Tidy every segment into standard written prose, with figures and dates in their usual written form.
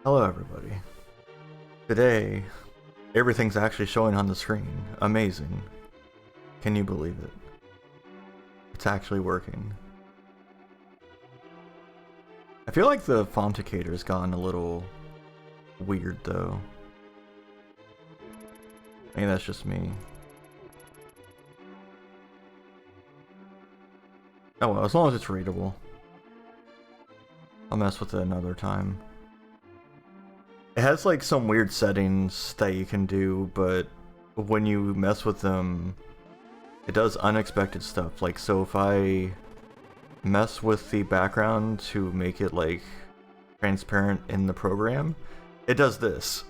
Hello everybody. Today, everything's actually showing on the screen. Amazing. Can you believe it? It's actually working. I feel like the fonticator's gone a little weird though. Maybe that's just me. Oh well, as long as it's readable. I'll mess with it another time. It has like some weird settings that you can do, but when you mess with them, it does unexpected stuff. Like, so if I mess with the background to make it like transparent in the program, it does this.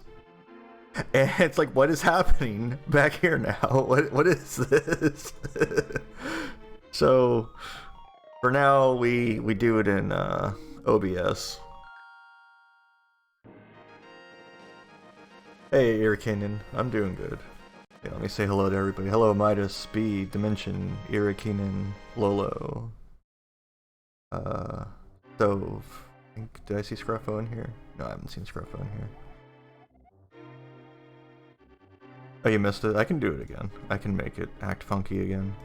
And it's like, what is happening back here now? What is this? So for now, we do it in OBS. Hey, Irakanen, I'm doing good. Okay, let me say hello to everybody. Hello, Midas, Speed, Dimension, Irakanen, Lolo, Stove. Did I see Scruffo in here? No, I haven't seen Scruffo in here. Oh, you missed it? I can do it again. I can make it act funky again.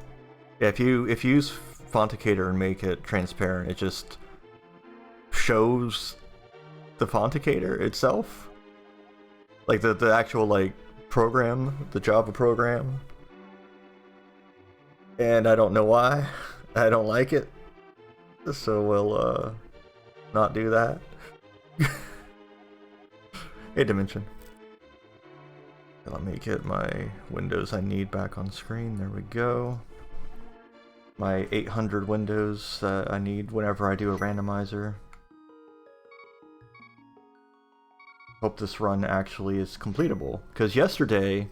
Yeah, if you use Fonticator and make it transparent, it just shows the Fonticator itself. Like the actual like program, the Java program. And I don't know why. I don't like it. So we'll not do that. Hey Dimension. Let me get my windows I need back on screen. There we go. My 800 windows that I need whenever I do a randomizer. Hope this run actually is completable. Because yesterday...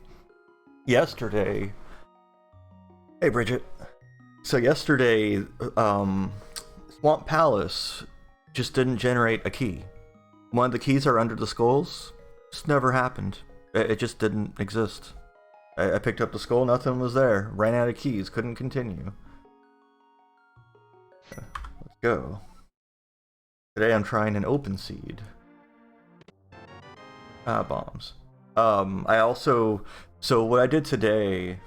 Hey Bridget. So yesterday, Swamp Palace just didn't generate a key. One of the keys are under the skulls. Just never happened. It just didn't exist. I picked up the skull, nothing was there. Ran out of keys, couldn't continue. Let's go. Today I'm trying an open seed. Bombs. I also... So what I did today,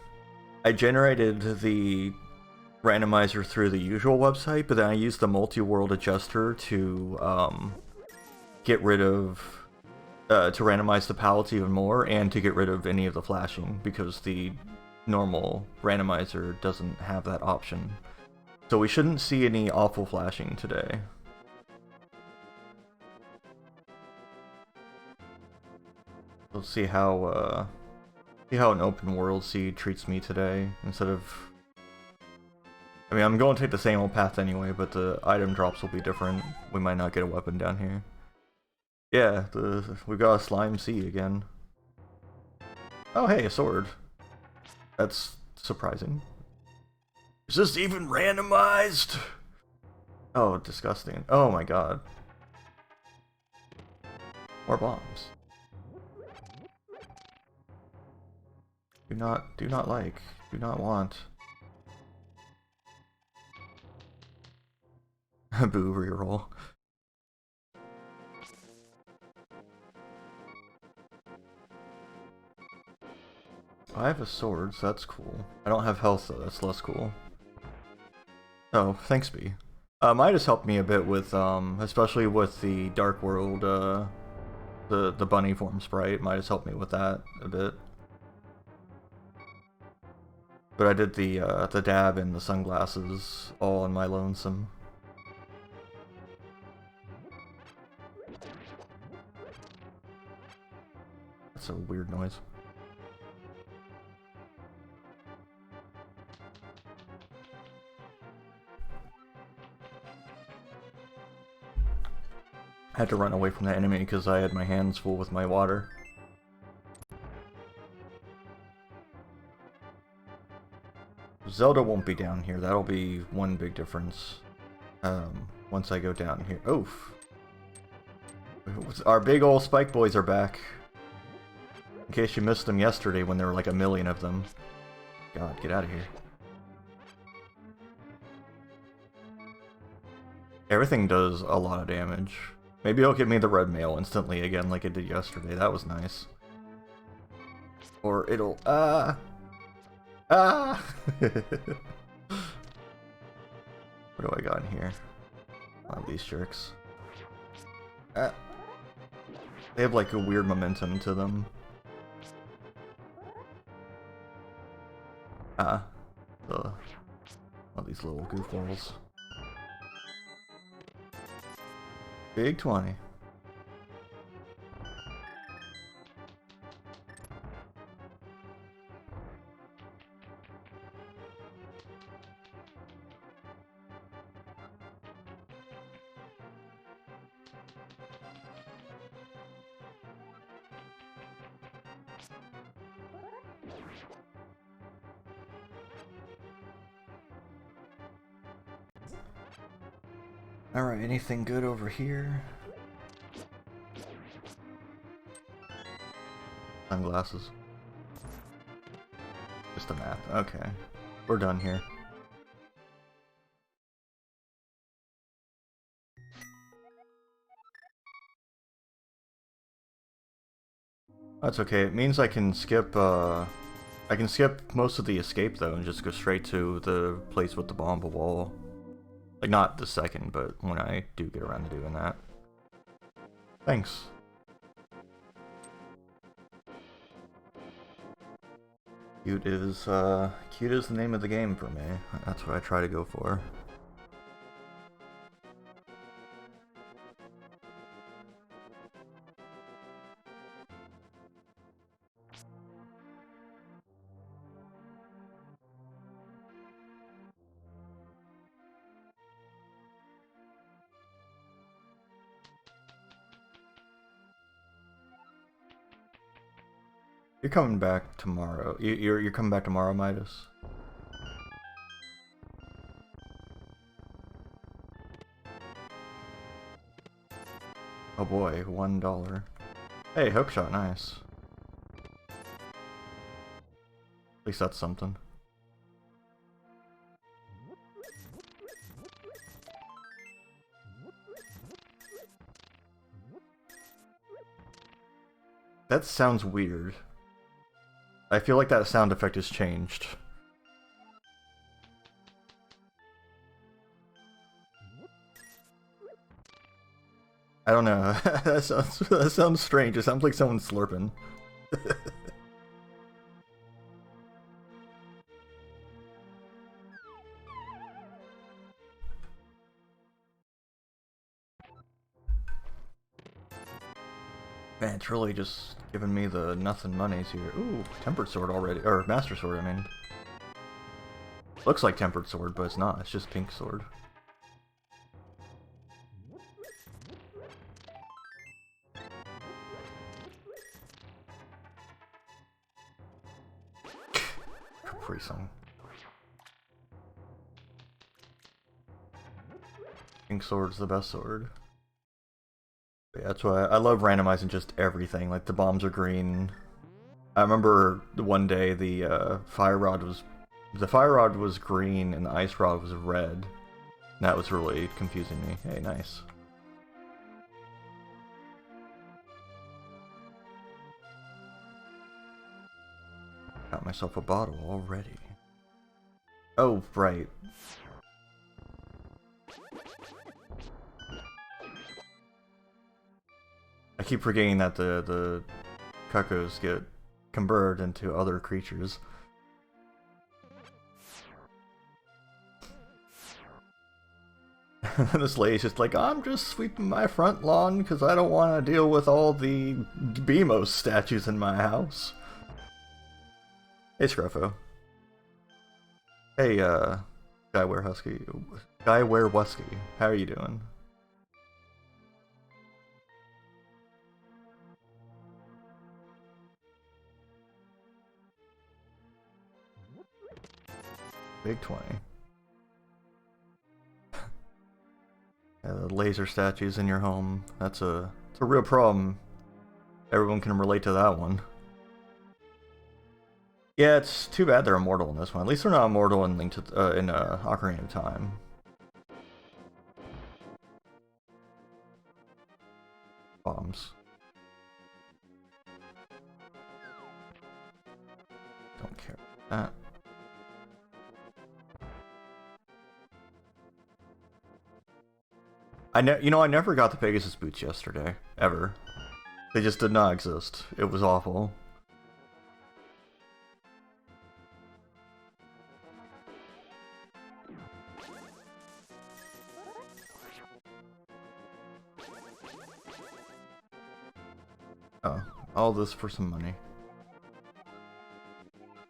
I generated the randomizer through the usual website, but then I used the multi-world adjuster to get rid of... to randomize the palettes even more, and to get rid of any of the flashing, because the normal randomizer doesn't have that option. So we shouldn't see any awful flashing today. We'll see how an open world seed treats me today, instead of... I mean, I'm going to take the same old path anyway, but the item drops will be different. We might not get a weapon down here. Yeah, we got a slime sea again. Oh hey, a sword. That's surprising. Is this even randomized? Oh, disgusting. Oh my god. More bombs. Do not like, do not want. Boo reroll. I have a sword, so that's cool. I don't have health though, that's less cool. Oh, thanks B. Midas helped me a bit with, especially with the Dark World, the bunny form sprite. Midas helped me with that a bit. But I did the dab and the sunglasses all on my lonesome. That's a weird noise. I had to run away from the enemy because I had my hands full with my water. Zelda won't be down here. That'll be one big difference. Once I go down here. Oof. Our big old spike boys are back. In case you missed them yesterday when there were like a million of them. God, get out of here. Everything does a lot of damage. Maybe it'll give me the red mail instantly again like it did yesterday. That was nice. Or it'll... What do I got in here? Oh, these jerks. They have like a weird momentum to them. All these little goofballs. Big 20. Alright, anything good over here? Sunglasses. Just a map. Okay. We're done here. That's okay. It means I can skip most of the escape though and just go straight to the place with the bomb wall. Like, not the second, but when I do get around to doing that. Thanks. Cute is the name of the game for me. That's what I try to go for. You're coming back tomorrow. You're coming back tomorrow, Midas? Oh boy, $1. Hey, hookshot, nice. At least that's something. That sounds weird. I feel like that sound effect has changed. I don't know. that sounds strange. It sounds like someone's slurping. Man, it's really just giving me the nothing monies here. Ooh, Tempered Sword already. Or Master Sword, I mean. Looks like Tempered Sword, but it's not. It's just Pink Sword. Capri Sun. Pink Sword's the best sword. Yeah, that's why I love randomizing just everything. Like the bombs are green. I remember one day the fire rod was green and the ice rod was red. And that was really confusing me. Hey, nice. Got myself a bottle already. Oh, right. I keep forgetting that the cuckoos get converted into other creatures. This lady's just like, I'm just sweeping my front lawn because I don't want to deal with all the BMOS statues in my house. Hey, Scruffo. Hey, Skyware Husky. Skyware Wusky. How are you doing? Big 20. Yeah, the laser statues in your home. It's a real problem. Everyone can relate to that one. Yeah, it's too bad they're immortal in this one. At least they're not immortal in Ocarina of Time. Bombs. Don't care about that. I never got the Pegasus boots yesterday, ever. They just did not exist. It was awful. Oh, all this for some money.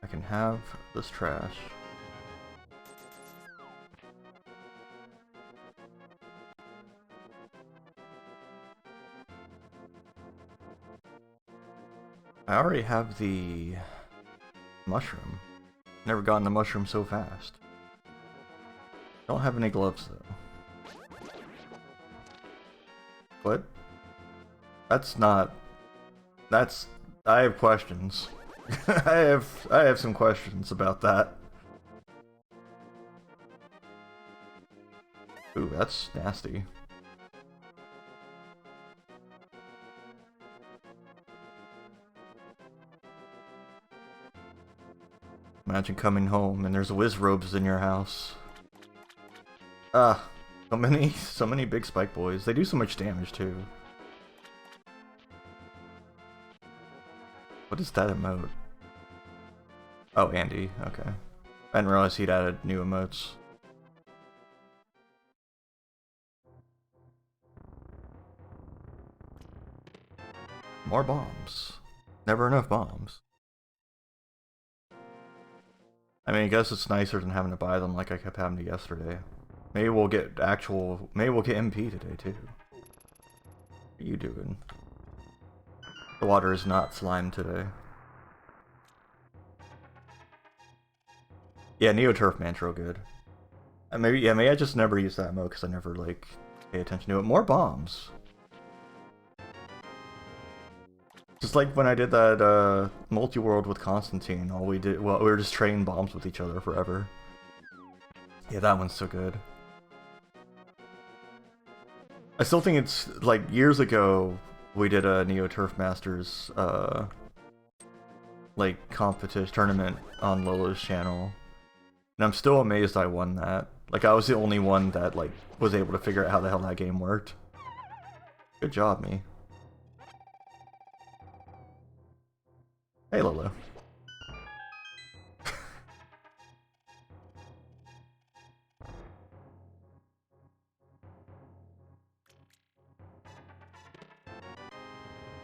I can have this trash. I already have the mushroom. Never gotten the mushroom so fast. Don't have any gloves though. What? That's not... That's... I have questions. I have some questions about that. Ooh, that's nasty. Imagine coming home and there's whiz robes in your house. Ah, so many big spike boys. They do so much damage too. What is that emote? Oh, Andy. Okay. I didn't realize he'd added new emotes. More bombs. Never enough bombs. I mean, I guess it's nicer than having to buy them like I kept having to yesterday. Maybe we'll get MP today too. What are you doing? The water is not slime today. Yeah, Neo-Turf Man's real good. Maybe I just never use that mode because I never like pay attention to it. More bombs. Just like when I did that multi-world with Constantine, all we did, well, we were just trading bombs with each other forever. Yeah, that one's so good. I still think it's, like, years ago, we did a Neo-Turf Masters, like, competition tournament on Lola's channel. And I'm still amazed I won that. Like, I was the only one that, like, was able to figure out how the hell that game worked. Good job, me. Hey, Lola.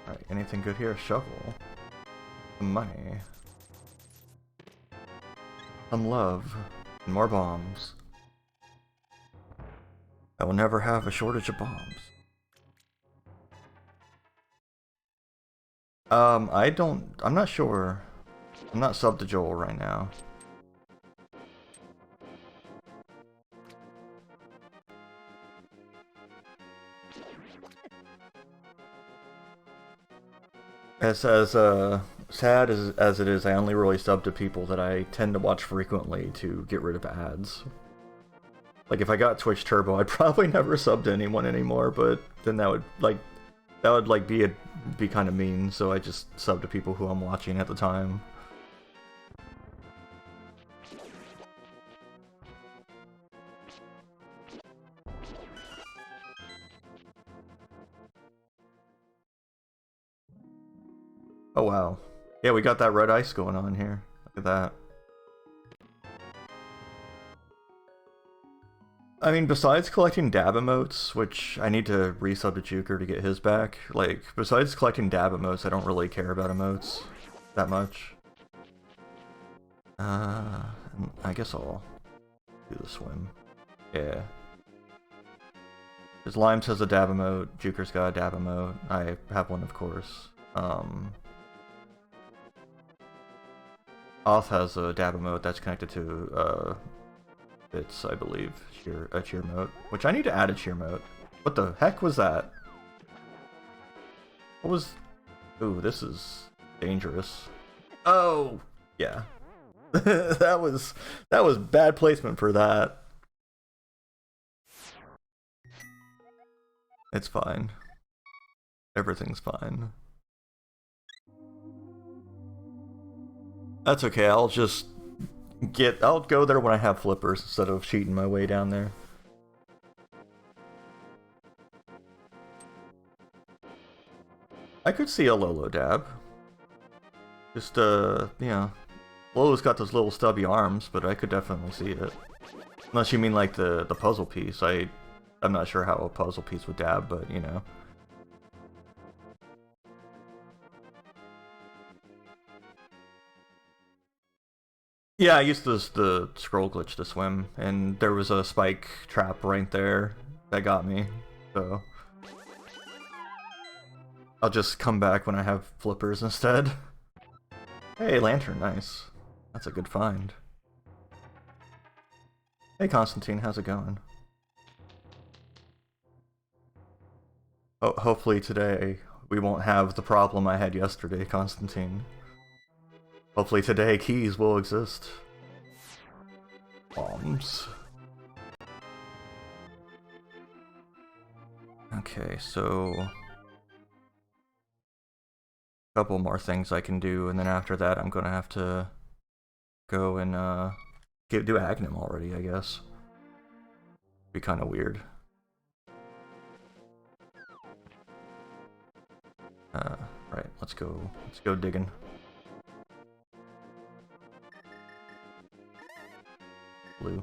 Alright, anything good here? Shovel. Some money. Some love. And more bombs. I will never have a shortage of bombs. I'm not sure. I'm not subbed to Joel right now. As sad as it is, I only really sub to people that I tend to watch frequently to get rid of ads. Like if I got Twitch Turbo, I'd probably never sub to anyone anymore, but then that would be kind of mean, so I just sub to people who I'm watching at the time. Oh wow. Yeah, we got that red ice going on here. Look at that. I mean, besides collecting dab emotes, which I need to resub to Juker to get his back, like, besides collecting dab emotes, I don't really care about emotes that much. I guess I'll do the swim. Yeah. Because Limes has a dab emote, Juker's got a dab emote, I have one of course. Oth has a dab emote that's connected to, It's, I believe, a cheer mode. Which I need to add a cheer mode. What the heck was that? What was... Ooh, this is dangerous. Oh! Yeah. that was bad placement for that. It's fine. Everything's fine. That's okay, I'll go there when I have flippers instead of cheating my way down there. I could see a Lolo dab. Just, yeah. Lolo's got those little stubby arms, but I could definitely see it. Unless you mean like the puzzle piece. I'm not sure how a puzzle piece would dab, but you know. Yeah, I used the scroll glitch to swim, and there was a spike trap right there that got me, so I'll just come back when I have flippers instead. Hey, lantern, nice. That's a good find. Hey Constantine, how's it going? Oh, hopefully today we won't have the problem I had yesterday, Constantine. Hopefully today keys will exist. Bombs. Okay, so a couple more things I can do, and then after that I'm gonna have to go and do Agnum already, I guess. Be kind of weird. Right, let's go digging. Blue.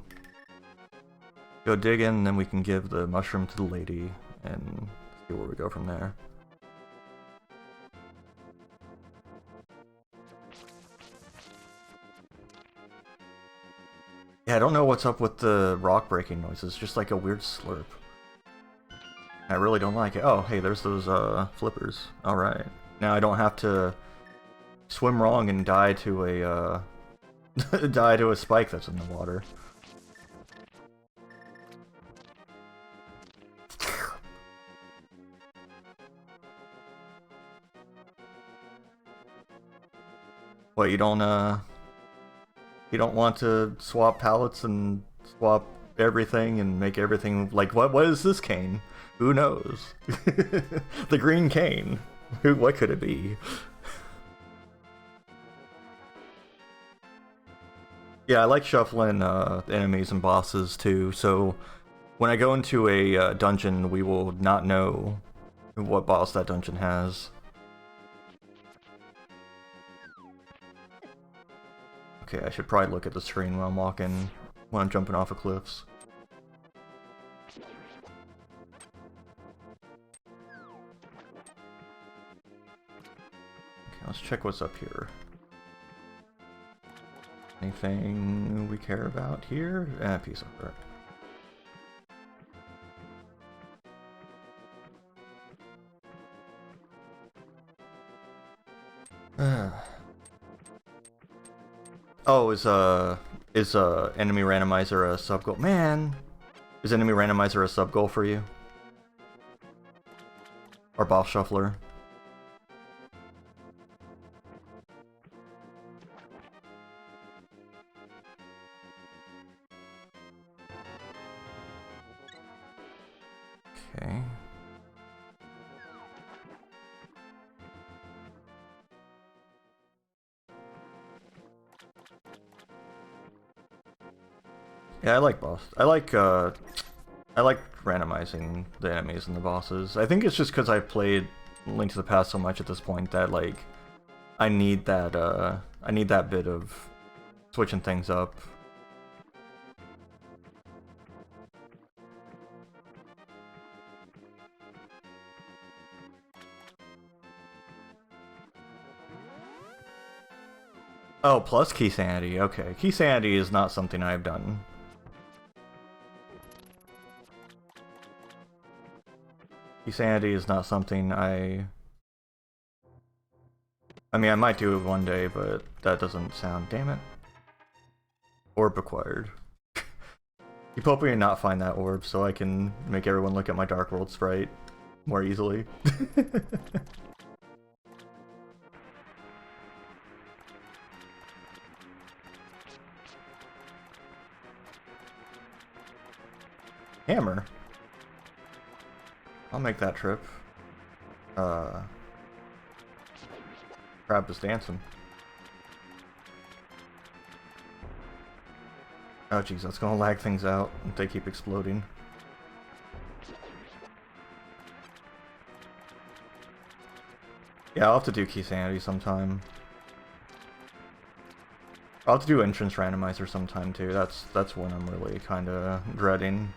Go digging, and then we can give the mushroom to the lady and see where we go from there. Yeah, I don't know what's up with the rock breaking noises, just like a weird slurp. I really don't like it. Oh, hey, there's those flippers. Alright. Now I don't have to swim wrong and die to a die to a spike that's in the water. What, you don't want to swap palettes and swap everything and make everything like what is this cane? Who knows? The green cane. What could it be? Yeah, I like shuffling enemies and bosses too, so when I go into a dungeon, we will not know what boss that dungeon has. Okay, I should probably look at the screen when I'm jumping off of cliffs. Okay, let's check what's up here. Anything we care about here? Piece of art. Oh, is enemy randomizer a sub goal? Man, is enemy randomizer a sub goal for you? Or boss shuffler? Okay. Yeah, I like randomizing the enemies and the bosses. I think it's just because I've played Link to the Past so much at this point that like I need that bit of switching things up. Oh, plus key sanity. Okay, key sanity is not something I've done. Key sanity is not something I mean, I might do it one day, but that doesn't sound... Damn it. Orb acquired. Keep hoping to not find that orb so I can make everyone look at my Dark World sprite more easily. Hammer. I'll make that trip. Crab is dancing. Oh jeez, that's gonna lag things out if they keep exploding. Yeah, I'll have to do Key Sanity sometime. I'll have to do Entrance Randomizer sometime too. That's one I'm really kinda dreading.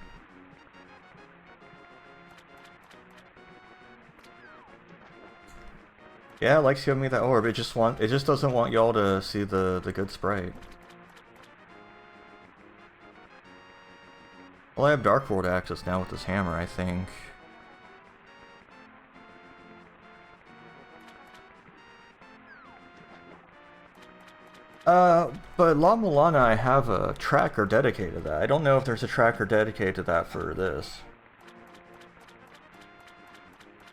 Yeah, it likes giving me that orb. It just doesn't want y'all to see the good sprite. Well, I have Dark World access now with this hammer, I think. But La Mulana, I have a tracker dedicated to that. I don't know if there's a tracker dedicated to that for this.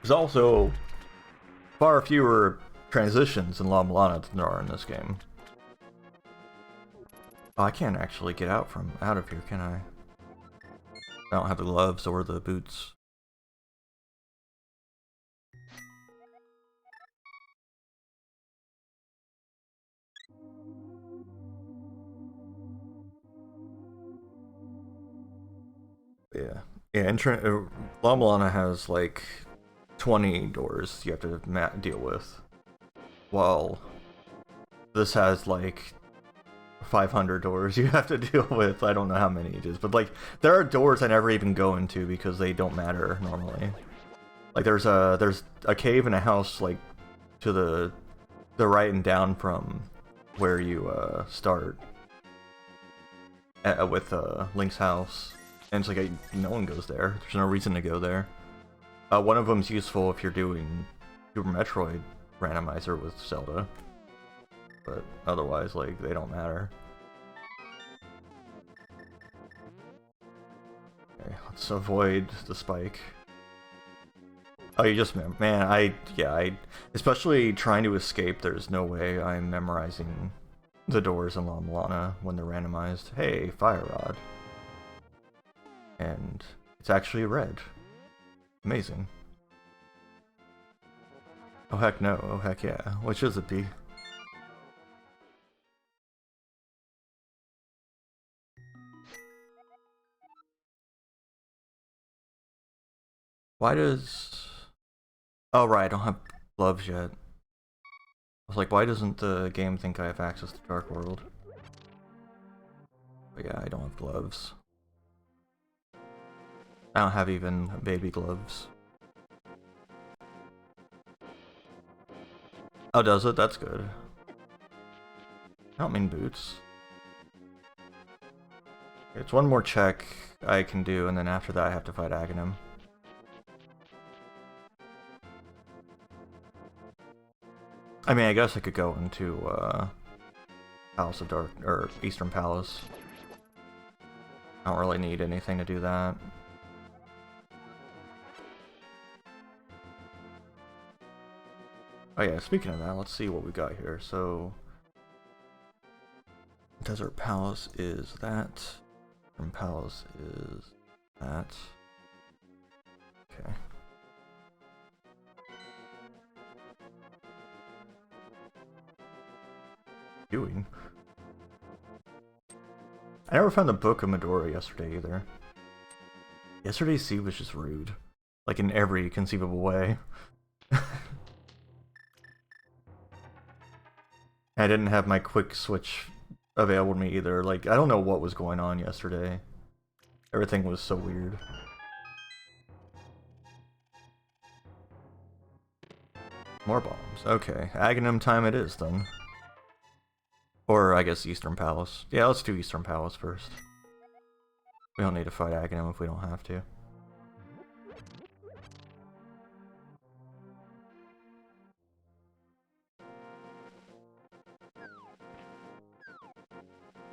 There's also far fewer transitions in La Mulana than there are in this game. Oh, I can't actually get out of here, can I? I don't have the gloves or the boots. Yeah. Yeah, La Mulana has like 20 doors you have to deal with. While this has like 500 doors you have to deal with. I don't know how many it is, but like there are doors I never even go into because they don't matter normally. Like there's a cave in a house like to the right and down from where you start with Link's house, and it's like no one goes there. There's no reason to go there. One of them's useful if you're doing Super Metroid Randomizer with Zelda, but otherwise like they don't matter. Okay, let's avoid the spike. Oh, you just, man, especially trying to escape, there's no way I'm memorizing the doors in La Mulana when they're randomized. Hey, Fire Rod. And it's actually red. Amazing. Oh heck no, oh heck yeah. Which is it be? Why does... Oh right, I don't have gloves yet. I was like, why doesn't the game think I have access to Dark World? But yeah, I don't have gloves. I don't have even baby gloves. Oh, does it? That's good. I don't mean boots. It's one more check I can do, and then after that I have to fight Aghanim. I mean, I guess I could go into Palace of Dark, or Eastern Palace. I don't really need anything to do that. Oh yeah, speaking of that, let's see what we got here. So, Desert Palace is that. Eastern Palace is that. Okay. Doing? I never found the Book of Midori yesterday either. Yesterday's seed was just rude. Like in every conceivable way. I didn't have my quick switch available to me either. Like, I don't know what was going on yesterday. Everything was so weird. More bombs. Okay. Aghanim time it is then. Or, I guess, Eastern Palace. Yeah, let's do Eastern Palace first. We don't need to fight Aghanim if we don't have to.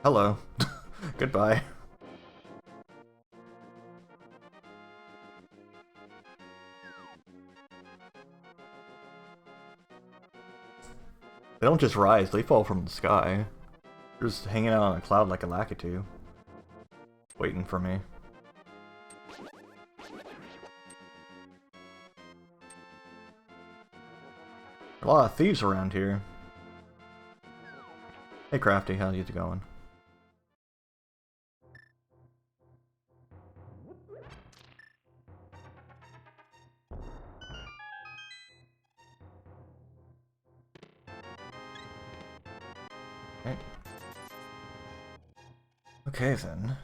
Hello. Goodbye. They don't just rise, they fall from the sky. They're just hanging out on a cloud like a Lakitu. Waiting for me. A lot of thieves around here. Hey Crafty, how's it going? Okay. Okay then.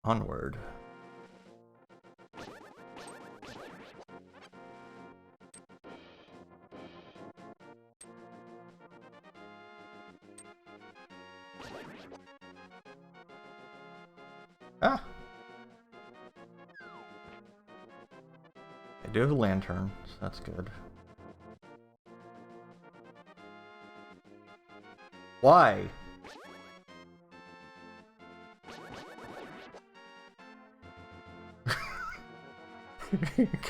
Onward. Ah! I do have a lantern, so that's good. Why?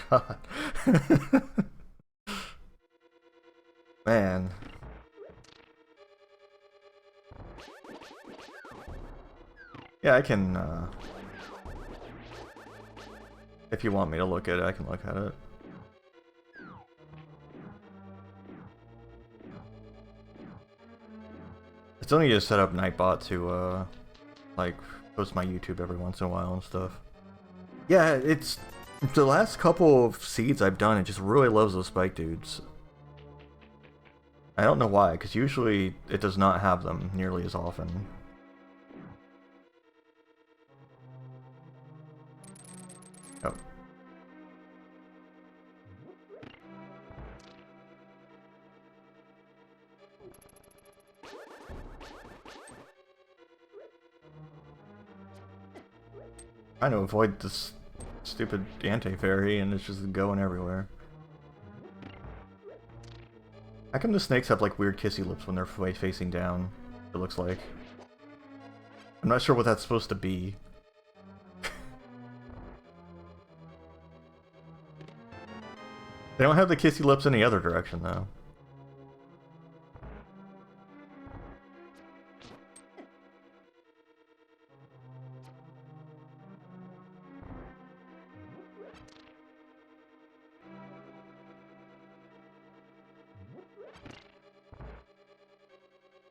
God. Man. Yeah, I can, if you want me to look at it, I can look at it. I still need to set up Nightbot to, like, post my YouTube every once in a while and stuff. Yeah, it's... The last couple of seeds I've done, it just really loves those spike dudes. I don't know why, because usually it does not have them nearly as often. Oh. Trying to avoid this stupid anti-fairy, and it's just going everywhere. How come the snakes have like weird kissy lips when they're facing down, it looks like? I'm not sure what that's supposed to be. They don't have the kissy lips any other direction though.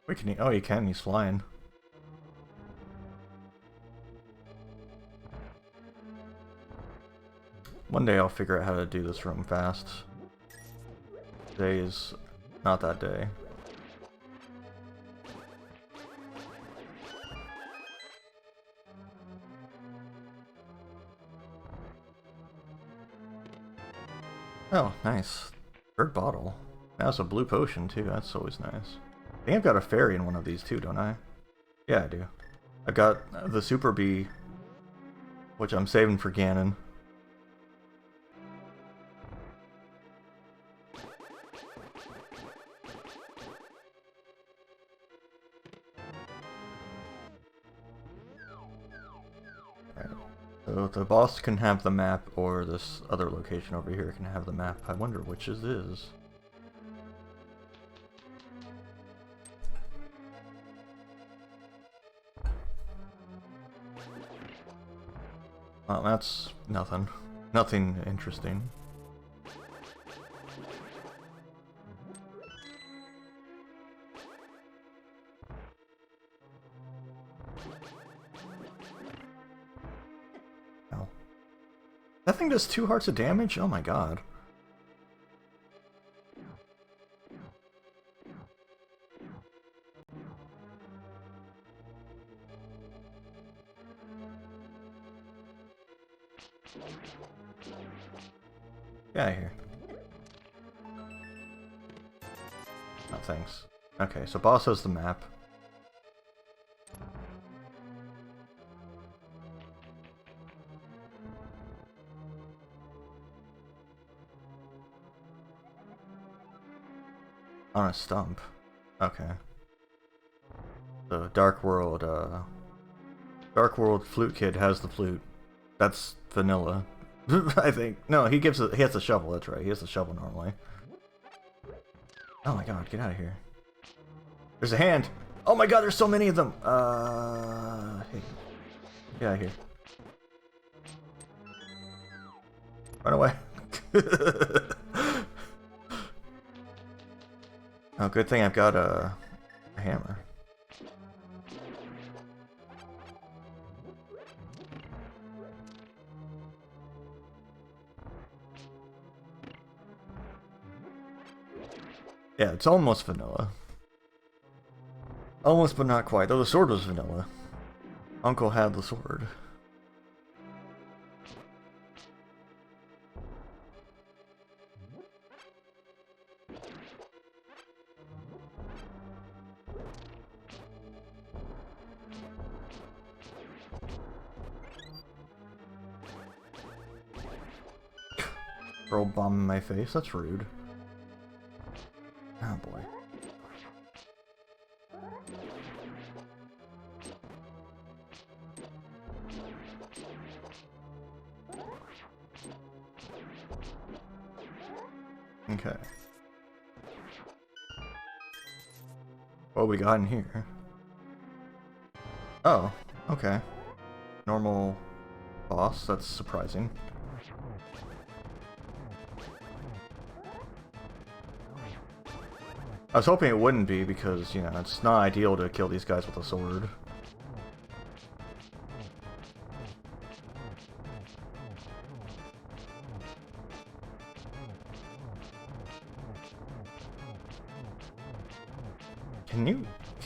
Wait, can he? Oh, he can. He's flying. One day I'll figure out how to do this room fast. Today is not that day. Oh, nice. Third bottle. That's a blue potion too. That's always nice. I think I've got a fairy in one of these too, don't I? Yeah, I do. I've got the Super Bee, which I'm saving for Ganon. So the boss can have the map, or this other location over here can have the map. I wonder which it is. Well, that's nothing. Nothing interesting. Ow. That thing does 2 hearts of damage? Oh my god. Get out of here. Oh, thanks. Okay, so boss has the map. On a stump. Okay. The Dark World Flute Kid has the flute. That's vanilla. I think. No, he has a shovel, that's right. He has a shovel normally. Oh my god, get out of here. There's a hand! Oh my god, there's so many of them! Hey. Get out of here. Run away. Oh, good thing I've got a hammer. Yeah, it's almost vanilla. Almost, but not quite. Though the sword was vanilla. Uncle had the sword. Throw a bomb in my face? That's rude. Oh boy. Okay. What we got in here? Oh, okay. Normal boss, that's surprising. I was hoping it wouldn't be because, you know, it's not ideal to kill these guys with a sword.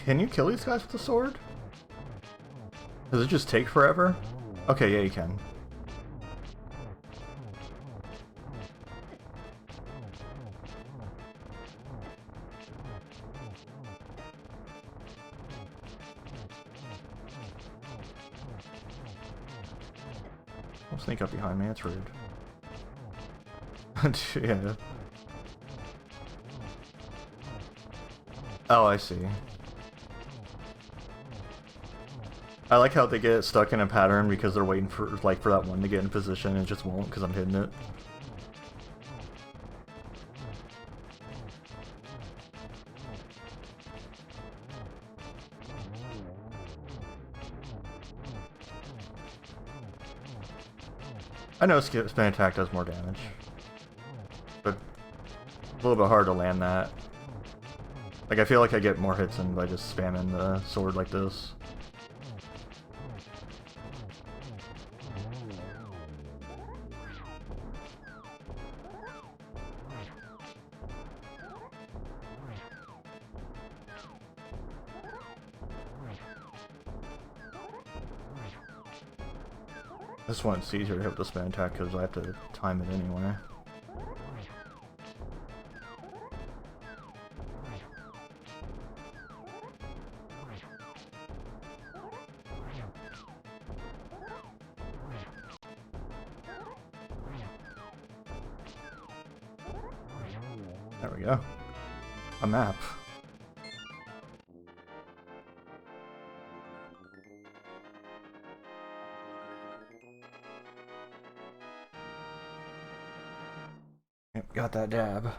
Can you kill these guys with a sword? Does it just take forever? Okay, yeah, you can. Don't sneak up behind me, that's rude. Yeah. Oh, I see. I like how they get stuck in a pattern because they're waiting for that one to get in position and it just won't because I'm hitting it. I know spin attack does more damage, but a little bit hard to land that. Like, I feel like I get more hits in by just spamming the sword like this. This one it's easier to hit with the spin attack because I have to time it anyway. There we go. A map. Yep, got that dab.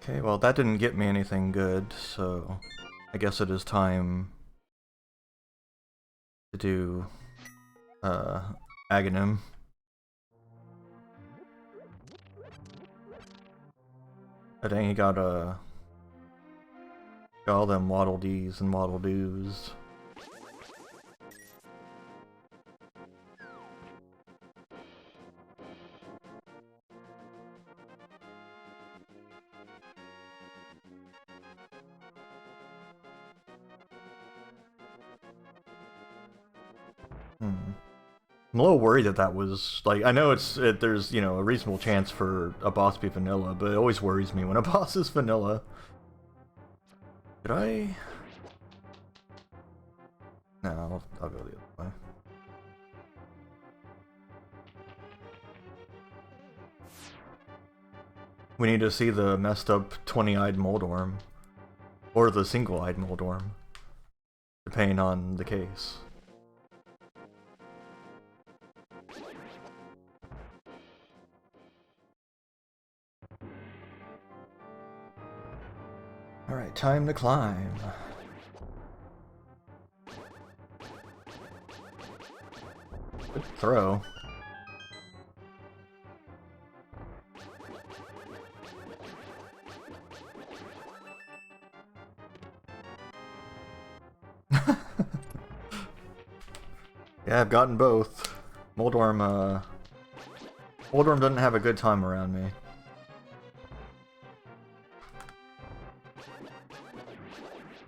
Okay, well that didn't get me anything good, so I guess it is time to do Aghanim. I think he got all them Waddle Dees and Waddle Doos. I'm a little worried that was, like, I know there's, you know, a reasonable chance for a boss to be vanilla, but it always worries me when a boss is vanilla. Did I? No, I'll go the other way. We need to see the messed up 20-eyed Moldorm. Or the single-eyed Moldorm. Depending on the case. Alright, time to climb. Good throw. Yeah, I've gotten both. Moldorm doesn't have a good time around me.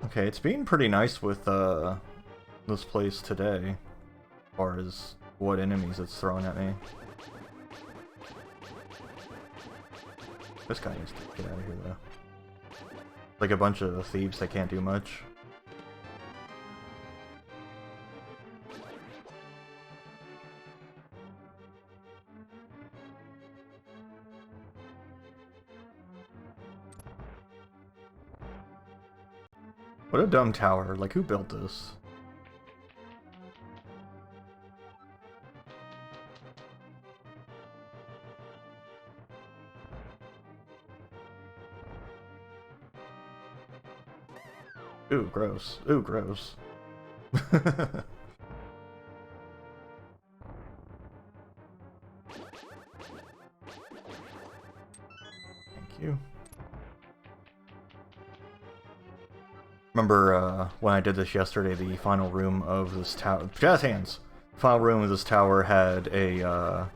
Okay, it's being pretty nice with this place today, as far as what enemies it's throwing at me. This guy needs to get out of here though. Like a bunch of thieves that can't do much. What a dumb tower. Like, who built this? Ooh, gross. Ooh, gross. Thank you. Remember when I did this yesterday, the final room of this tower... Jazz hands! Final room of this tower had a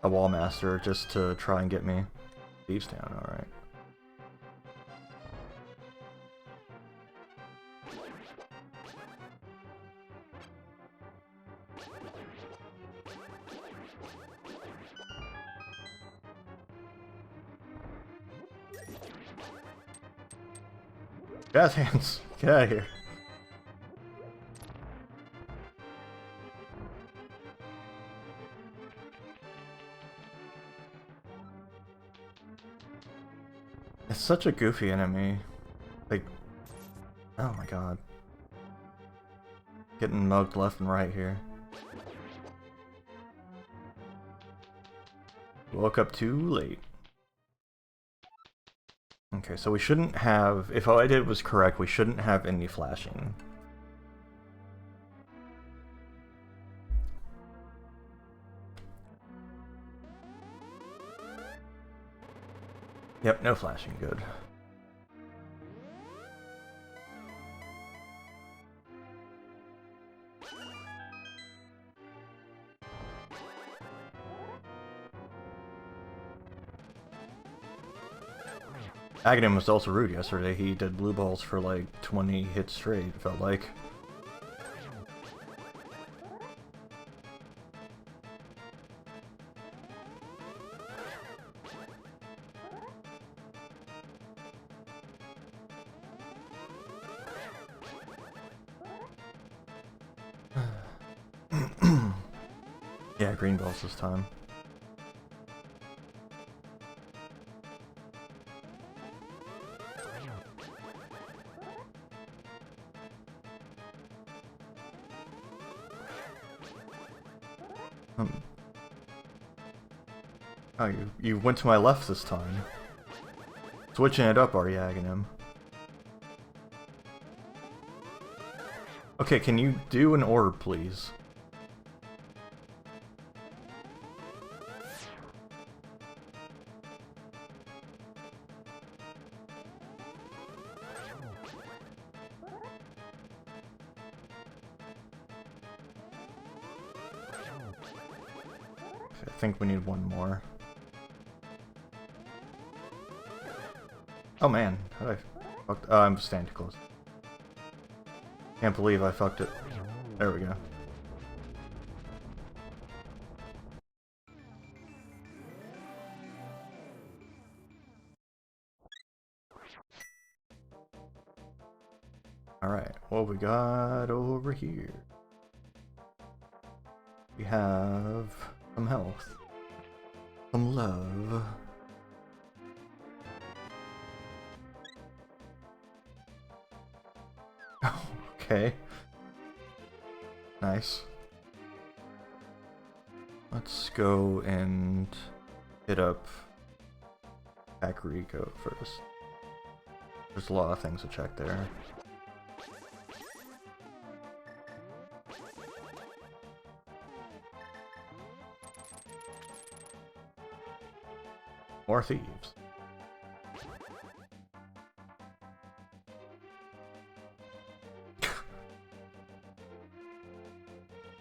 wall master just to try and get me. Thieves down, alright. Jazz hands! Get out of here. It's such a goofy enemy. Like, oh my god. Getting mugged left and right here. Woke up too late. Okay, so we shouldn't have... If all I did was correct, we shouldn't have any flashing. Yep, no flashing, good. Aghanim was also rude yesterday. He did blue balls for like 20 hits straight, it felt like. Yeah, green balls this time. Oh, you went to my left this time. Switching it up, are you, Aghanim? Okay, can you do an orb, please? I think we need one more. Oh man, how did I fuck? Oh, I'm standing too close. Can't believe I fucked it. There we go. Alright, what we got over here? We have some health. Some love. Okay. Nice. Let's go and hit up Kakariko first. There's a lot of things to check there. More thieves.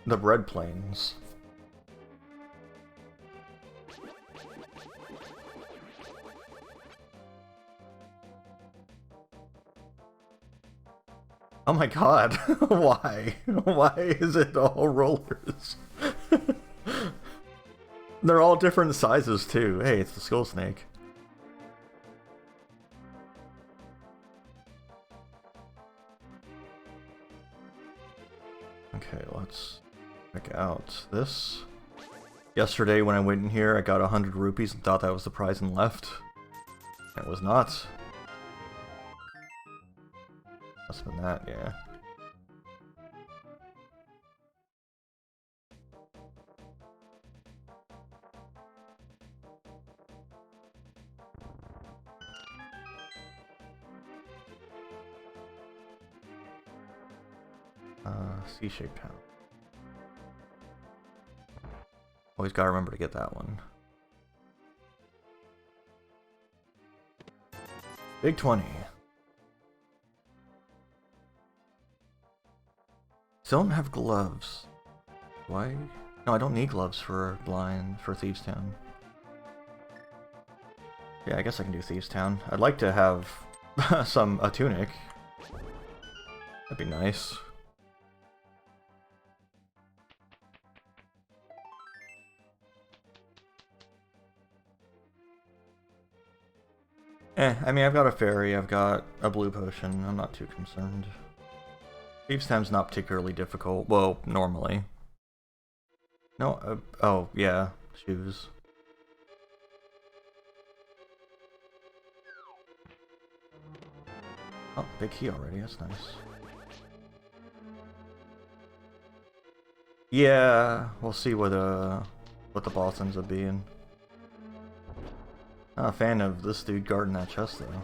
The bread plains. Oh my god, why? Why is it all rollers? They're all different sizes too. Hey, it's the skull snake. Okay, let's check out this. Yesterday when I went in here, I got 100 rupees and thought that was the prize and left. It was not. Must have been that, yeah. C-shaped town. Always gotta remember to get that one. Big 20. Still don't have gloves. Why? No, I don't need gloves for Thieves Town. Yeah, I guess I can do Thieves Town. I'd like to have a tunic. That'd be nice. I mean, I've got a fairy, I've got a blue potion, I'm not too concerned. Thieves Town's not particularly difficult, well, normally. No, oh, yeah, shoes. Oh, big key already, that's nice. Yeah, we'll see what the boss ends up being. Not a fan of this dude guarding that chest, though. Well,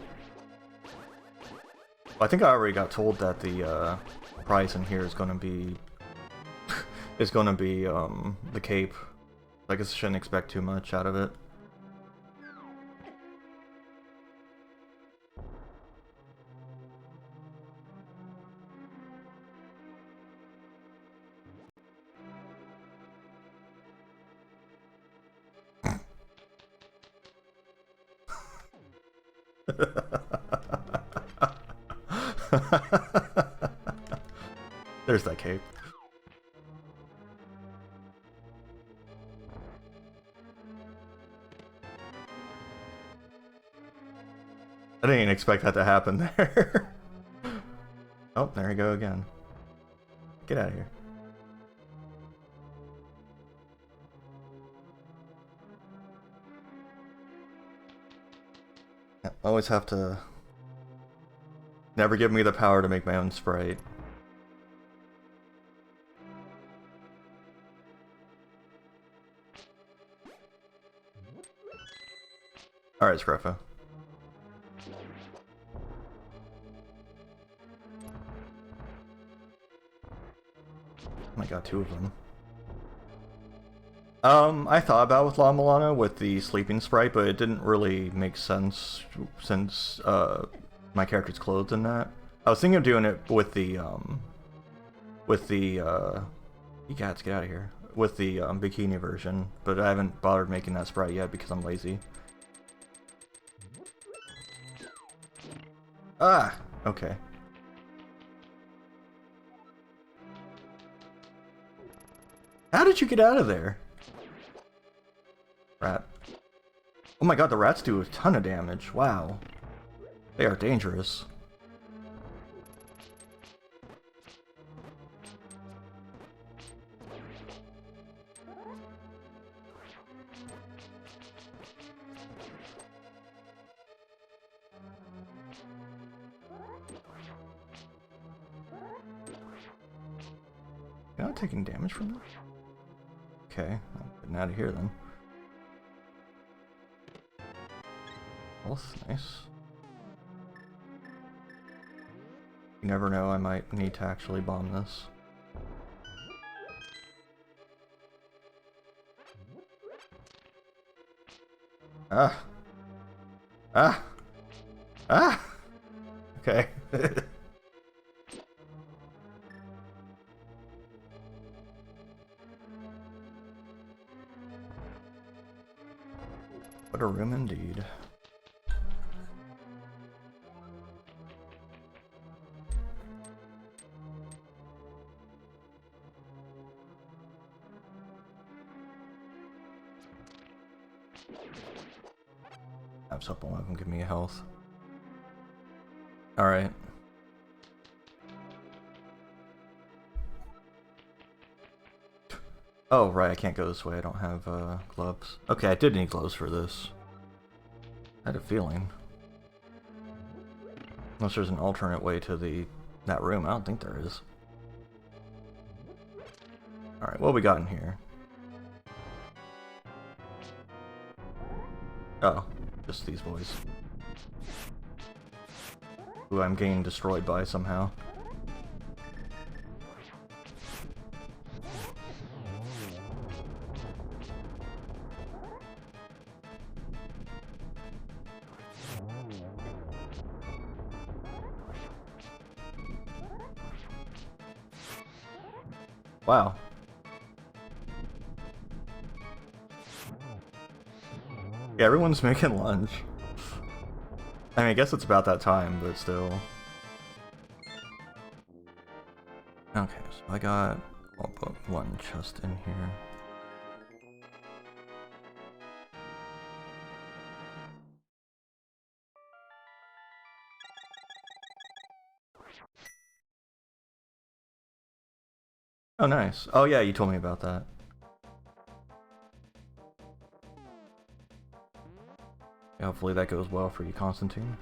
I think I already got told that the prize in here is gonna be the cape. I guess I shouldn't expect too much out of it. There's that cape. I didn't even expect that to happen there. Oh, there we go again. Get out of here. I always have to... Never give me the power to make my own Sprite. Alright, Scruffo. Oh my god, two of them. I thought about with La Milana with the sleeping sprite, but it didn't really make sense since my character's clothed in that. I was thinking of doing it with the you guys get out of here. With the bikini version, but I haven't bothered making that sprite yet because I'm lazy. Ah, okay. How did you get out of there? Rat. Oh my god, the rats do a ton of damage. Wow. They are dangerous. You're not taking damage from that? Okay, I'm getting out of here then. Health, nice. You never know, I might need to actually bomb this. Ah, Ah! Ah! Okay. What a room indeed. Have supplement can give me a health. Alright. Oh, right, I can't go this way. I don't have gloves. Okay, I did need gloves for this. I had a feeling. Unless there's an alternate way to that room. I don't think there is. Alright, what we got in here? Oh, just these boys. Who I'm getting destroyed by somehow. Wow. Yeah, everyone's making lunch. I mean, I guess it's about that time, but still. Okay, so I'll put one chest in here. Oh, nice. Oh, yeah, you told me about that. Yeah, hopefully that goes well for you, Constantine.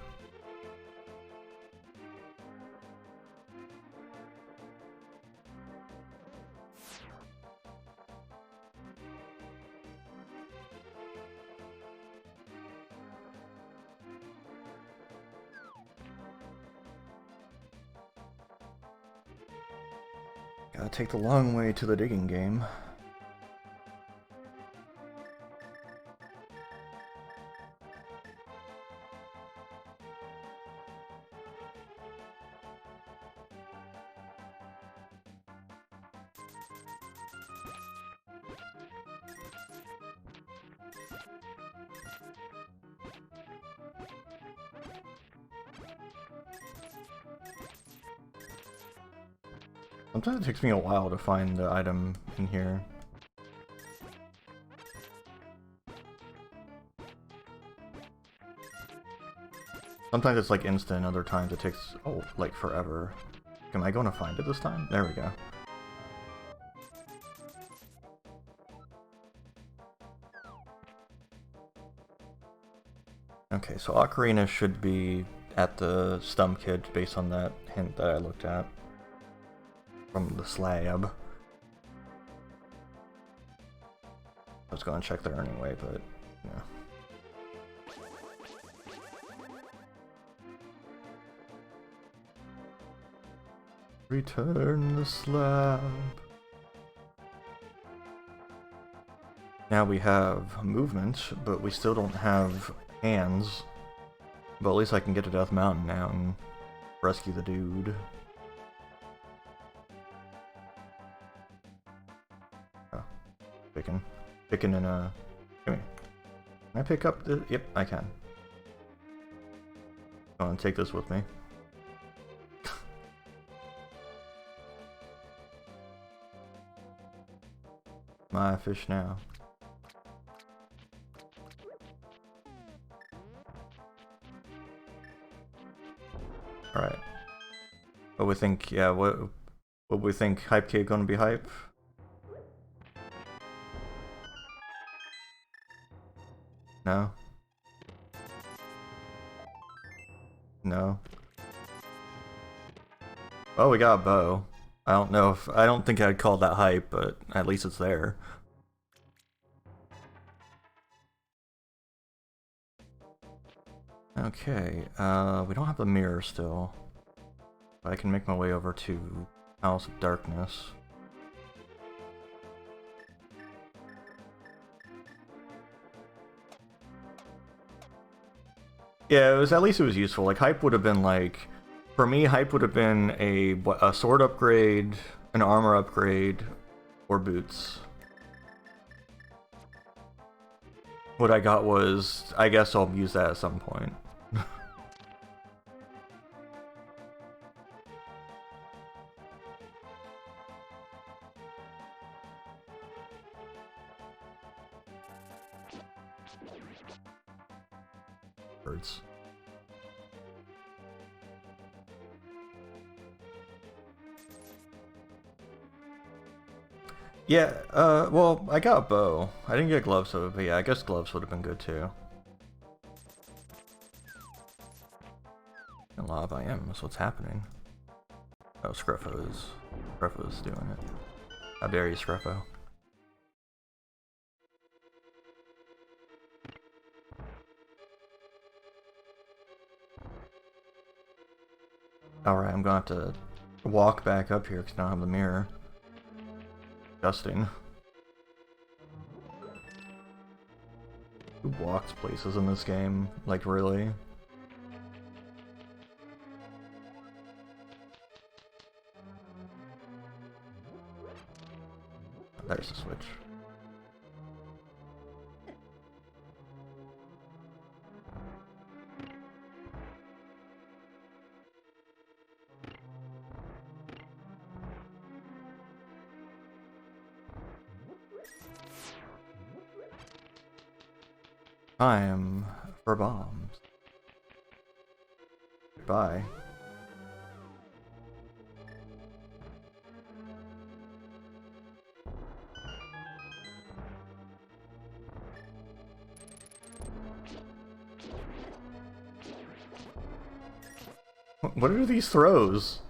Gotta take the long way to the digging game. Sometimes it takes me a while to find the item in here. Sometimes it's like instant, other times it takes, oh, like forever. Am I going to find it this time? There we go. Okay, so Ocarina should be at the Stump Kid based on that hint that I looked at from the slab. I was going to check there anyway, but yeah. Return the slab. Now we have movement, but we still don't have hands. But at least I can get to Death Mountain now and rescue the dude. Oh, picking in a... Come here. Can I pick up the... Yep, I can. Go on, take this with me. My fish now. Alright. What we think, yeah, what we think Hype Kid gonna be hype? No? No? Oh, we got a bow. I don't think I'd call that hype, but at least it's there. Okay, we don't have the mirror still. But I can make my way over to House of Darkness. Yeah, it was at least it was useful. Like hype would have been like, for me, hype would have been a sword upgrade, an armor upgrade, or boots. What I got was, I guess I'll use that at some point. Birds. Yeah, well, I got a bow. I didn't get gloves, so, but yeah, I guess gloves would have been good too. And lava, I am. That's what's happening. Oh, Scruffo's doing it. How dare you, Scruffo? Alright, I'm gonna have to walk back up here because I don't have the mirror. Disgusting. Who walks places in this game? Like, really? There's the switch. Time for bombs. Goodbye. What are these throws?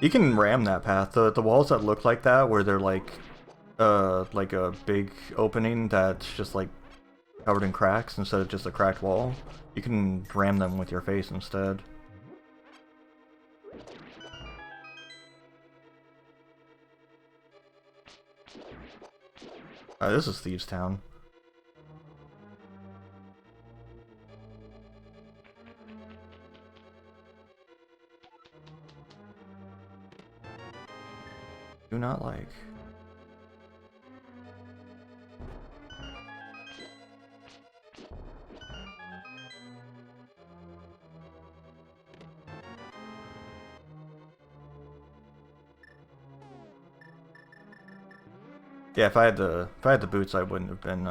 You can ram that path. The walls that look like that, where they're like a big opening that's just like covered in cracks instead of just a cracked wall, you can ram them with your face instead. This is Thieves Town. Do not like. Yeah, if I had the boots, I wouldn't have been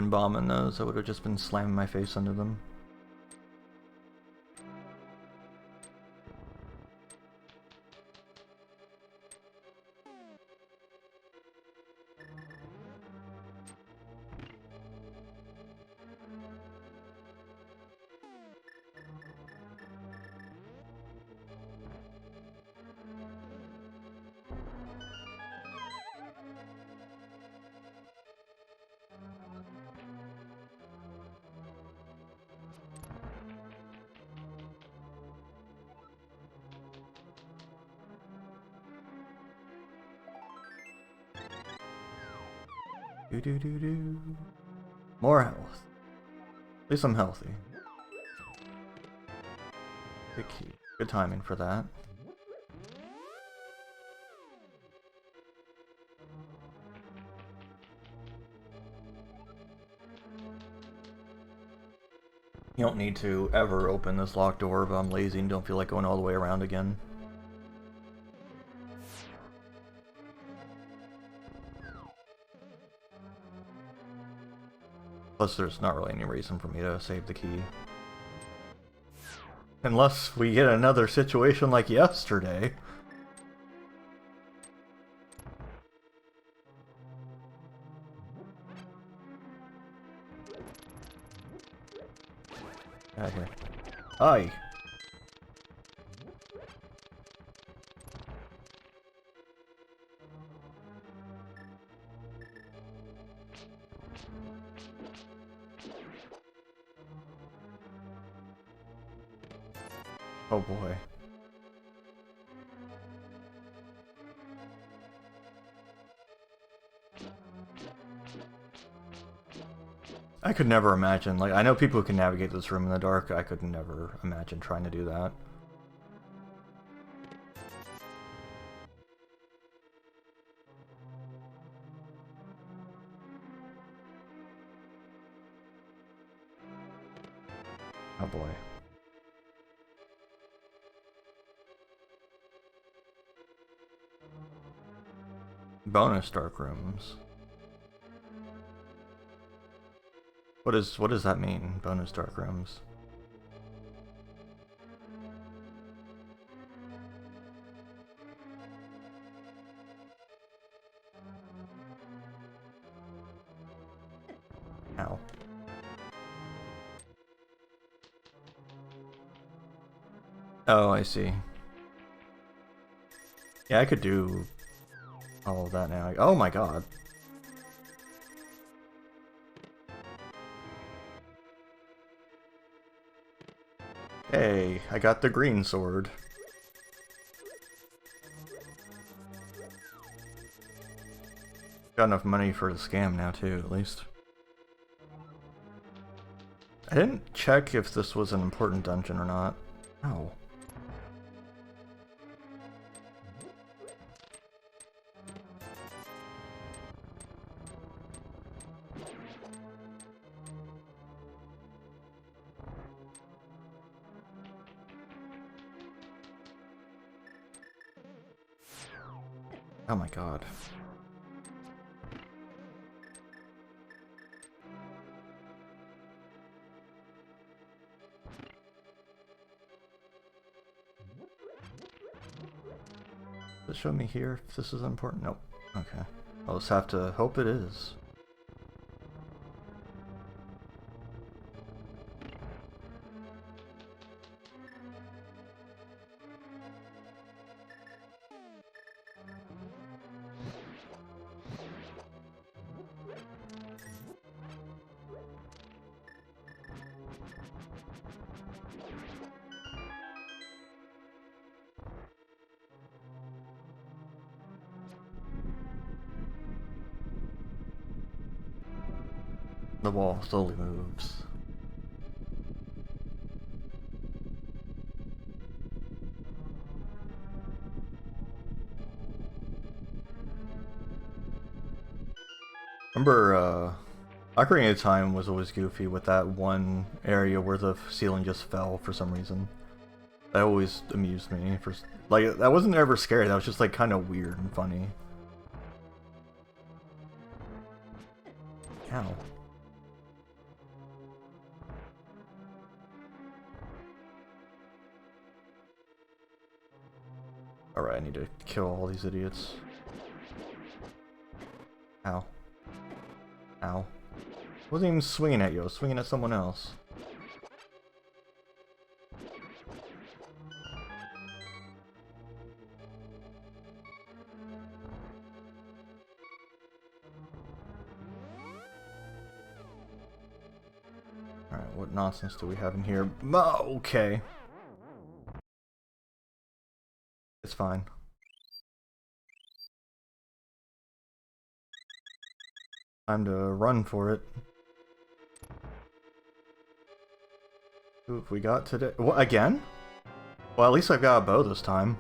bombing those. I would have just been slamming my face into them. Do. More health. At least I'm healthy. Good key. Good timing for that. You don't need to ever open this locked door if I'm lazy and don't feel like going all the way around again. Plus, there's not really any reason for me to save the key. Unless we get another situation like yesterday. Okay. Aye. Oh boy. I could never imagine, like, I know people who can navigate this room in the dark, I could never imagine trying to do that. Oh boy. Bonus dark rooms. What does that mean? Bonus dark rooms. Ow. Oh, I see. Yeah, I could do all of that now. Oh my god. Hey, I got the green sword. Got enough money for the scam now too, at least. I didn't check if this was an important dungeon or not. Oh. Oh my god. Does it show me here if this is important? Nope. Okay. I'll just have to hope it is. The wall slowly moves. Remember, Ocarina of Time was always goofy with that one area where the ceiling just fell for some reason. That always amused me. Like, that wasn't ever scary, that was just like kind of weird and funny. Ow. Alright, I need to kill all these idiots. Ow. Ow. Wasn't even swinging at you, I was swinging at someone else. Alright, what nonsense do we have in here? Okay. It's fine. Time to run for it. Who have we got today? What, again? Well, at least I've got a bow this time.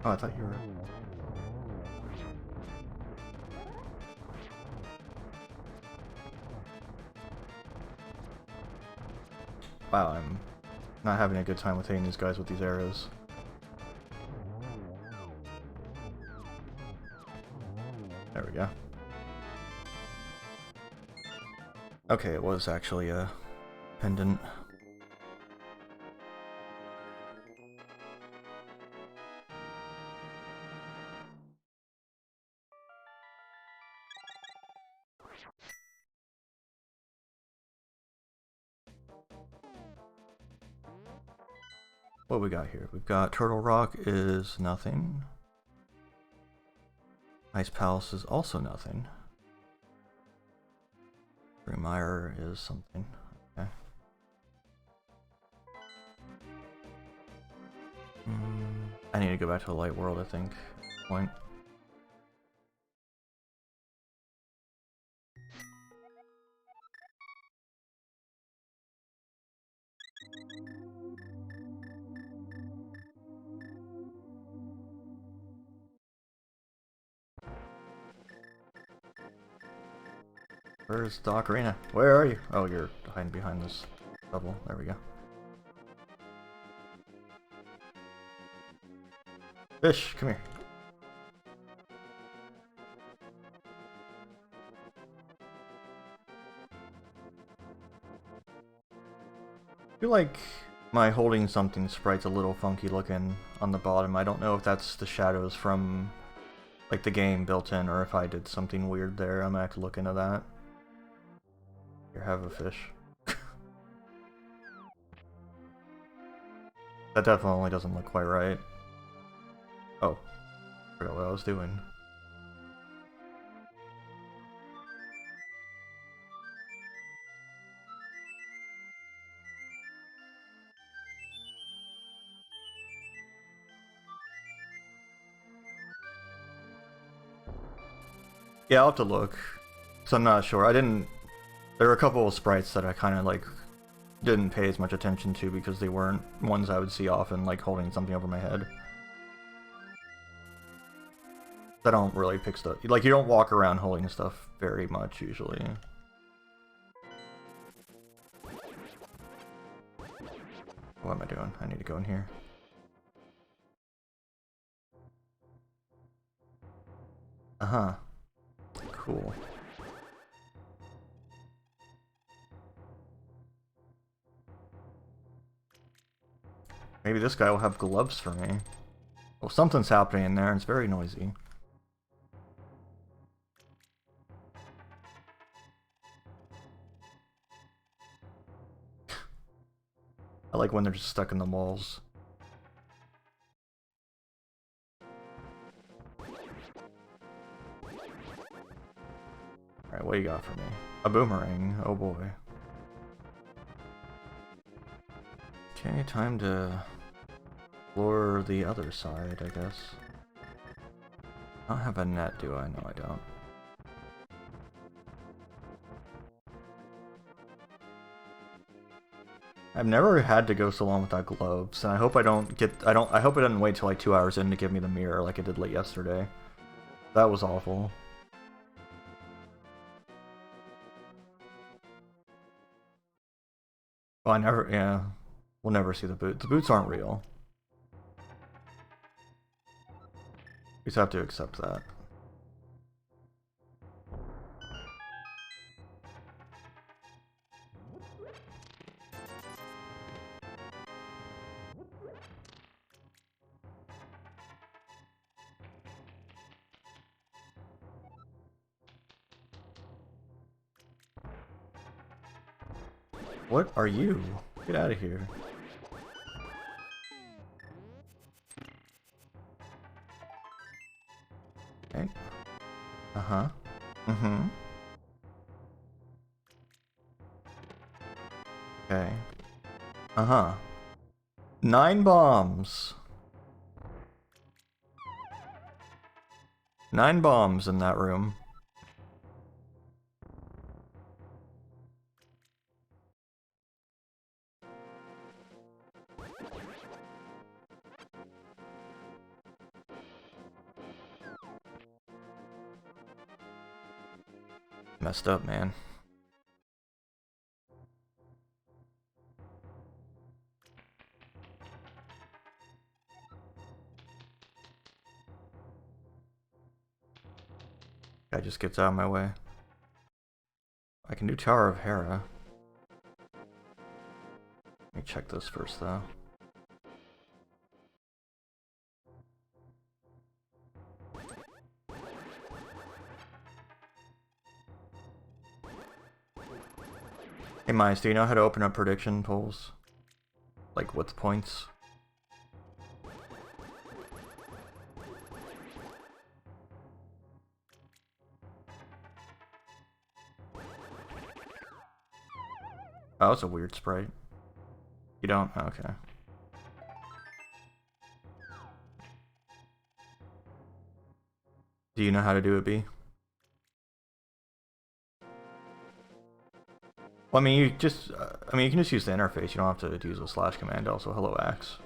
Oh, I thought you were... Wow, I'm not having a good time with hitting these guys with these arrows. There we go. Okay, it was actually a pendant. What we got here? We've got Turtle Rock is nothing. Ice Palace is also nothing. Randomizer is something. Okay. I need to go back to the light world, I think. Point. Where's the ocarina? Where are you? Oh, you're hiding behind this bubble. There we go. Fish, come here. I feel like my holding something sprite's a little funky looking on the bottom. I don't know if that's the shadows from like the game built in or if I did something weird there. I'm gonna have to look into that. Here, have a fish. That definitely doesn't look quite right. Oh, I forgot what I was doing. Yeah, I'll have to look. So I'm not sure. There were a couple of sprites that I kind of like didn't pay as much attention to because they weren't ones I would see often, like holding something over my head. I don't really pick stuff. Like, you don't walk around holding stuff very much, usually. What am I doing? I need to go in here. Uh-huh. Cool. Maybe this guy will have gloves for me. Well, something's happening in there, and it's very noisy. I like when they're just stuck in the walls. Alright, what do you got for me? A boomerang. Oh boy. Okay, time to explore the other side, I guess. I don't have a net, do I? No, I don't. I've never had to go so long without gloves, and I hope I hope it doesn't wait till like 2 hours in to give me the mirror like it did late yesterday. That was awful. Well, yeah. We'll never see the boots. The boots aren't real. We just have to accept that. What are you? Get out of here. Okay. Uh-huh. Mm-hmm. Okay. Uh-huh. 9 bombs. 9 bombs in that room. Messed up, man. Guy just gets out of my way. I can do Tower of Hera. Let me check this first, though. Hey, Mice, do you know how to open up prediction polls? Like, with points? Oh, that's a weird sprite. You don't? Okay. Do you know how to do it, B? Well, I mean, you just, you can just use the interface. You don't have to use a slash command. Also, hello, Axe.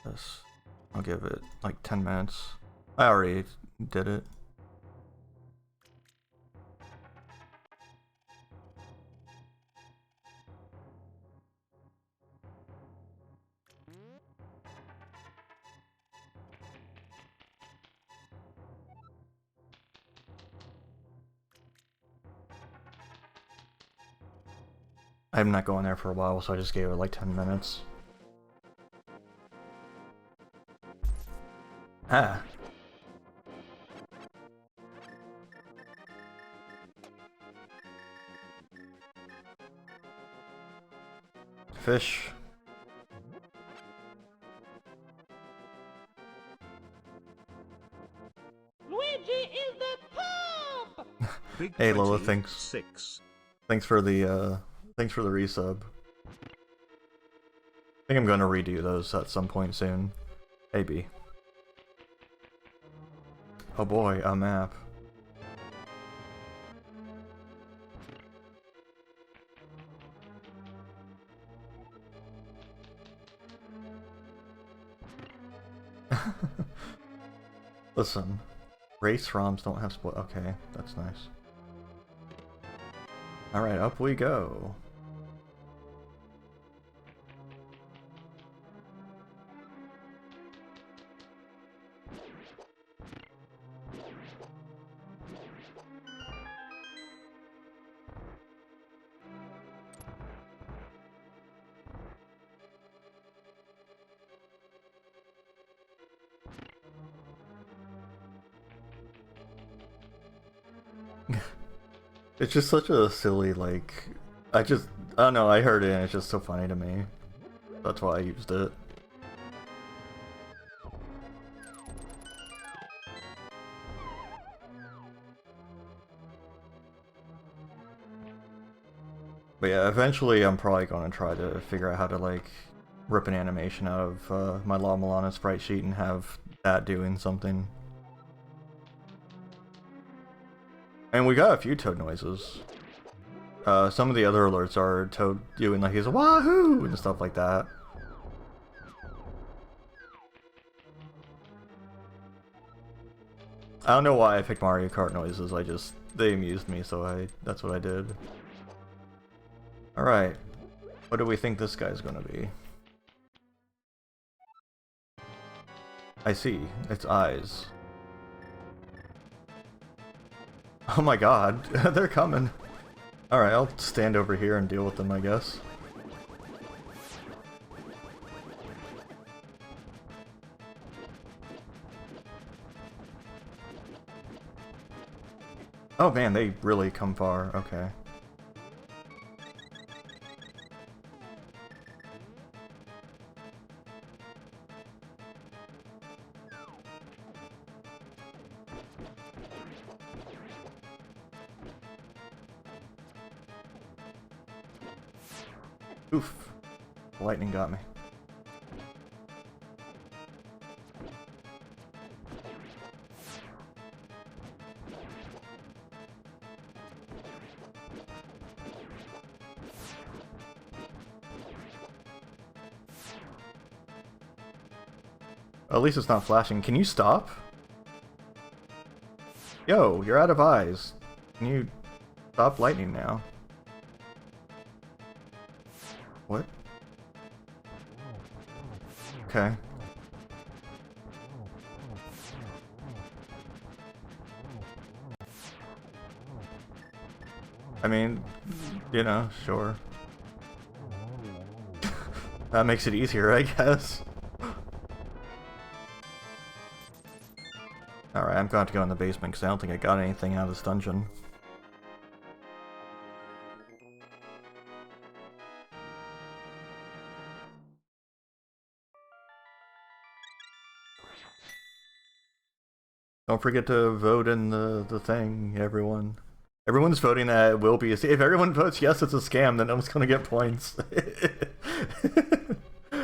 This, I'll give it like 10 minutes. I already did it. I'm not going there for a while, so I just gave it like 10 minutes. Ah. Fish. Luigi is the top! Hey Lola, thanks. Thanks for the resub. I think I'm gonna redo those at some point soon. Maybe. Oh boy, a map. Listen, race ROMs don't have split. Okay, that's nice. Alright, up we go. It's just such a silly, like, I don't know, I heard it and it's just so funny to me. That's why I used it. But yeah, eventually I'm probably going to try to figure out how to, like, rip an animation out of my La Milana sprite sheet and have that doing something. And we got a few Toad noises. Some of the other alerts are Toad doing like his wahoo and stuff like that. I don't know why I picked Mario Kart noises, they amused me, so that's what I did. Alright, what do we think this guy's gonna be? I see, it's eyes. Oh my god, they're coming. Alright, I'll stand over here and deal with them, I guess. Oh man, they really come far, okay. Oof. Lightning got me. At least it's not flashing. Can you stop? Yo, you're out of eyes. Can you stop lightning now? What? Okay. I mean, you know, sure. That makes it easier, I guess. Alright, I'm going to go in the basement because I don't think I got anything out of this dungeon. Don't forget to vote in the thing, everyone. Everyone's voting that it will be a... If everyone votes yes, it's a scam, then no one's gonna get points.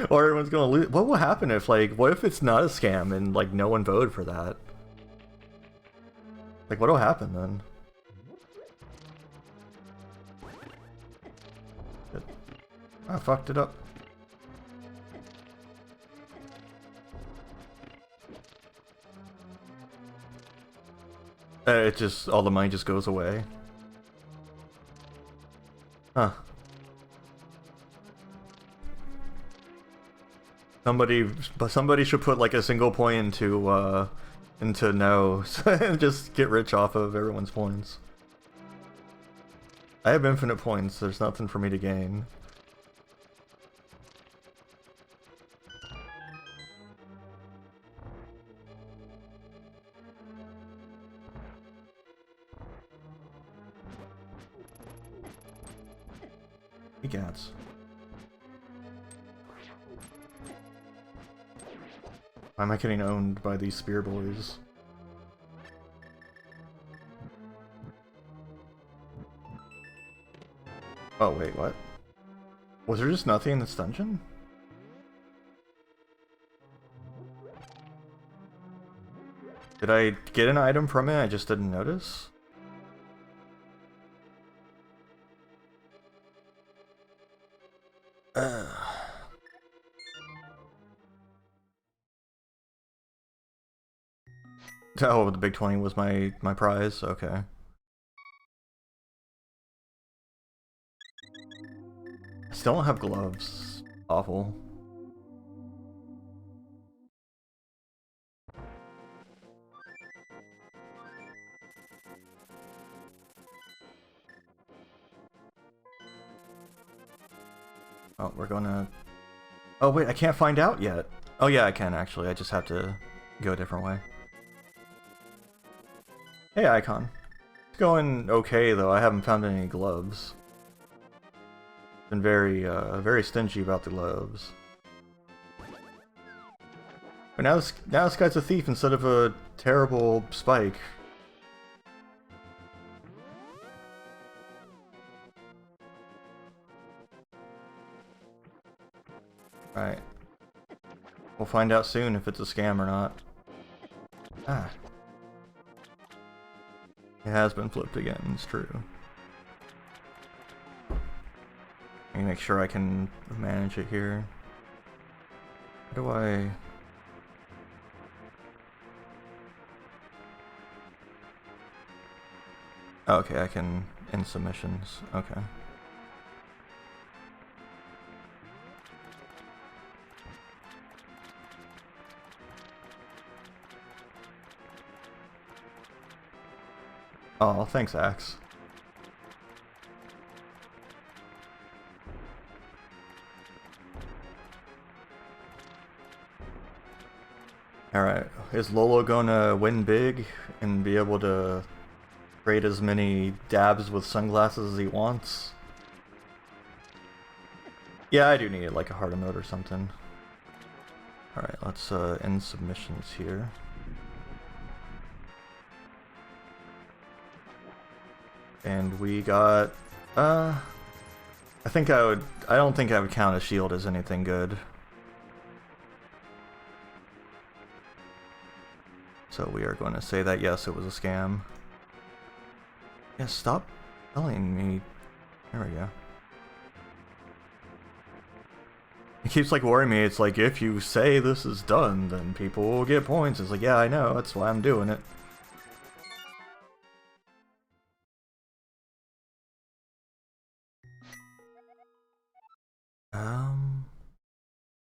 Or everyone's gonna lose. What will happen if, like, what if it's not a scam and, like, no one voted for that? Like, what'll happen then? I fucked it up. It just, all the money just goes away. Huh. Somebody should put like a single point into no, and just get rich off of everyone's points. I have infinite points, there's nothing for me to gain. Egats. Why am I getting owned by these spear boys? Oh wait, what? Was there just nothing in this dungeon? Did I get an item from it? I just didn't notice? Oh, the big 20 was my prize? Okay. I still don't have gloves. Awful. Oh, we're gonna... Oh wait, I can't find out yet. Oh yeah, I can actually. I just have to go a different way. Hey, Icon. It's going okay though. I haven't found any gloves. Been very stingy about the gloves. But now this guy's a thief instead of a terrible Spike. Right. We'll find out soon if it's a scam or not. Ah. It has been flipped again, it's true. Let me make sure I can manage it here. How do I... Okay, I can end submissions. Okay. Oh, thanks, Axe. Alright, is Lolo gonna win big and be able to create as many dabs with sunglasses as he wants? Yeah, I do need like a hard emote or something. Alright, let's end submissions here. And we got, I don't think I would count a shield as anything good. So we are going to say that yes, it was a scam. Yeah, stop telling me. There we go. It keeps like worrying me, it's like, if you say this is done, then people will get points. It's like, yeah, I know, that's why I'm doing it.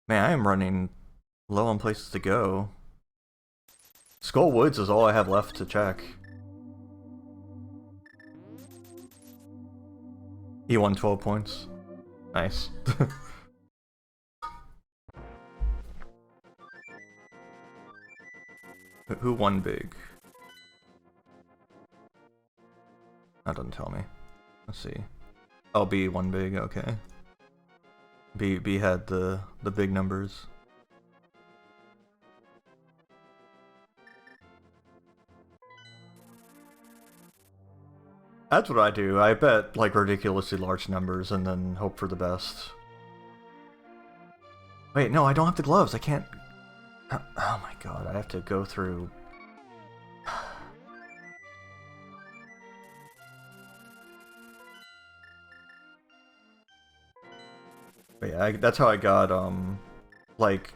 Man, I am running low on places to go. Skull Woods is all I have left to check. He won 12 points. Nice. Who won big? That doesn't tell me. Let's see. Oh, B won big. Okay. B had the big numbers. That's what I do. I bet like ridiculously large numbers and then hope for the best. Wait, no, I don't have the gloves. I can't. Oh my god, I have to go through. But yeah, that's how I got like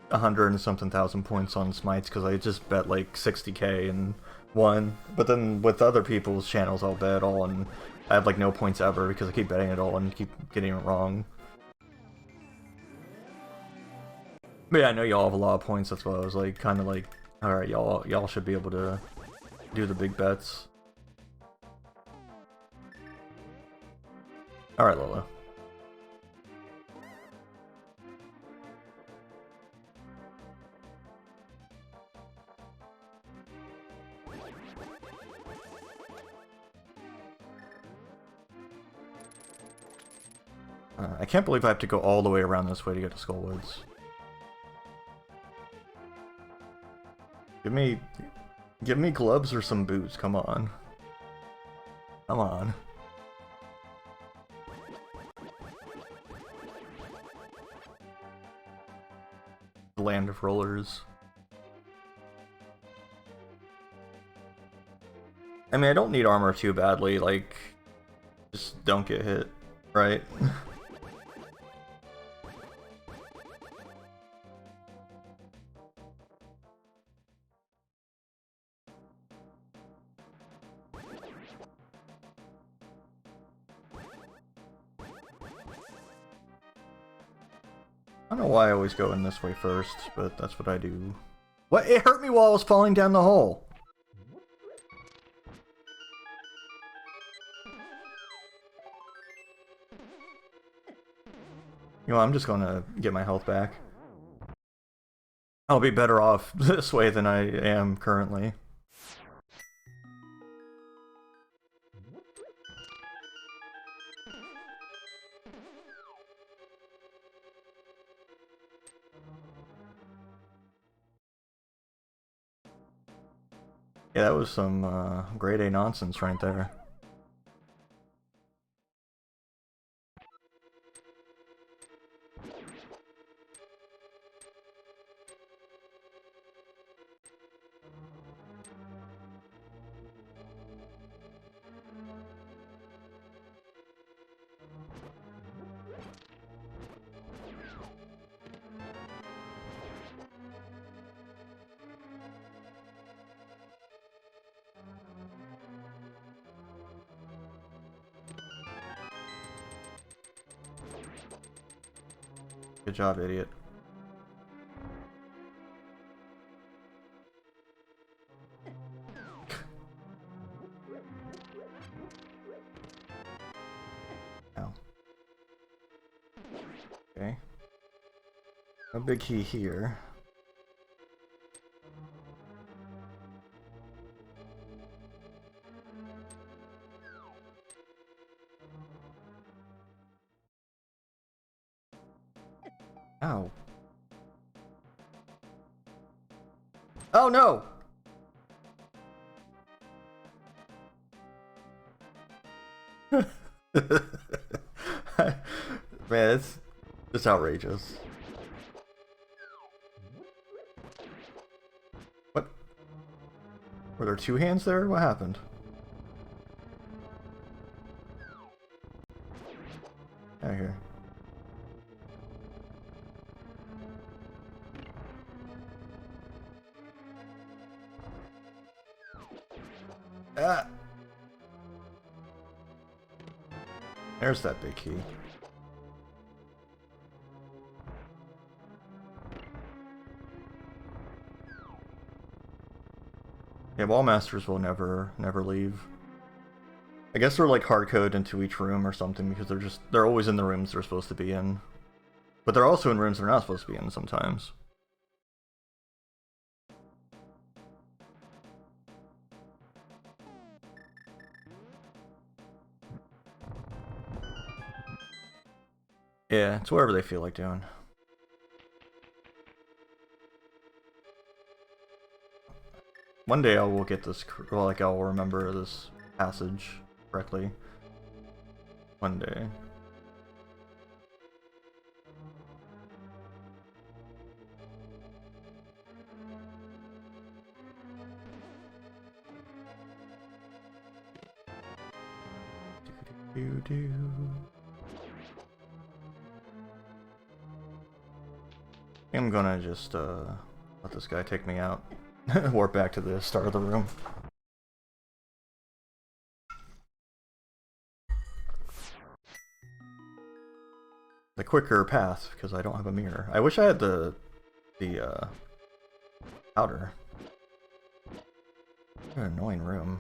100 and something thousand points on smites, because I just bet like 60k and won. But then with other people's channels, I'll bet all and I have like no points ever because I keep betting it all and keep getting it wrong. But yeah, I know y'all have a lot of points. That's why I was like, kind of like, all right, y'all should be able to do the big bets. All right, Lola. I can't believe I have to go all the way around this way to get to Skullwoods. Give me gloves or some boots, come on. Come on. Land of rollers. I mean, I don't need armor too badly, like, just don't get hit, right? I don't know why I always go in this way first, but that's what I do. What? It hurt me while I was falling down the hole! You know, I'm just gonna get my health back. I'll be better off this way than I am currently. Yeah, that was some grade A nonsense right there. Good job, idiot. Ow. Okay. A big key here. Ow. Oh no! Man, it's just outrageous. What? Were there two hands there? What happened? Out of here. Ah! There's that big key. Yeah, Wall Masters will never leave. I guess they're like hard coded into each room or something because they're always in the rooms they're supposed to be in. But they're also in rooms they're not supposed to be in sometimes. Yeah, it's whatever they feel like doing. One day I will get this, well, like I'll remember this passage correctly. One day. Do-do-do. I'm gonna just let this guy take me out. Warp back to the start of the room. The quicker path, because I don't have a mirror. I wish I had the powder. What an annoying room.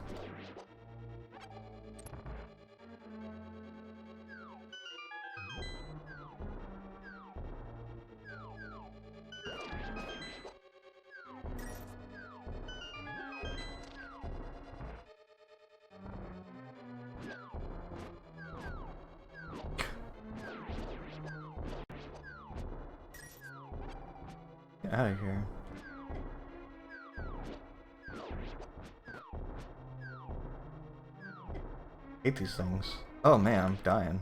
Get out of here. Hate these things. Oh man, I'm dying.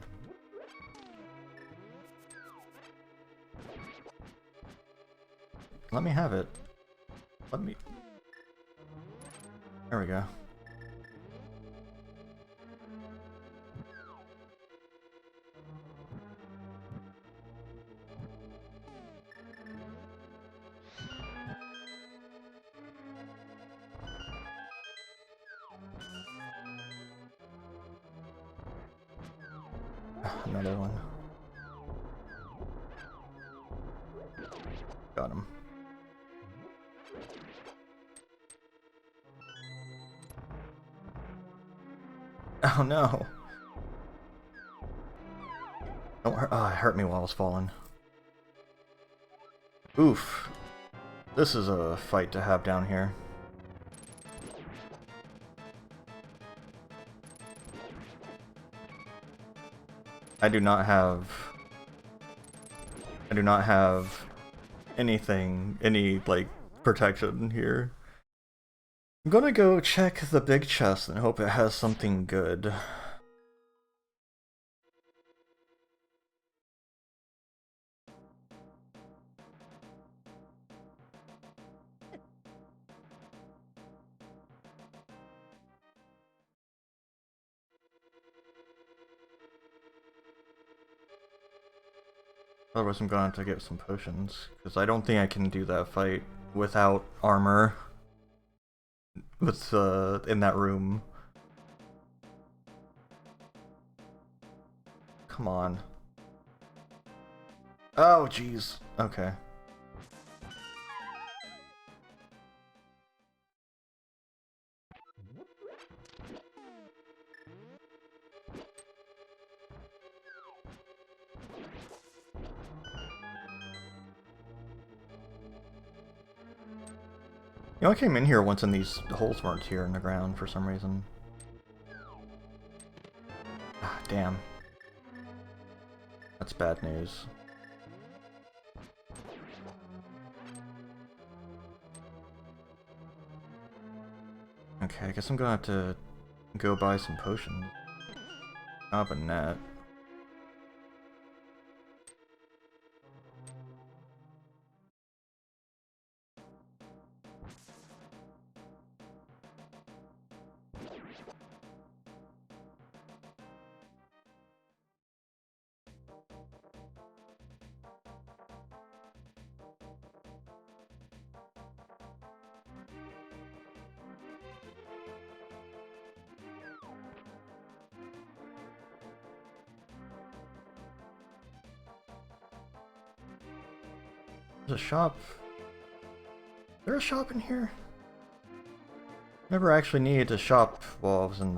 Let me have it. Let me... There we go. Another one. Got him. Oh no! Don't hurt. Oh, it hurt me while I was falling. Oof. This is a fight to have down here. I do not have anything, any, like, protection here. I'm gonna go check the big chest and hope it has something good. Otherwise I'm gonna have to get some potions, because I don't think I can do that fight without armor. With, in that room. Come on. Oh, jeez. Okay. You know, I came in here once and these holes weren't here in the ground for some reason. Ah, damn. That's bad news. Okay, I guess I'm gonna have to go buy some potions. Up a net. There's a shop. Is there a shop in here? Never actually needed to shop while I was in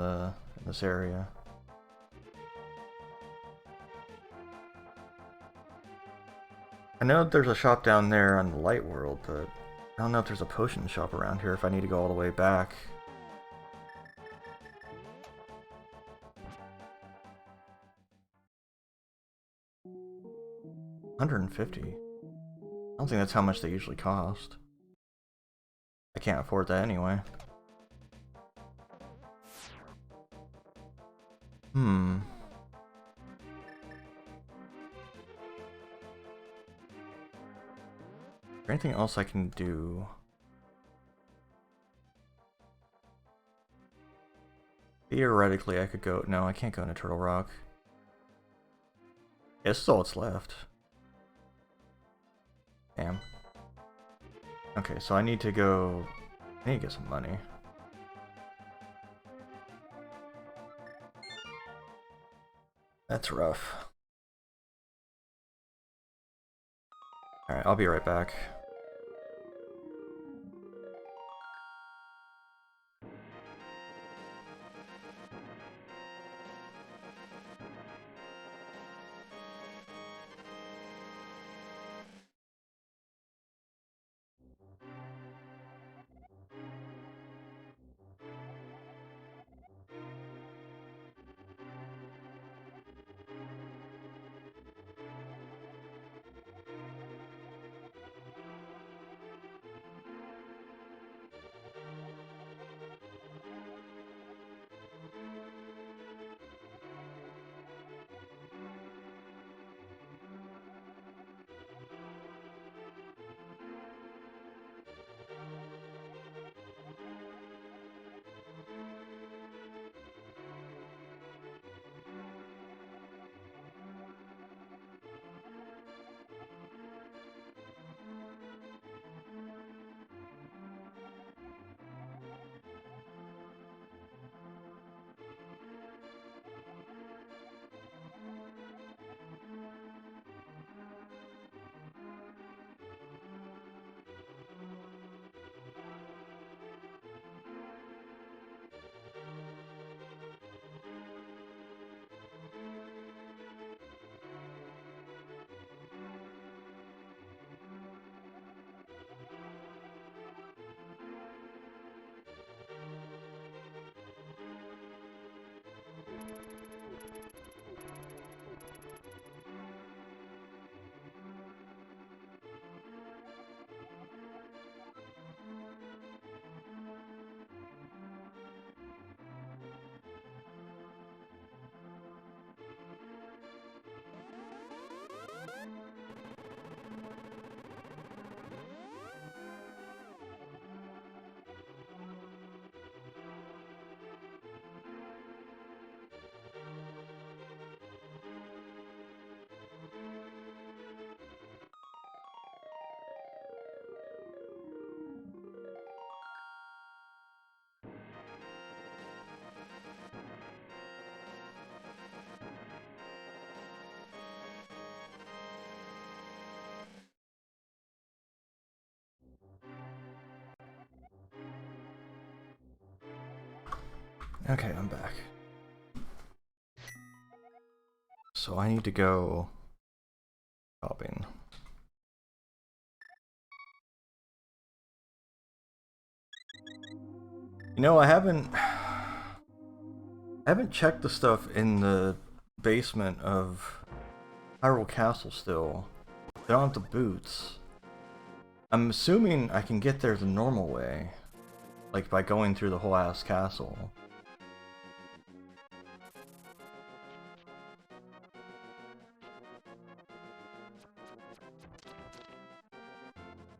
this area. I know there's a shop down there on the light world, but I don't know if there's a potion shop around here if I need to go all the way back. 150? I don't think that's how much they usually cost. I can't afford that anyway. Hmm. Is there anything else I can do? Theoretically, I could go... No, I can't go into Turtle Rock. Yeah, this is all that's left. Damn. Okay, so I need to go... I need to get some money. That's rough. Alright, I'll be right back. Okay, I'm back. So I need to go shopping. You know, I haven't checked the stuff in the basement of Hyrule Castle still. They don't have the boots. I'm assuming I can get there the normal way. Like by going through the whole ass castle.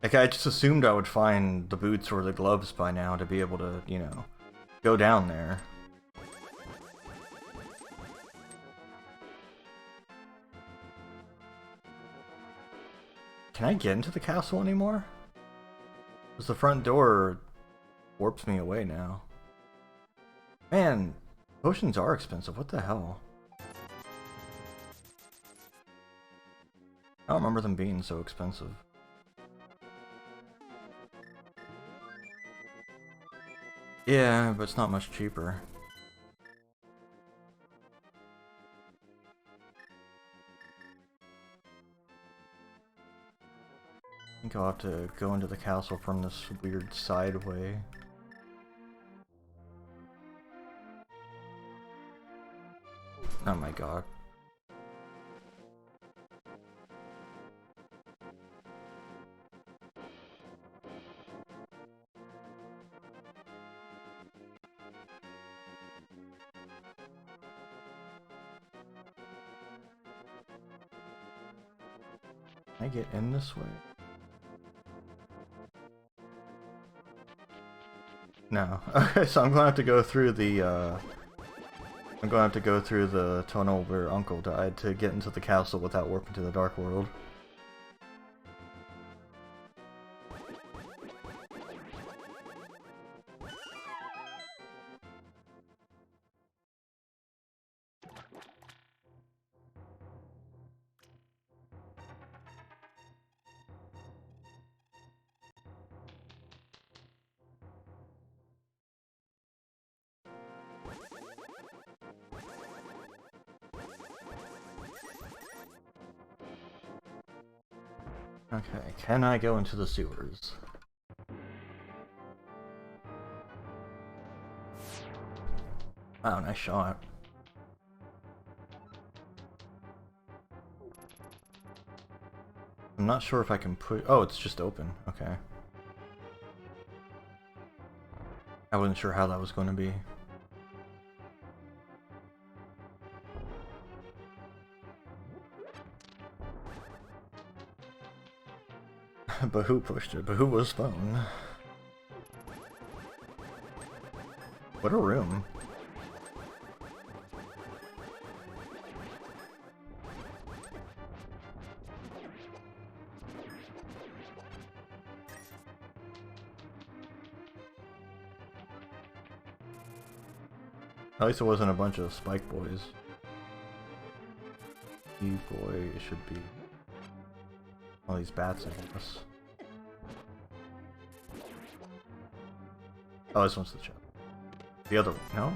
Like, I just assumed I would find the boots or the gloves by now to be able to, you know, go down there. Can I get into the castle anymore? Because the front door warps me away now. Man, potions are expensive. What the hell? I don't remember them being so expensive. Yeah, but it's not much cheaper. I think I'll have to go into the castle from this weird side way. Oh my god. Can I get in this way? No. Okay, so I'm gonna have to go through the I'm gonna have to go through the tunnel where Uncle died to get into the castle without warping to the Dark World. Okay, can I go into the sewers? Wow, nice shot. I'm not sure if I can put... Oh, it's just open. Okay. I wasn't sure how that was going to be. But who pushed it? But who was phone? What a room. At least it wasn't a bunch of Spike boys. You boy, it should be all these bats, I guess. Oh, this one's the chest. The other one, no?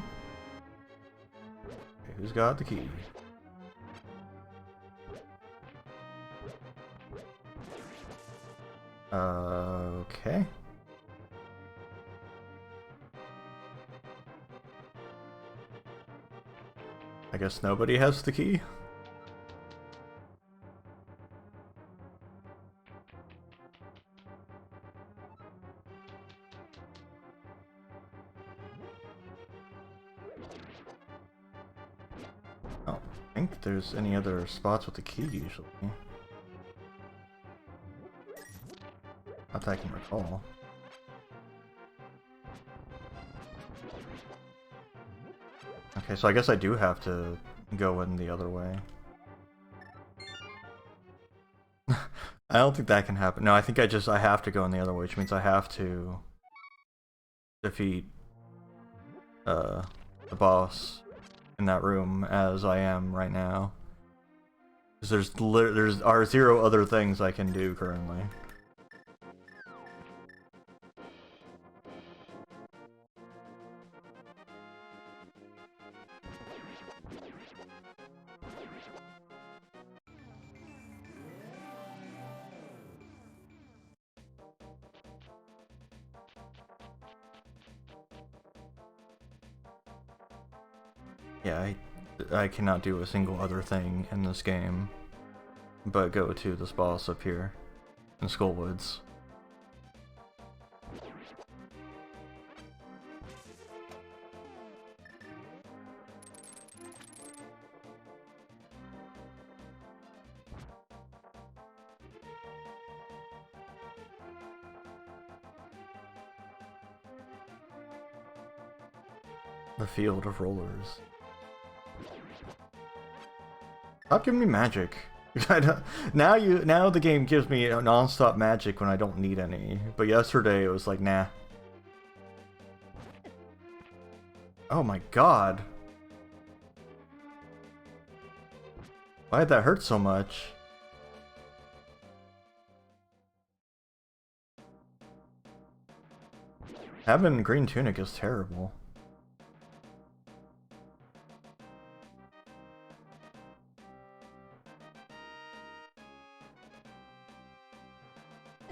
Okay, who's got the key? Okay. I guess nobody has the key? I don't think there's any other spots with the key usually. Not that I can recall. Okay, so I guess I do have to go in the other way. I don't think that can happen. No, I think I have to go in the other way, which means I have to defeat the boss in that room as I am right now. Because there are 0 other things I can do currently. Yeah, I cannot do a single other thing in this game but go to this boss up here in Skullwoods. The field of rollers. Stop giving me magic. Now the game gives me non-stop magic when I don't need any. But yesterday it was like, nah. Oh my god. Why did that hurt so much? Having green tunic is terrible.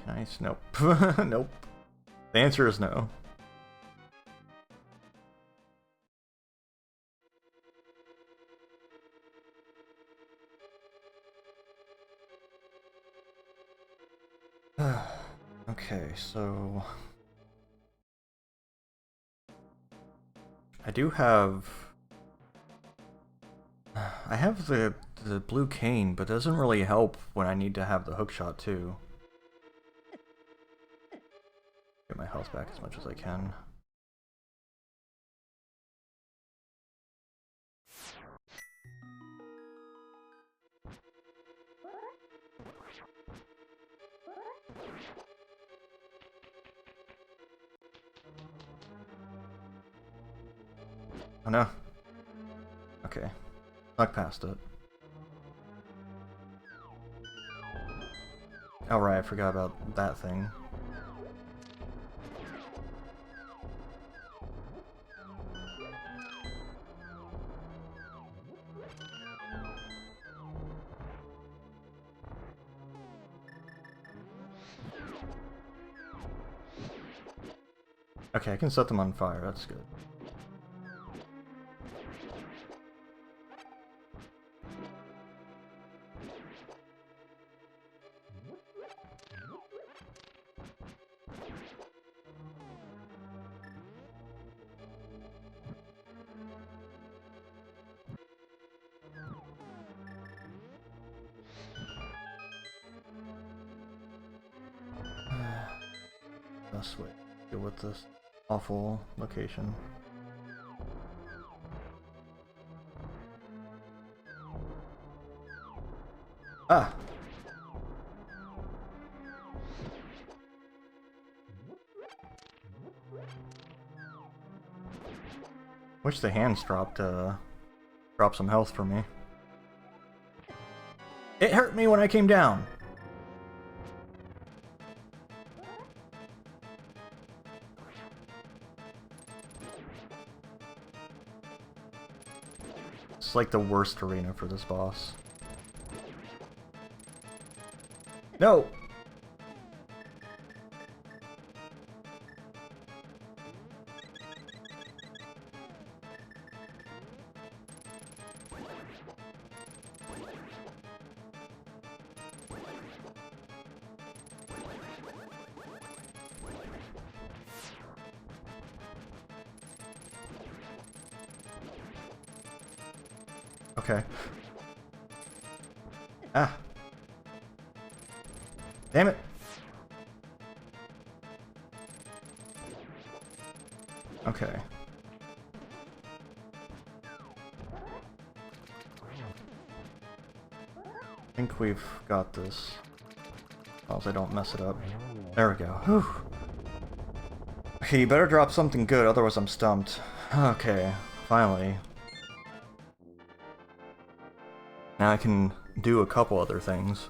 Nice. Nope. Nope. The answer is no. Okay, so I do have I have the the blue cane, but it doesn't really help when I need to have the hook shot too. Get my health back as much as I can. Oh no. Okay. Snuck past it. Oh right, I forgot about that thing. Okay, I can set them on fire, that's good. Best way to deal with this awful location. Ah! Wish the hands dropped some health for me. It hurt me when I came down! It's like the worst arena for this boss. No! Okay. Ah. Damn it. Okay. I think we've got this. As long as I don't mess it up. There we go. Whew. Okay, you better drop something good, otherwise I'm stumped. Okay, finally. Now I can do a couple other things.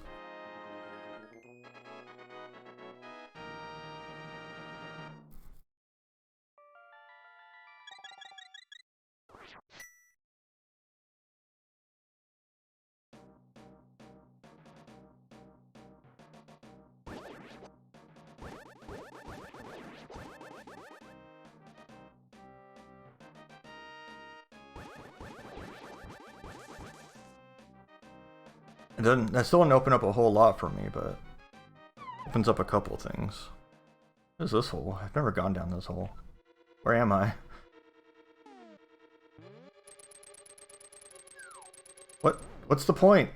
That still didn't open up a whole lot for me, but opens up a couple things. What is this hole? I've never gone down this hole. Where am I? What's the point?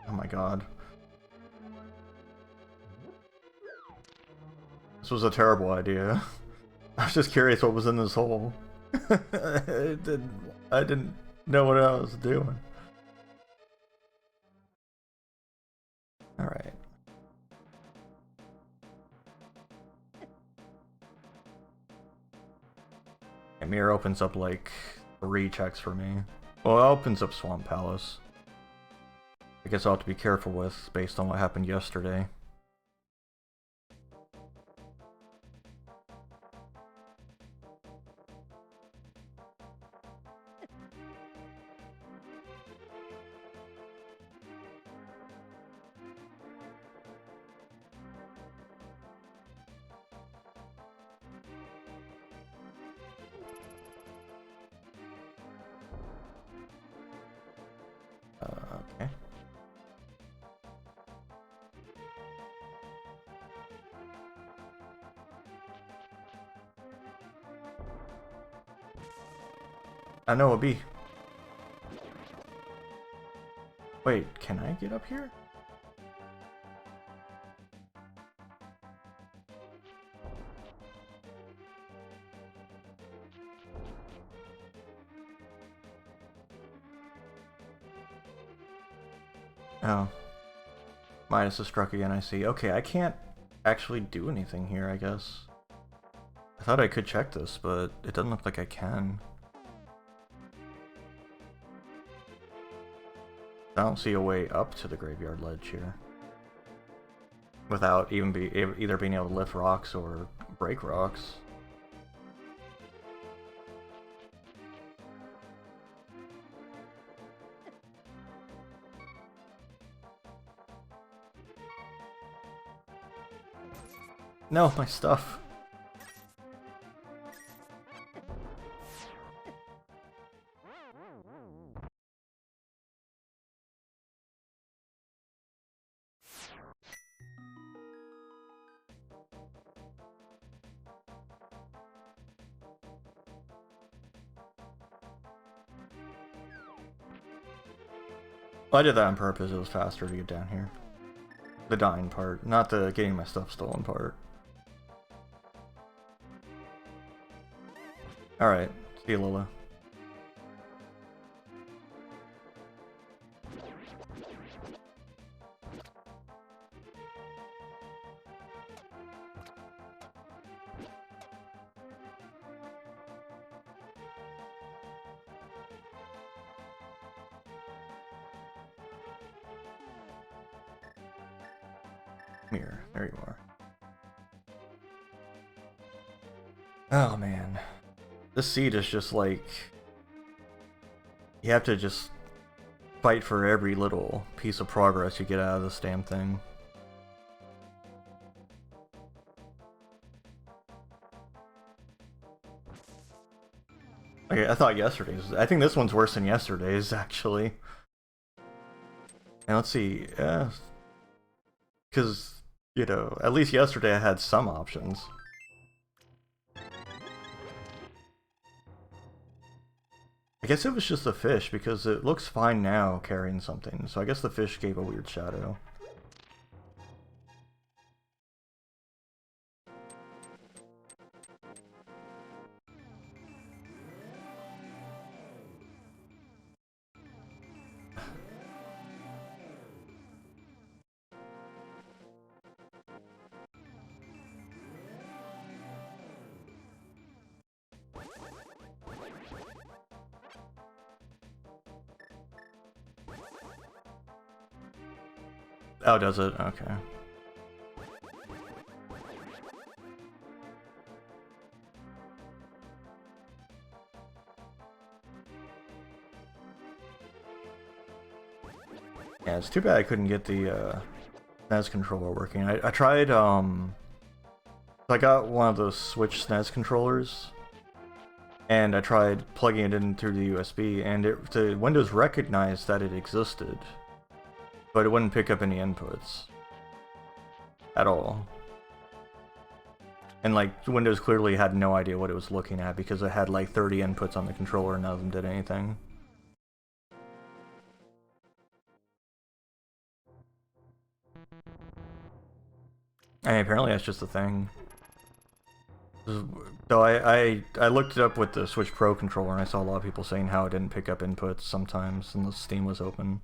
Oh my god. This was a terrible idea. I was just curious what was in this hole. I didn't know what I was doing. Alright. Mirror opens up like 3 checks for me. Well, it opens up Swamp Palace. I guess I'll have to be careful with based on what happened yesterday. Okay. I know a bee. Wait, can I get up here? Oh. Midas is struck again, I see. Okay, I can't actually do anything here, I guess. I thought I could check this, but it doesn't look like I can. I don't see a way up to the graveyard ledge here. Without either being able to lift rocks or break rocks. No, my stuff. Well, I did that on purpose, it was faster to get down here. The dying part, not the getting my stuff stolen part. Alright, see you, Lola. Here, there you are. Oh man. This seed is just like... You have to just fight for every little piece of progress you get out of this damn thing. Okay, I thought yesterday's... I think this one's worse than yesterday's, actually. And let's see, because, you know, at least yesterday I had some options. I guess it was just the fish, because it looks fine now carrying something, so I guess the fish gave a weird shadow. Oh, does it? Okay. Yeah, it's too bad I couldn't get the SNES controller working. I tried, I got one of those Switch SNES controllers, and I tried plugging it in through the USB, and the Windows recognized that it existed, but it wouldn't pick up any inputs at all. And like, Windows clearly had no idea what it was looking at because it had like 30 inputs on the controller and none of them did anything. I mean, apparently that's just a thing. So I looked it up with the Switch Pro controller and I saw a lot of people saying how it didn't pick up inputs sometimes and the Steam was open.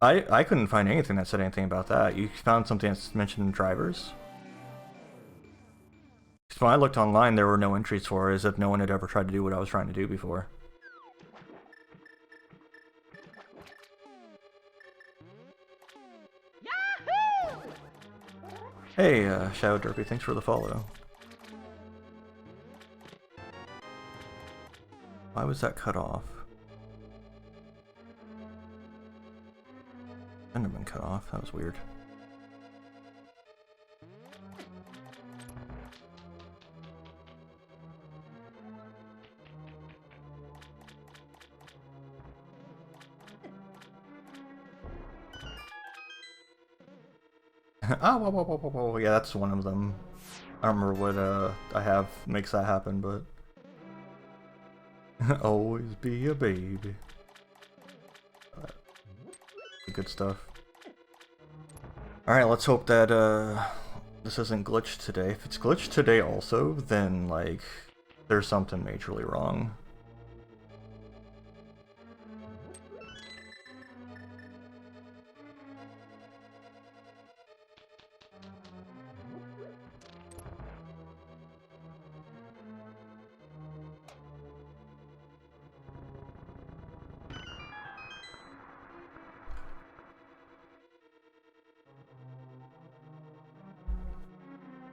I couldn't find anything that said anything about that. You found something that's mentioned in drivers? Because when I looked online, there were no entries for it, as if no one had ever tried to do what I was trying to do before. Yahoo! Hey, Shadow Derpy, thanks for the follow. Why was that cut off? Shouldn't have been cut off, that was weird. Ah, whoa, yeah, that's one of them. I don't remember what I have makes that happen, but Always be a baby. Good stuff. Alright, let's hope that this isn't glitched today. If it's glitched today also, then like there's something majorly wrong.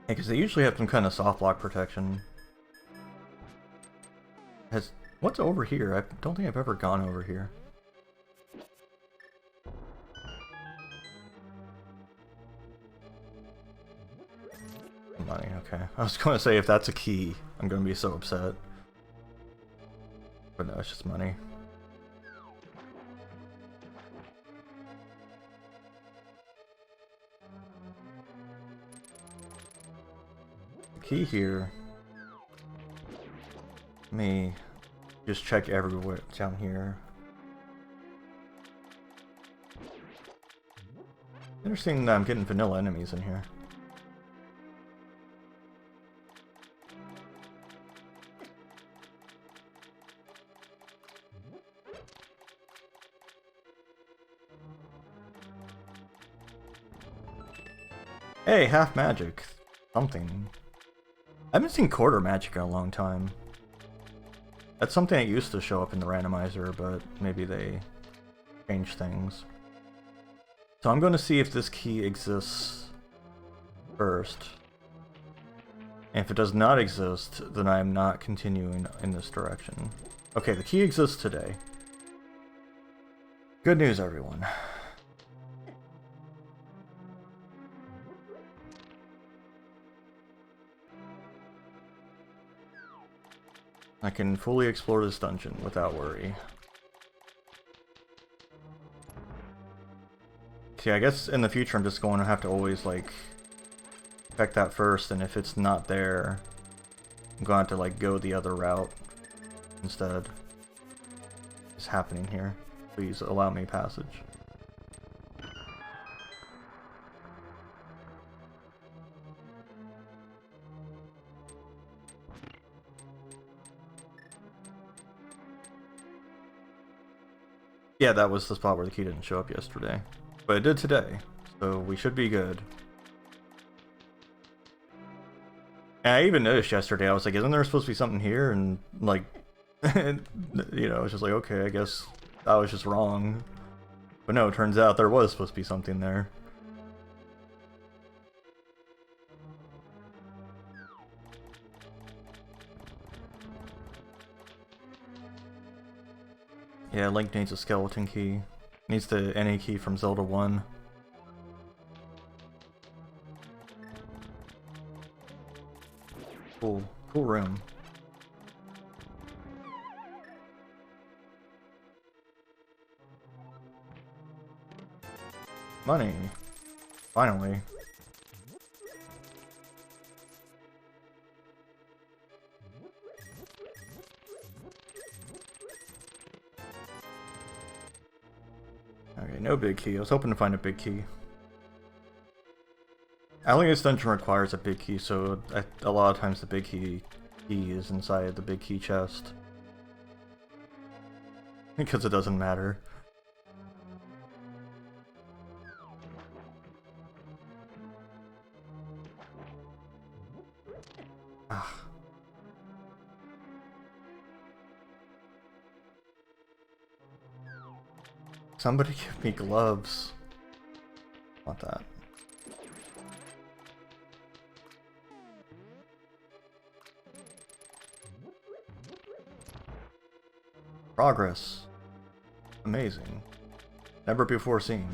Because they usually have some kind of soft lock protection. What's over here? I don't think I've ever gone over here. Money, okay. I was going to say if that's a key, I'm going to be so upset. But no, it's just money. Key here. Let me just check everywhere down here. Interesting that I'm getting vanilla enemies in here. Hey, half magic. Something. I haven't seen quarter magic in a long time. That's something that used to show up in the randomizer, but maybe they changed things. So I'm going to see if this key exists first. And if it does not exist, then I am not continuing in this direction. Okay, the key exists today. Good news, everyone. I can fully explore this dungeon without worry. See, I guess in the future I'm just going to have to always, like, check that first, and if it's not there, I'm going to have to, like, go the other route instead. What's happening here? Please allow me passage. Yeah, that was the spot where the key didn't show up yesterday. But it did today, so we should be good. And I even noticed yesterday, I was like, isn't there supposed to be something here? And like, you know, it's just like, okay, I guess I was just wrong. But no, it turns out there was supposed to be something there. Yeah, Link needs a skeleton key. Needs the NA key from Zelda 1. Cool room. Money. Finally. Okay, no big key. I was hoping to find a big key. I think this dungeon requires a big key, so a lot of times the big key is inside the big key chest. Because it doesn't matter. Ah. Somebody give me gloves. Want that. Progress. Amazing. Never before seen.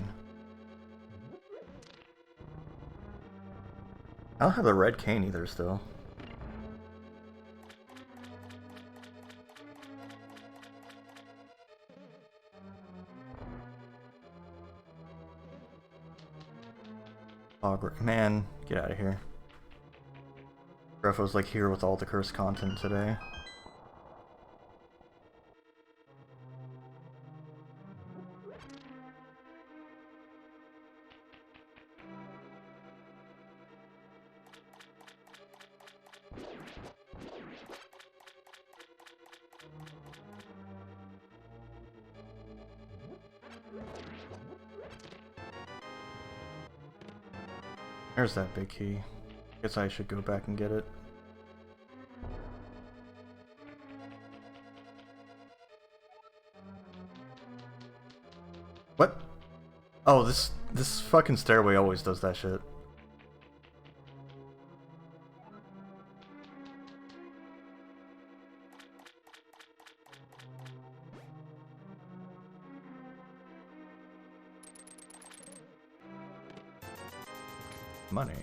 I don't have the red cane either still. Man, get out of here. Greffo's like here with all the cursed content today. There's that big key. Guess I should go back and get it. What? Oh, this fucking stairway always does that shit. Money.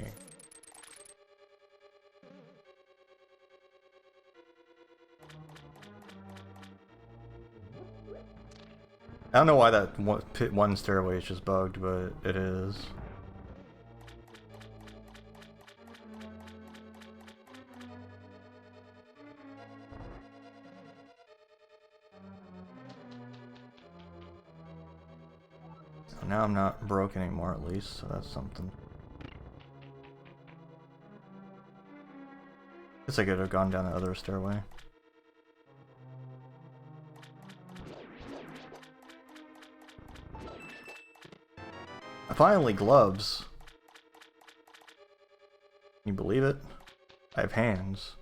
I don't know why that one stairway is just bugged, but it is. So now I'm not broke anymore, at least, so that's something. Guess I could have gone down the other stairway. Finally, gloves. Can you believe it? I have hands.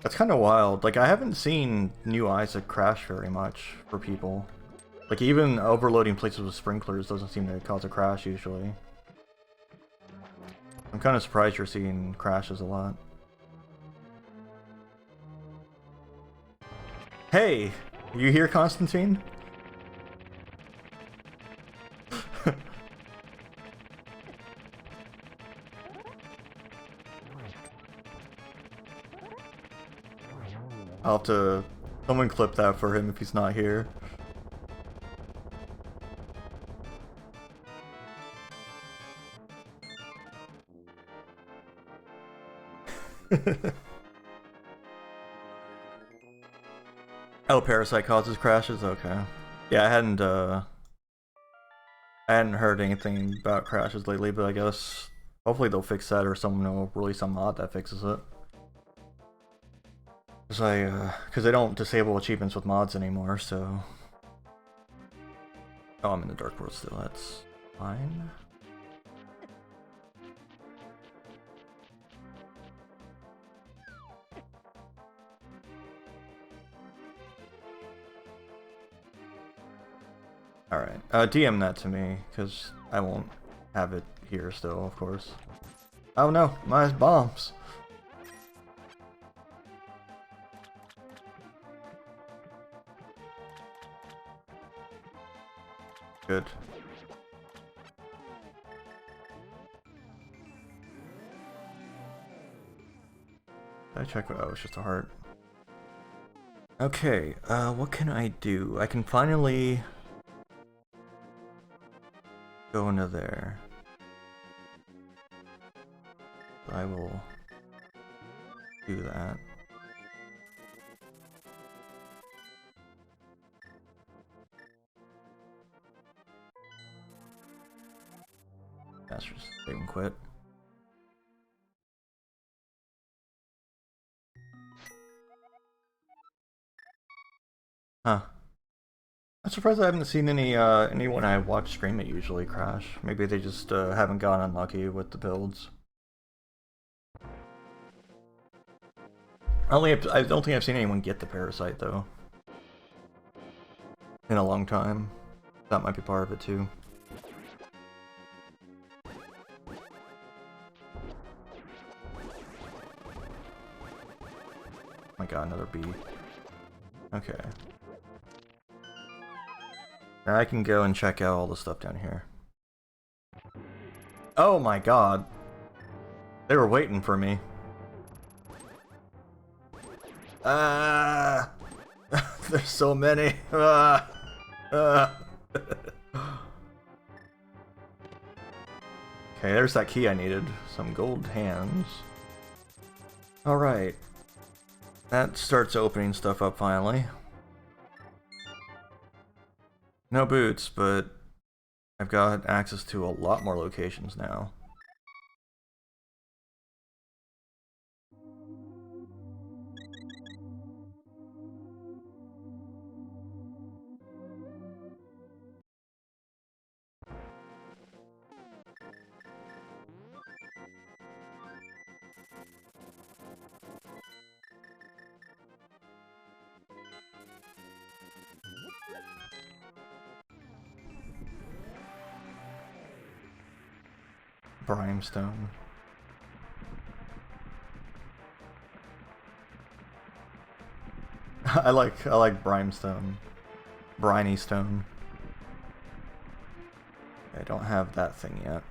That's kind of wild. Like, I haven't seen new Isaac crash very much for people. Like, even overloading places with sprinklers doesn't seem to cause a crash usually. I'm kind of surprised you're seeing crashes a lot. Hey! You here, Constantine? I'll have to... Someone clip that for him if he's not here. Oh, Parasite causes crashes? Okay. Yeah, I hadn't heard anything about crashes lately, but I guess hopefully they'll fix that or someone will release a mod that fixes it. Because they don't disable achievements with mods anymore, so... Oh, I'm in the Dark World still, that's fine. Alright, DM that to me, because I won't have it here still, of course. Oh no, my bombs! Good. Did I check? Oh, it's just a heart. Okay, what can I do? I can finally go into there. I will do that. That's just save and quit. Huh. I'm surprised I haven't seen anyone I watch stream it usually crash. Maybe they just haven't gotten unlucky with the builds. I don't think I've seen anyone get the Parasite though. In a long time. That might be part of it too. Oh my god, another bee. Okay. Now I can go and check out all the stuff down here. Oh my god. They were waiting for me. Ah! There's so many. Ah! Ah! Okay, there's that key I needed. Some gold hands. Alright. That starts opening stuff up finally. No boots, but I've got access to a lot more locations now. Brimstone. I like Brimstone. Briny Stone. I don't have that thing yet.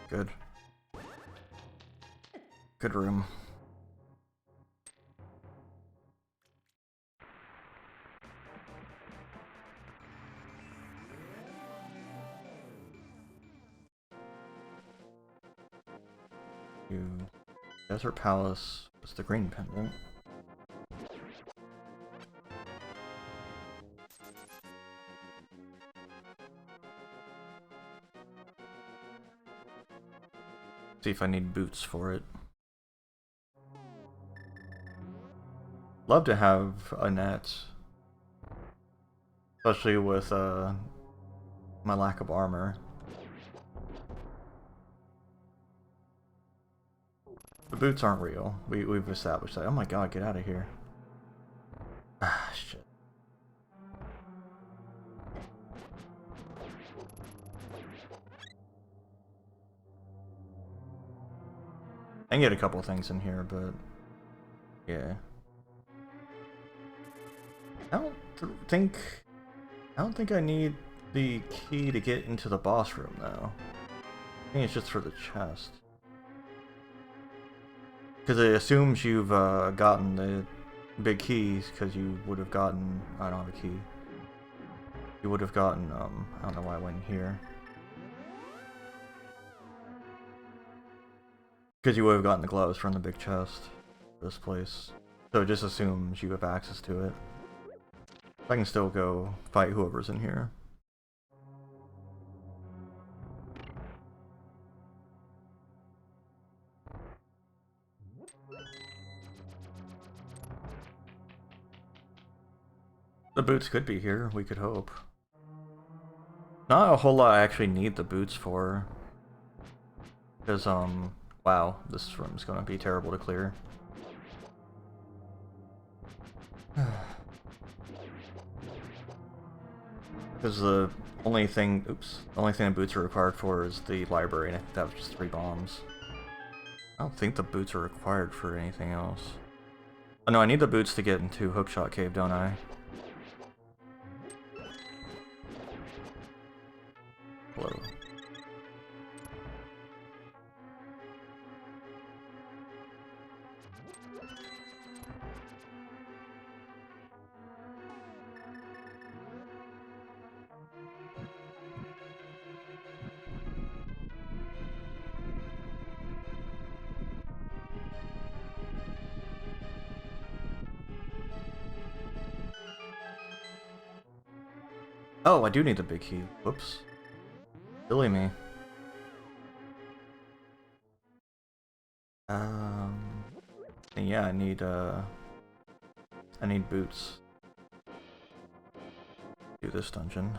Good. Good room. Desert Palace was the green pendant. See if I need boots for it. Love to have a net, especially with my lack of armor. The boots aren't real. We've established that. Oh my god, get out of here. Ah, shit. I can get a couple things in here, but yeah. I don't think I need the key to get into the boss room though. I think it's just for the chest. Because it assumes you've gotten the big keys, because you would have gotten... I don't have a key. You would have gotten, I don't know why I went here. Because you would have gotten the gloves from the big chest. This place. So it just assumes you have access to it. I can still go fight whoever's in here. The boots could be here, we could hope. Not a whole lot I actually need the boots for. Because, wow, this room's gonna be terrible to clear. Because the only thing, the only thing the boots are required for is the library, and I think that was just 3 bombs. I don't think the boots are required for anything else. Oh no, I need the boots to get into Hookshot Cave, don't I? Hello. Oh, I do need the big key. Whoops. Silly me. Yeah, I need boots. Do this dungeon.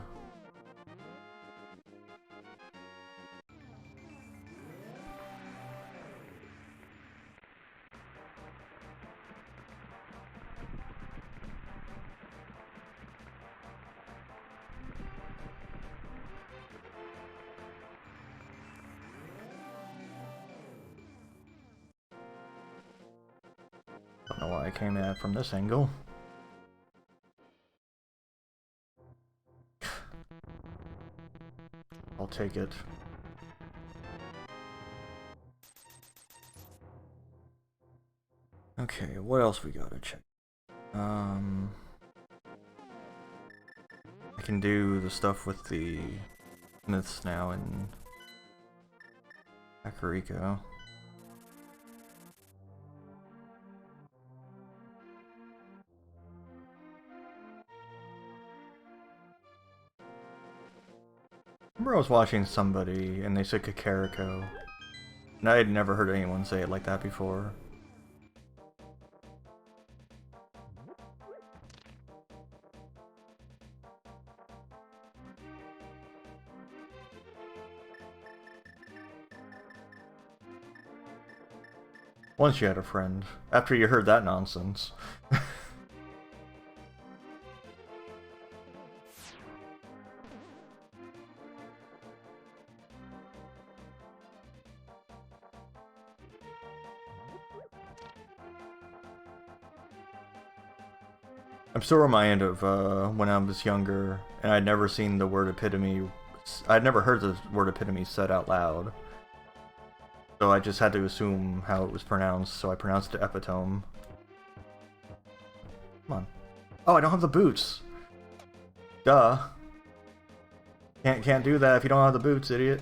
Don't know why I came at it from this angle. I'll take it. Okay, what else we gotta check? I can do the stuff with the myths now in Kakariko. I remember I was watching somebody and they said Kakariko, and I had never heard anyone say it like that before. Once you had a friend. After you heard that nonsense. I'm still reminded of when I was younger, and I'd never seen the word epitome. I'd never heard the word epitome said out loud. So I just had to assume how it was pronounced, so I pronounced it epitome. Come on. Oh, I don't have the boots! Duh. Can't do that if you don't have the boots, idiot.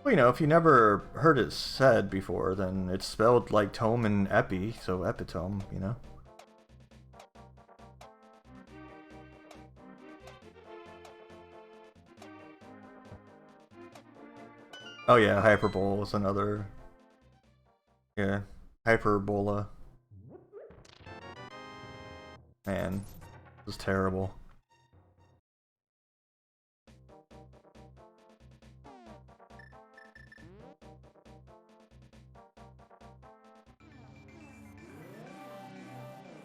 Well, you know, if you never heard it said before, then it's spelled like tome and epi, so epitome, you know? Oh yeah, hyperbole is another... Yeah, hyperbola. Man, this is terrible.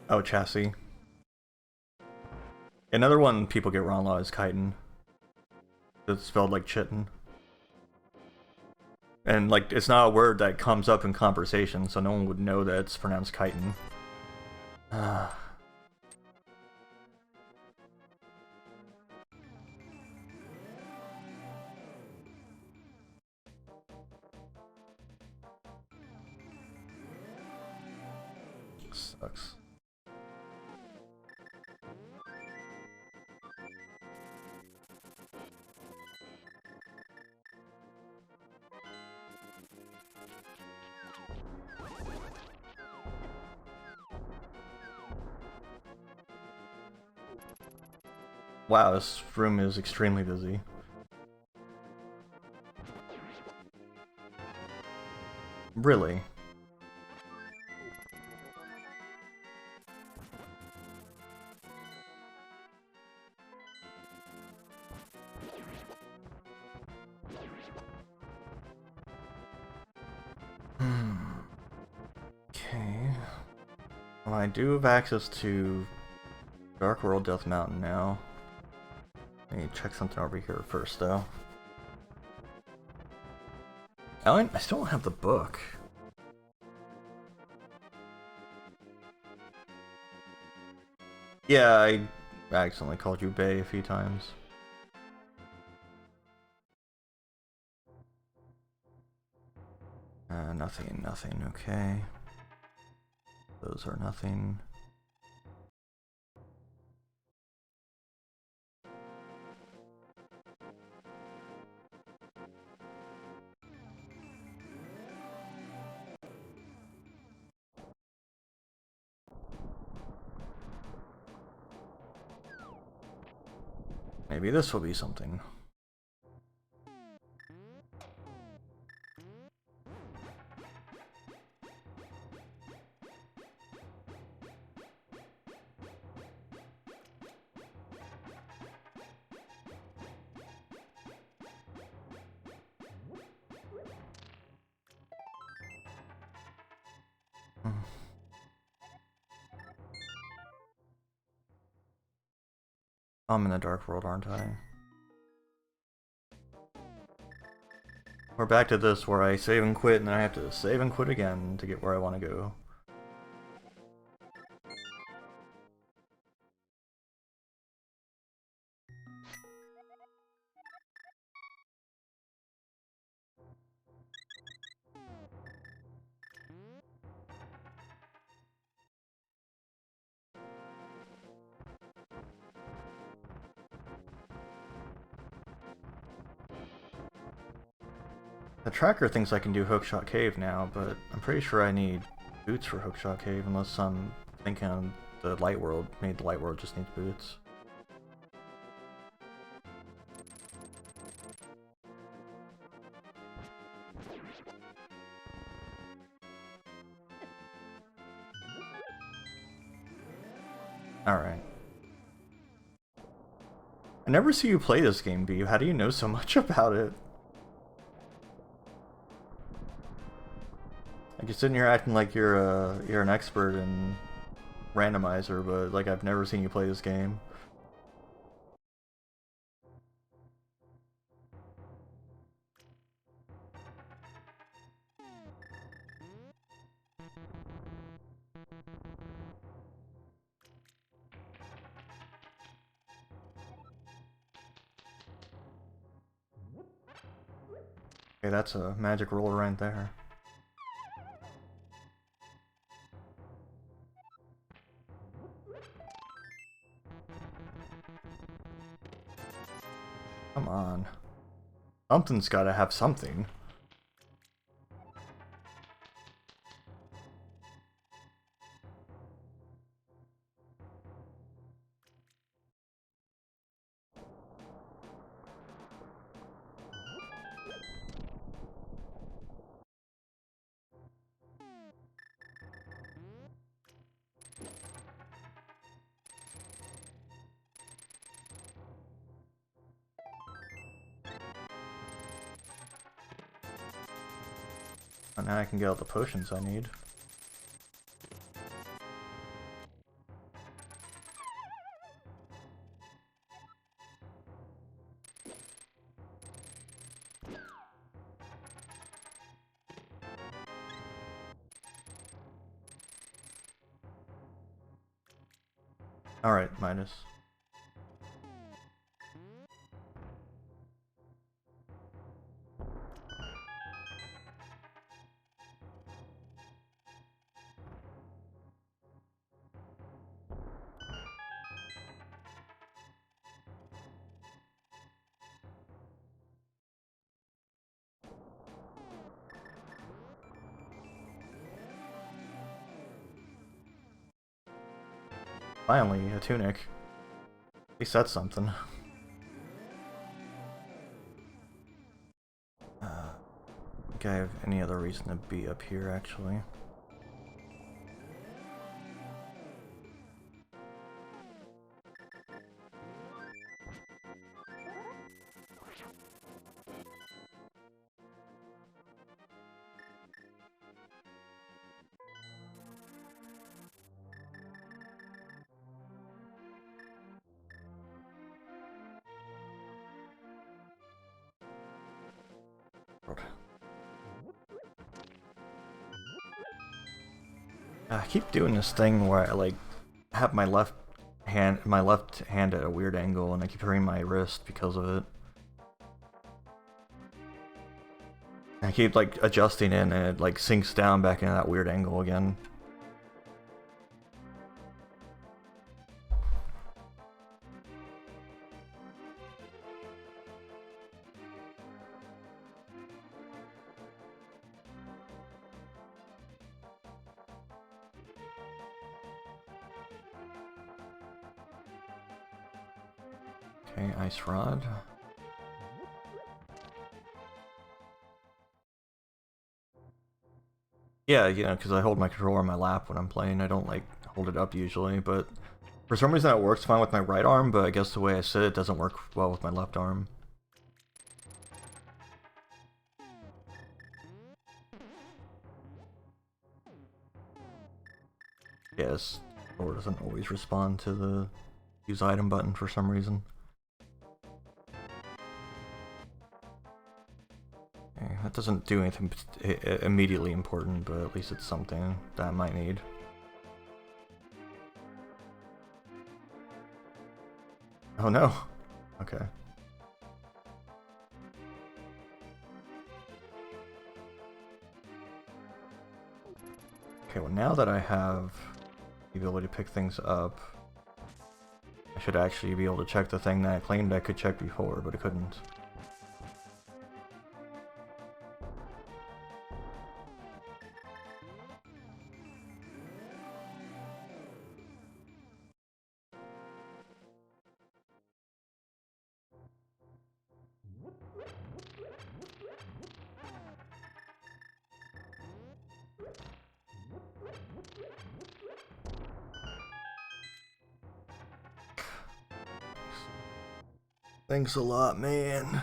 Oh, chassis. Another one people get wrong a lot is chitin. It's spelled like chitin. And, like, it's not a word that comes up in conversation, so no one would know that it's pronounced chitin. Sucks. Wow, this room is extremely busy. Really? Okay. Well, I do have access to Dark World Death Mountain now. I need to check something over here first, though. I still don't have the book. Yeah, I accidentally called you Bay a few times. Nothing, okay. Those are nothing. Maybe this will be something. I'm in the Dark World, aren't I? We're back to this where I save and quit, and then I have to save and quit again to get where I want to go. The tracker thinks I can do Hookshot Cave now, but I'm pretty sure I need boots for Hookshot Cave, unless I'm thinking the Light World. Maybe the Light World just needs boots. Alright. I never see you play this game, B. How do you know so much about it? You're sitting here acting like you're an expert in Randomizer, but like I've never seen you play this game. Okay, that's a magic roller right there. Come on. Something's gotta have something. And now I can get all the potions I need. Alright, Midas. Finally, a tunic. At least that's something. Think I have any other reason to be up here, actually. I keep doing this thing where I like have my left hand at a weird angle, and I keep hurting my wrist because of it. I keep like adjusting it, and it like sinks down back into that weird angle again. Okay, ice rod. Yeah, you know, because I hold my controller on my lap when I'm playing. I don't like hold it up usually, but for some reason that works fine with my right arm, but I guess the way I sit it doesn't work well with my left arm. Yes, or doesn't always respond to the use item button for some reason. Okay, that doesn't do anything immediately important, but at least it's something that I might need. Oh no! Okay. Okay, well now that I have the ability to pick things up, I should actually be able to check the thing that I claimed I could check before, but I couldn't. Thanks a lot, man.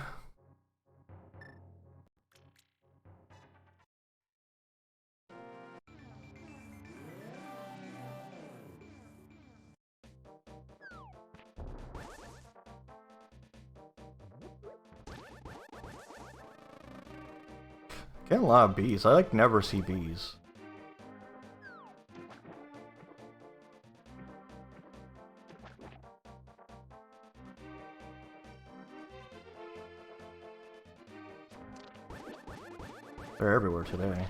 Get a lot of bees. I like never see bees. They're everywhere today.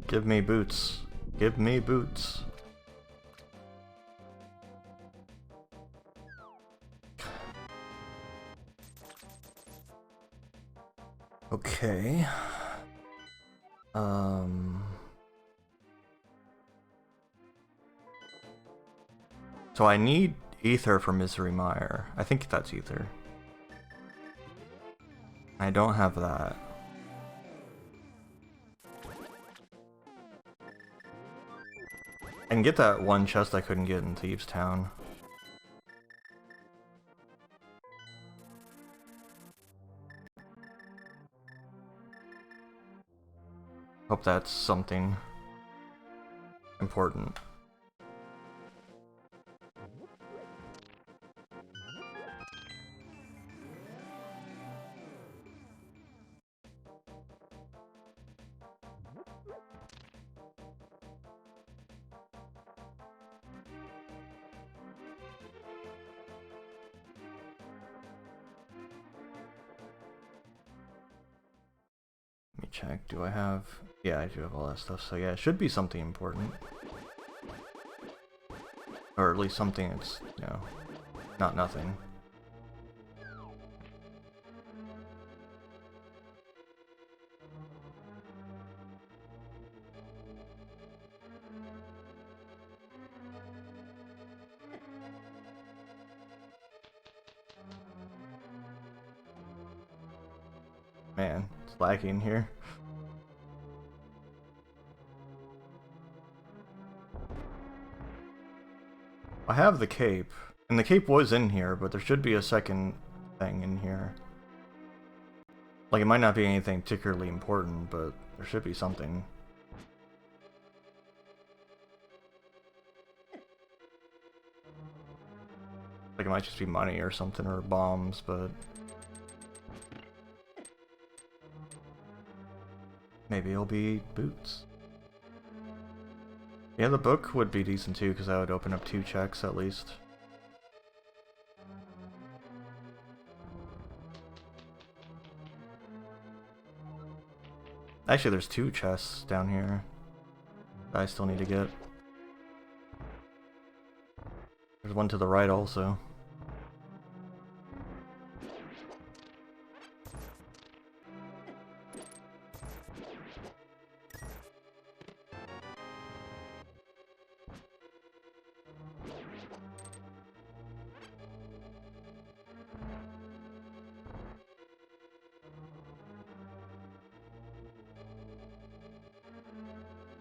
Give me boots. Give me boots. Okay. So I need ether for Misery Mire. I think that's ether. I don't have that. I can get that one chest I couldn't get in Thieves Town. Hope that's something important. Let me check. Do I have... Yeah, I do have all that stuff. So yeah, it should be something important. Or at least something that's, you know, not nothing. Man, it's laggy in here. I have the cape, and the cape was in here, but there should be a second thing in here. Like, it might not be anything particularly important, but there should be something. Like, it might just be money or something, or bombs, but... maybe it'll be boots. Yeah, the book would be decent too, because that would open up 2 checks at least. Actually, there's 2 chests down here that I still need to get. There's one to the right also.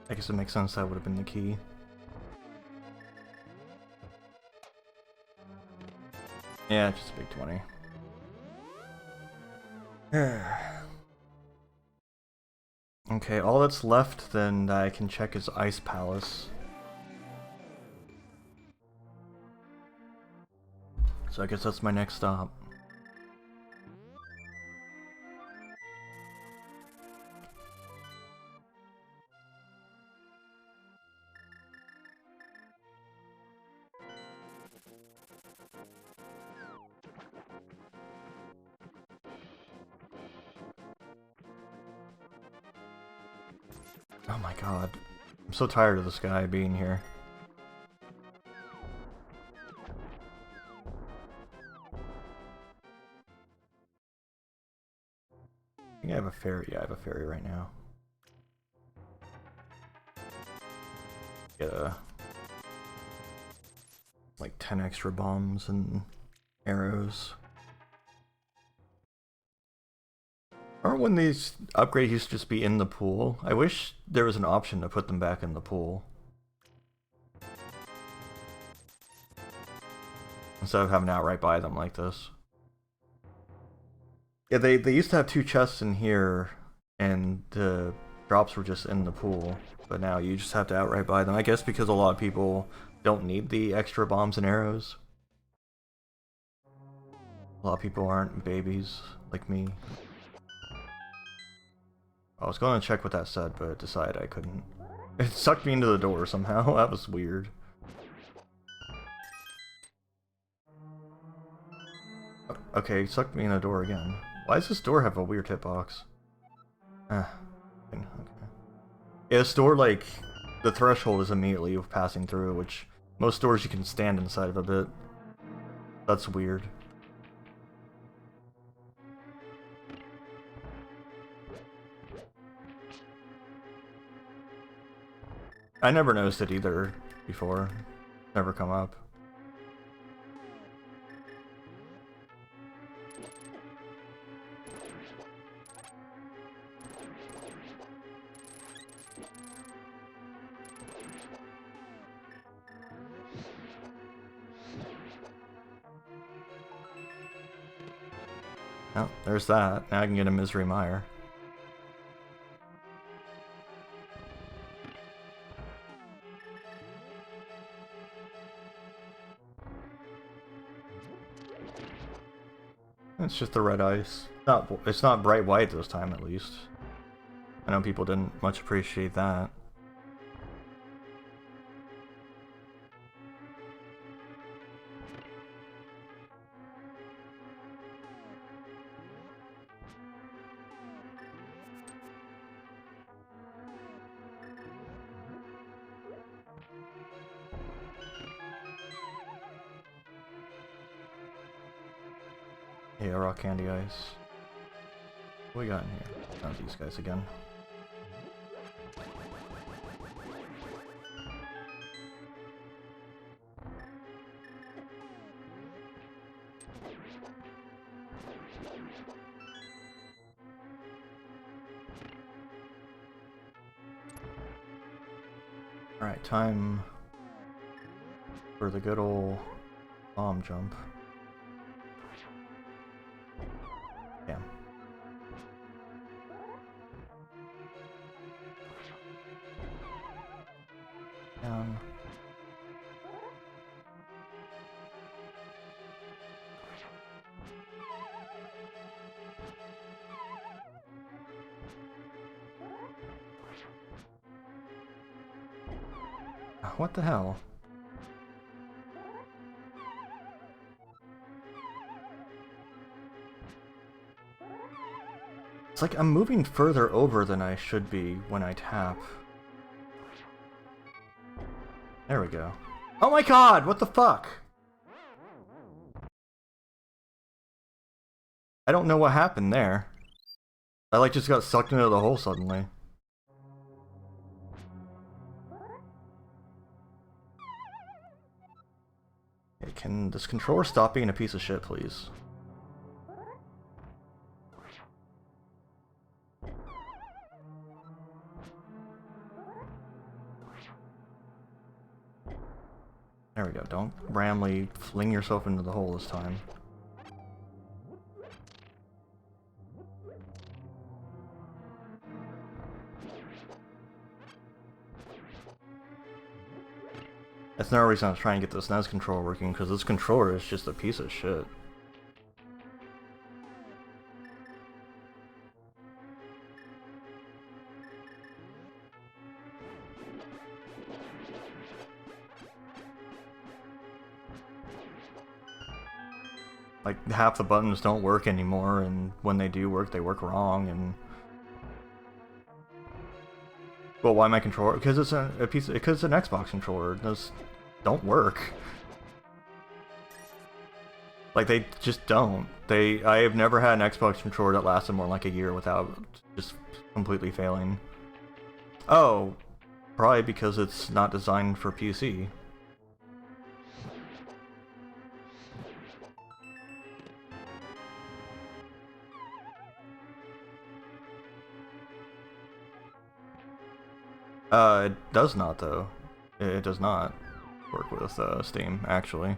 I guess it makes sense that would have been the key. Yeah, just a big 20. Okay, all that's left then that I can check is Ice Palace. So I guess that's my next stop. Oh my god. I'm so tired of this guy being here. I think I have a ferry. Yeah, I have a ferry right now. Get like 10 extra bombs and arrows. Remember when these upgrades used to just be in the pool? I wish there was an option to put them back in the pool. Instead of having to outright buy them like this. Yeah, they used to have 2 chests in here, and the drops were just in the pool. But now you just have to outright buy them. I guess because a lot of people don't need the extra bombs and arrows. A lot of people aren't babies like me. I was going to check what that said, but decided I couldn't. It sucked me into the door somehow. That was weird. Okay, it sucked me in the door again. Why does this door have a weird hitbox? Okay. Yeah, this door, like, the threshold is immediately passing through, which most doors you can stand inside of a bit. That's weird. I never noticed it either before. Never come up. Oh, there's that. Now I can get a Misery Mire. It's just the red ice. It's not bright white this time, at least. I know people didn't much appreciate that. Yeah, rock candy ice. What we got in here? Oh, these guys again. Alright, time for the good old bomb jump. Damn. Down. What the hell? It's like I'm moving further over than I should be when I tap. There we go. Oh my god, what the fuck? I don't know what happened there. I like just got sucked into the hole suddenly. Okay, can this controller stop being a piece of shit, please? There we go, don't randomly fling yourself into the hole this time. That's another reason I was trying to get this NES controller working, because this controller is just a piece of shit. Like, half the buttons don't work anymore, and when they do work, they work wrong, and... Well, why my controller? Because it's because it's an Xbox controller. Those don't work. Like, they just don't. I have never had an Xbox controller that lasted more than like a year without just completely failing. Oh, probably because it's not designed for PC. It does not though. It does not work with Steam actually.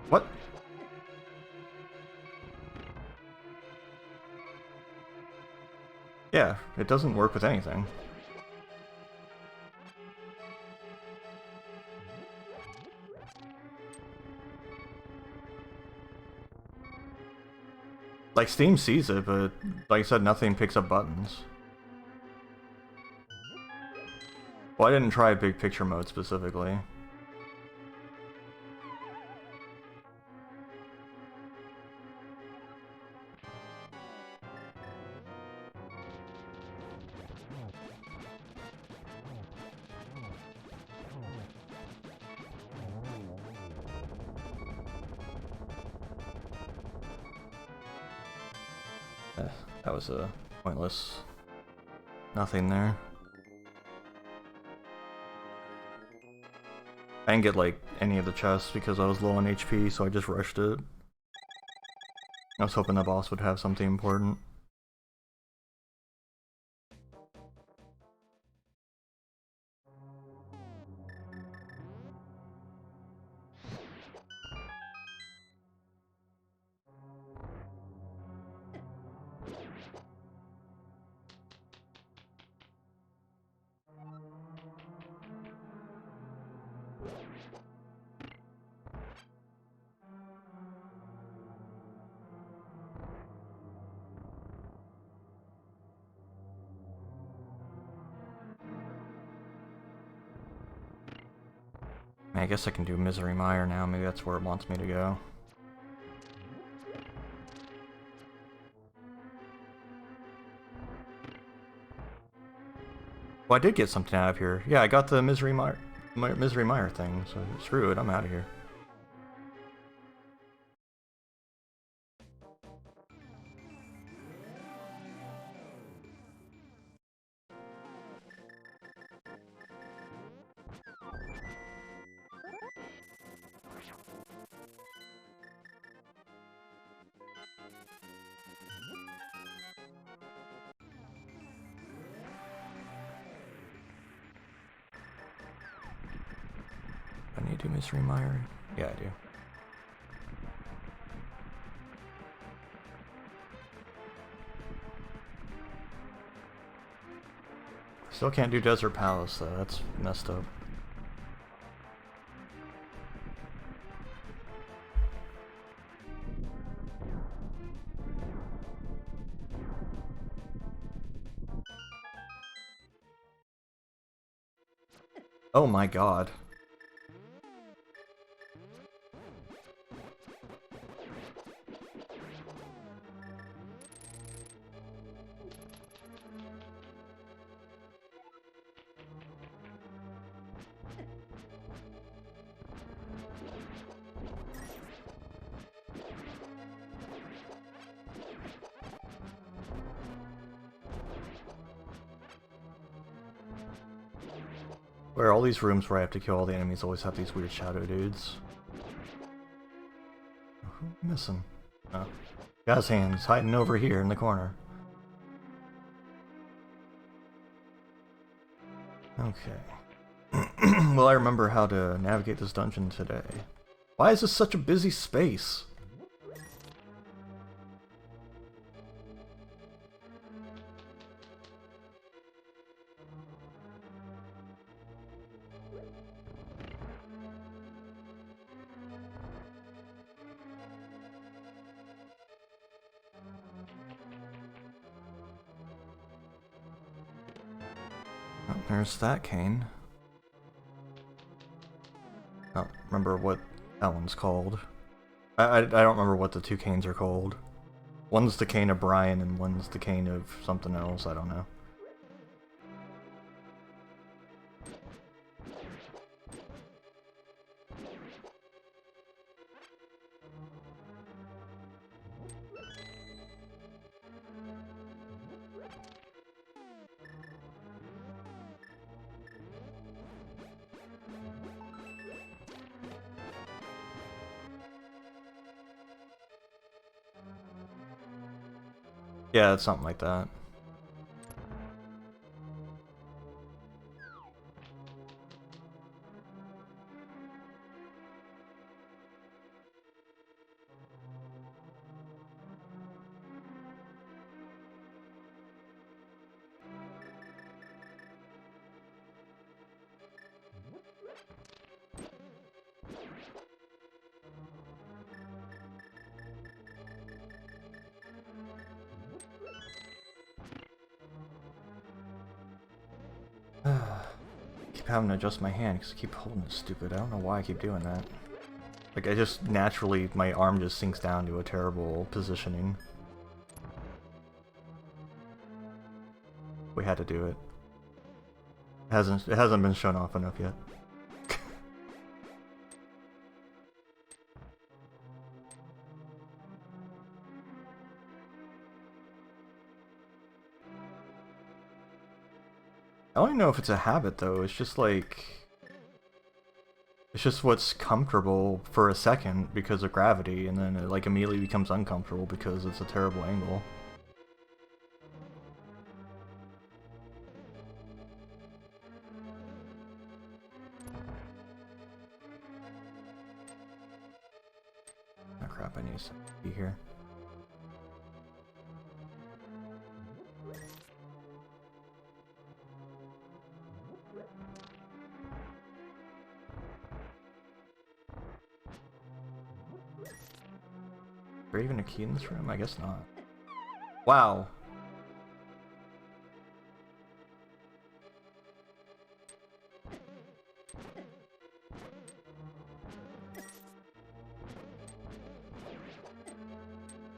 What? Yeah, it doesn't work with anything. Like, Steam sees it, but like I said, nothing picks up buttons. Well, I didn't try big picture mode specifically. That was a pointless nothing there. I didn't get like any of the chests because I was low on HP, so I just rushed it. I was hoping the boss would have something important. I guess I can do Misery Mire now, maybe that's where it wants me to go. Well, I did get something out of here. Yeah, I got the Misery Mire thing, so screw it, I'm out of here. I need to do Misery Mire? Yeah, I do. Still can't do Desert Palace though, that's messed up. Oh my god. Where all these rooms where I have to kill all the enemies always have these weird shadow dudes. Who am I missing? Oh. Guy's hands hiding over here in the corner. Okay. Will I remember how to navigate this dungeon today? Why is this such a busy space? Oh, there's that cane. I don't remember what that one's called. I don't remember what the two canes are called. One's the cane of Brian and one's the cane of something else, I don't know. Yeah, it's something like that. keep having to adjust my hand because I keep holding it stupid. I don't know why I keep doing that. Like, I just naturally, my arm just sinks down to a terrible positioning. We had to do it. It hasn't been shown off enough yet. I don't even know if it's a habit though, it's just like... It's just what's comfortable for a second because of gravity, and then it like immediately becomes uncomfortable because it's a terrible angle. Oh crap, I need to be here. Is there even a key in this room? I guess not. Wow.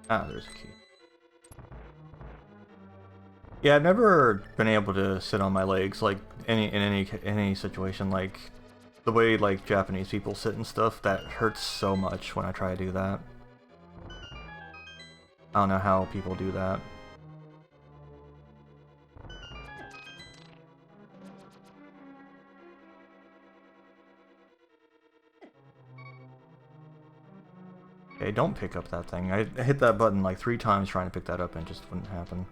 Ah, there's a key. Yeah, I've never been able to sit on my legs like in any situation. Like the way like Japanese people sit and stuff, that hurts so much when I try to do that. I don't know how people do that. Okay, don't pick up that thing. I hit that button like 3 times trying to pick that up and it just wouldn't happen.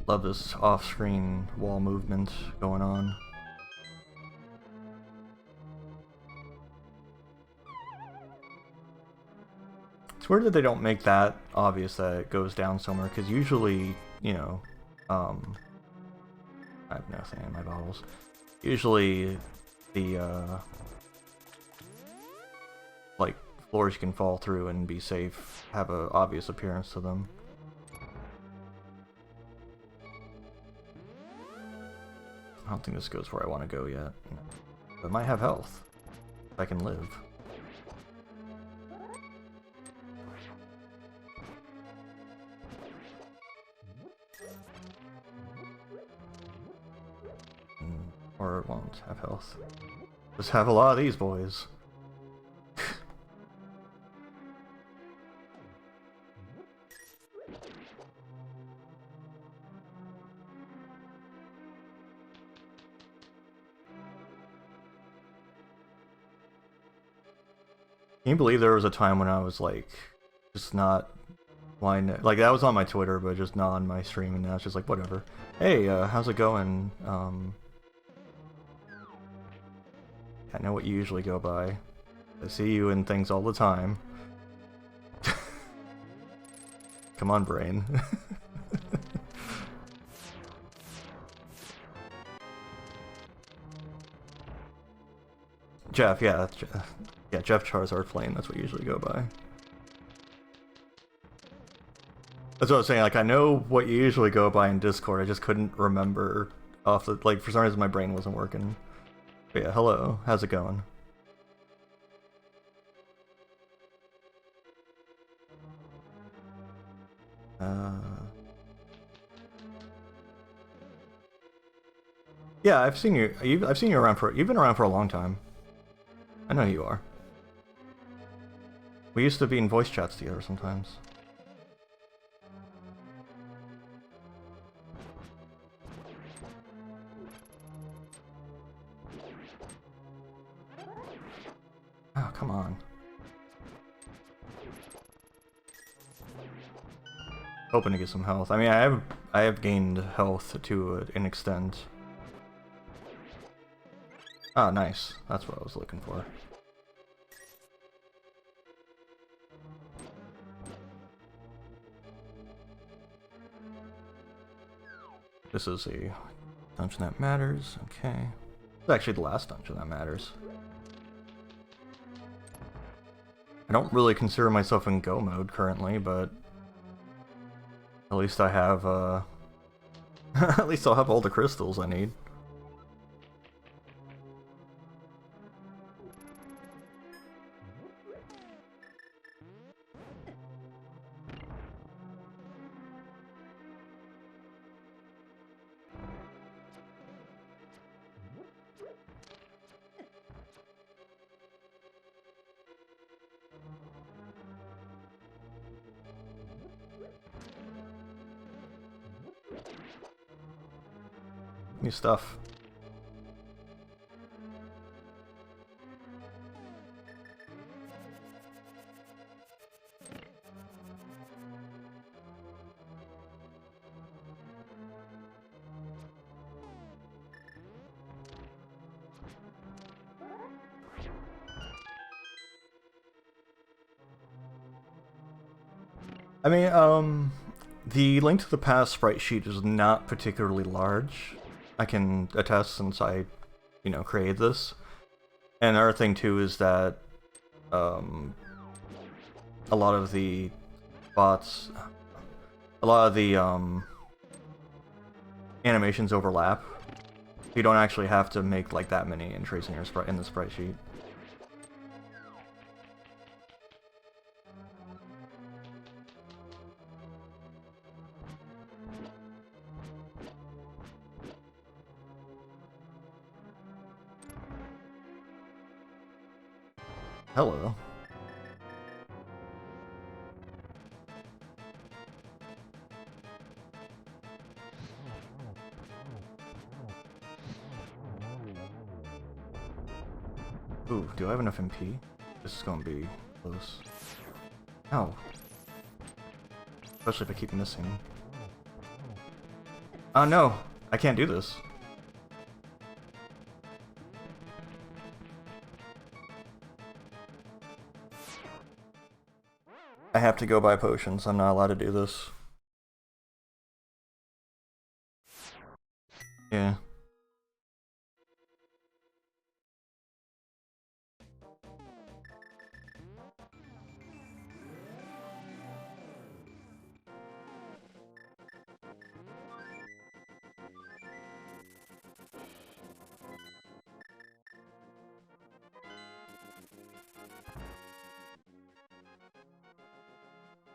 Love this off-screen wall movement going on. It's weird that they don't make that obvious that it goes down somewhere, because usually, you know, I have nothing in my bottles. Usually, the, like, floors you can fall through and be safe have an obvious appearance to them. I don't think this goes where I want to go yet. But it might have health. If I can live. Or it won't have health. Just have a lot of these boys. Can you believe there was a time when I was like, just not wanting to, like that was on my Twitter, but just not on my stream, and now it's just like, whatever. Hey, how's it going? I know what you usually go by. I see you in things all the time. Come on, brain. Jeff, yeah, yeah, Jeff Charizard Flame, that's what you usually go by. That's what I was saying, like, I know what you usually go by in Discord, I just couldn't remember off the, like, for some reason my brain wasn't working. But yeah, hello, how's it going? Yeah, I've seen you around for, you've been around for a long time. I know you are. We used to be in voice chats together sometimes. Oh, come on. Hoping to get some health. I mean, I have gained health to an extent. Ah, nice. That's what I was looking for. This is a dungeon that matters. Okay. It's actually the last dungeon that matters. I don't really consider myself in go mode currently, but at least I have, at least I'll have all the crystals I need. New stuff. I mean, the Link to the Past sprite sheet is not particularly large. I can attest since I, created this. And another thing too is that a lot of the bots, a lot of the animations overlap. You don't actually have to make like that many entries in your sprite in the sprite sheet. Hello. Ooh, do I have enough MP? This is gonna be close. Oh. Especially if I keep missing. Oh no! I can't do this. I have to go buy potions. I'm not allowed to do this. Yeah.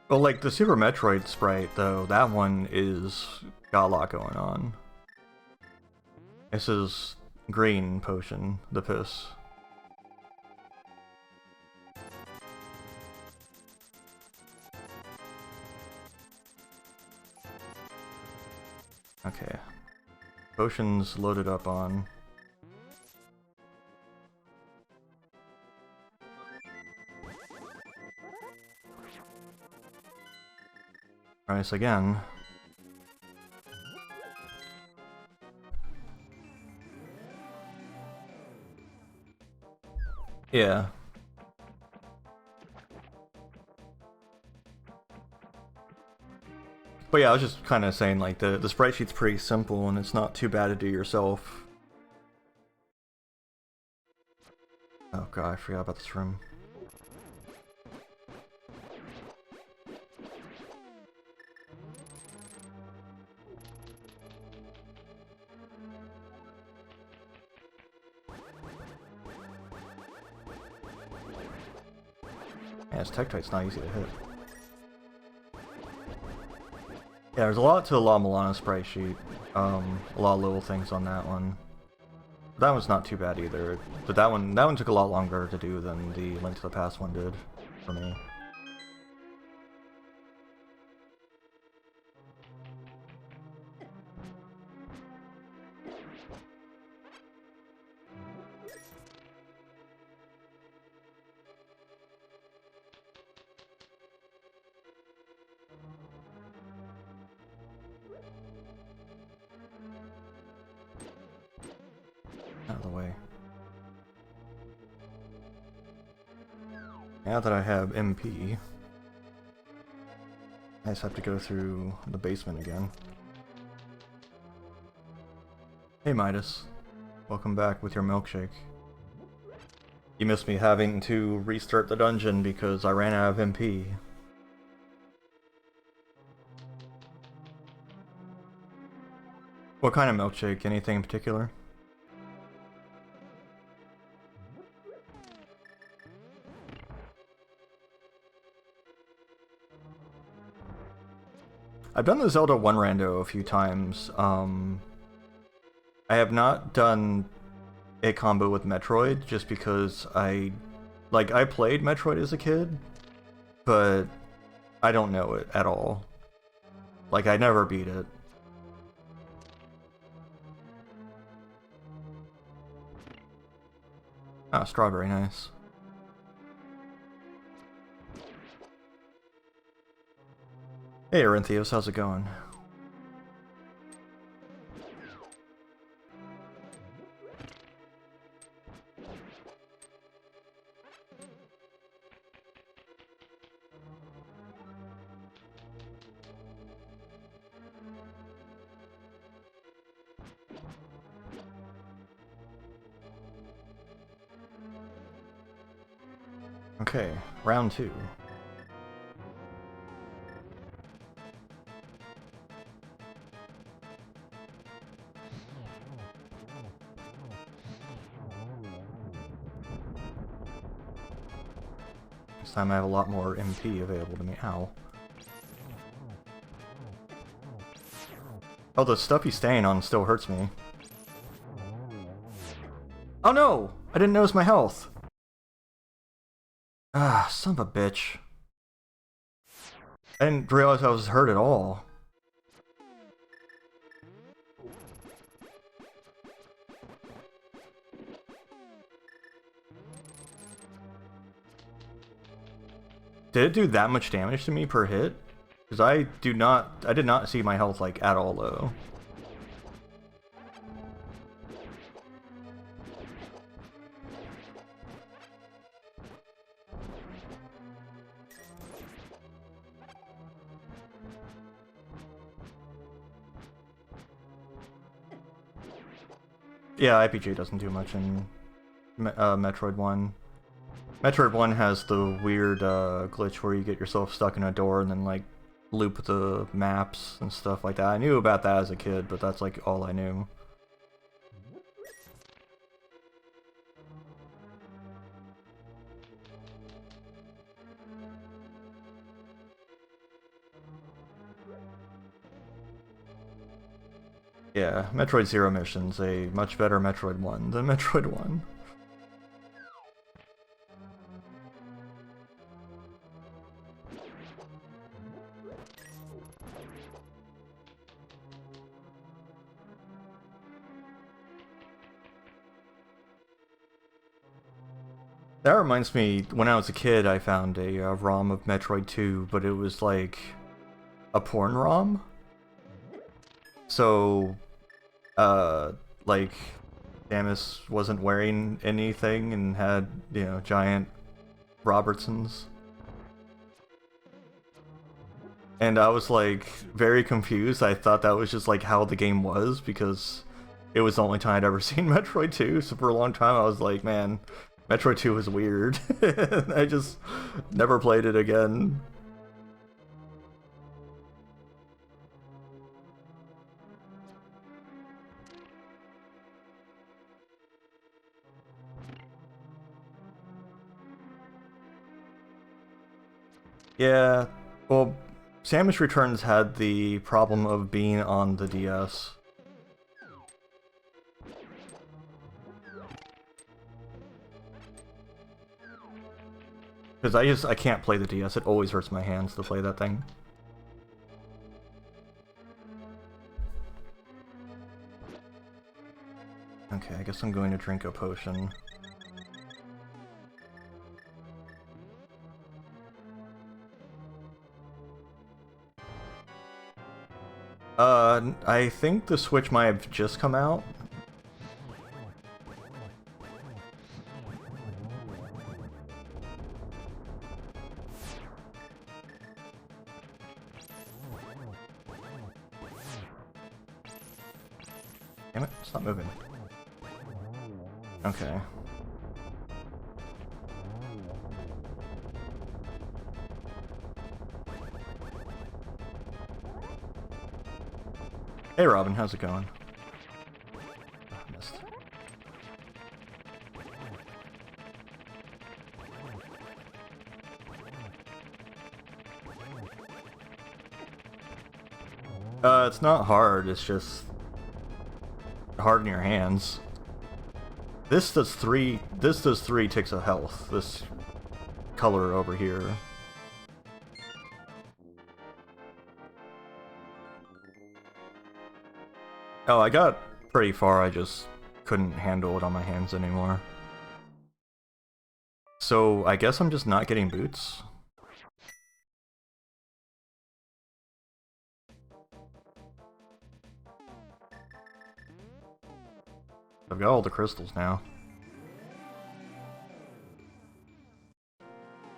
Well, like, the Super Metroid sprite, though, that one got a lot going on. This is green potion, the piss. Okay. Potions loaded up on. Price again. Yeah. But yeah, I was just kind of saying, like, the sprite sheet's pretty simple and it's not too bad to do yourself. Oh god, I forgot about this room. Yeah, this Tektite's not easy to hit. Yeah, there's a lot to the La Milana sprite sheet. A lot of little things on that one. That one's not too bad either. But that one took a lot longer to do than the Link to the Past one did for me. Out of the way. Now that I have MP, I just have to go through the basement again. Hey Midas, welcome back with your milkshake. You missed me having to restart the dungeon because I ran out of MP. What kind of milkshake? Anything in particular? I've done the Zelda 1 rando a few times. I have not done a combo with Metroid just because I played Metroid as a kid, but I don't know it at all. Like, I never beat it. Ah, strawberry, nice. Hey Arinthios, how's it going? Okay, round 2. This time I have a lot more MP available to me. Ow. Oh, the stuff he's staying on still hurts me. Oh no! I didn't notice my health! Ah, son of a bitch. I didn't realize I was hurt at all. Did it do that much damage to me per hit? Because I did not see my health, like, at all low. Yeah, IPG doesn't do much in Metroid 1. Metroid 1 has the weird glitch where you get yourself stuck in a door and then, like, loop the maps and stuff like that. I knew about that as a kid, but that's, like, all I knew. Yeah, Metroid Zero Mission's a much better Metroid 1 than Metroid 1. That reminds me, when I was a kid, I found a ROM of Metroid 2, but it was like a porn ROM. So, like, Samus wasn't wearing anything and had, you know, giant Robertsons. And I was, like, very confused. I thought that was just, like, how the game was, because it was the only time I'd ever seen Metroid 2, so for a long time I was like, man, Metroid 2 was weird. I just never played it again. Yeah, well, Samus Returns had the problem of being on the DS. Because I can't play the DS, it always hurts my hands to play that thing. Okay, I guess I'm going to drink a potion. I think the Switch might have just come out. Damn it, stop moving. Okay. Hey Robin, how's it going? Oh, missed. It's not hard, it's just hard in your hands. This does three ticks of health, this color over here. Oh, I got pretty far, I just couldn't handle it on my hands anymore. So, I guess I'm just not getting boots? I've got all the crystals now.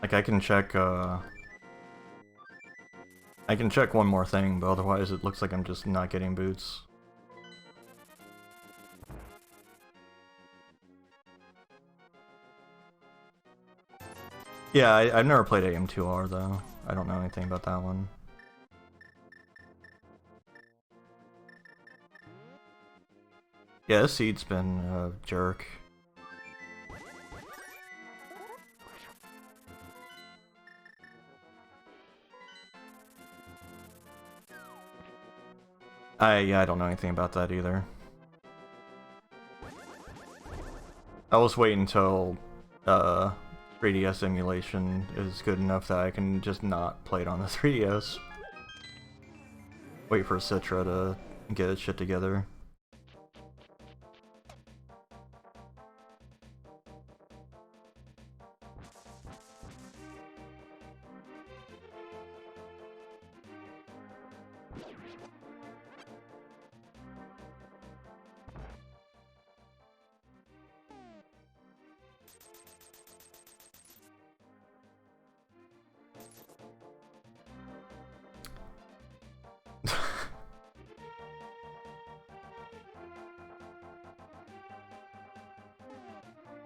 Like, I can check one more thing, but otherwise it looks like I'm just not getting boots. Yeah, I've never played AM2R though. I don't know anything about that one. Yeah, this seed's been a jerk. Yeah, I don't know anything about that either. I was waiting until 3DS emulation is good enough that I can just not play it on the 3DS. Wait for Citra to get its shit together.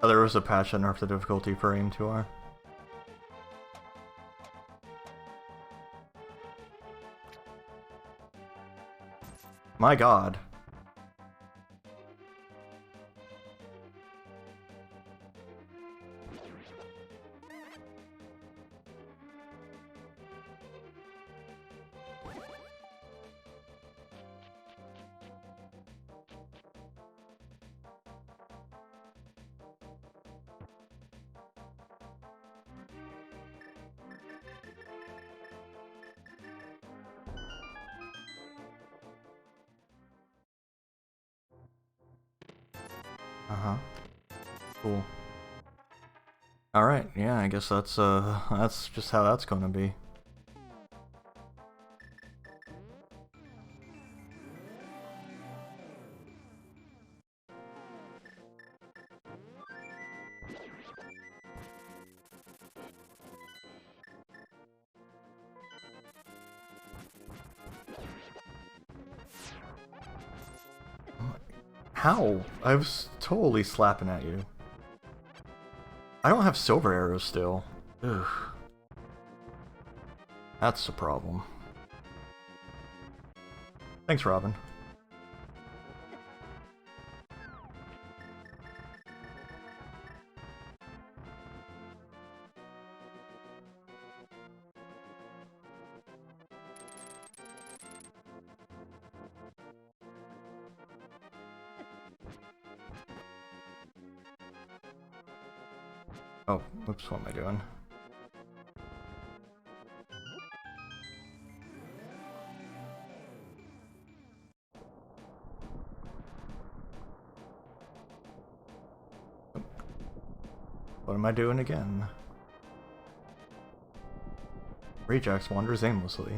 Oh, there was a patch that nerfed the difficulty for AM2R. My god. Uh-huh. Cool. Alright, yeah, I guess that's just how that's gonna be. How? I was totally slapping at you. I don't have silver arrows still. Ugh. That's the problem. Thanks, Robin. Oh, oops, what am I doing? What am I doing again? Rejax wanders aimlessly.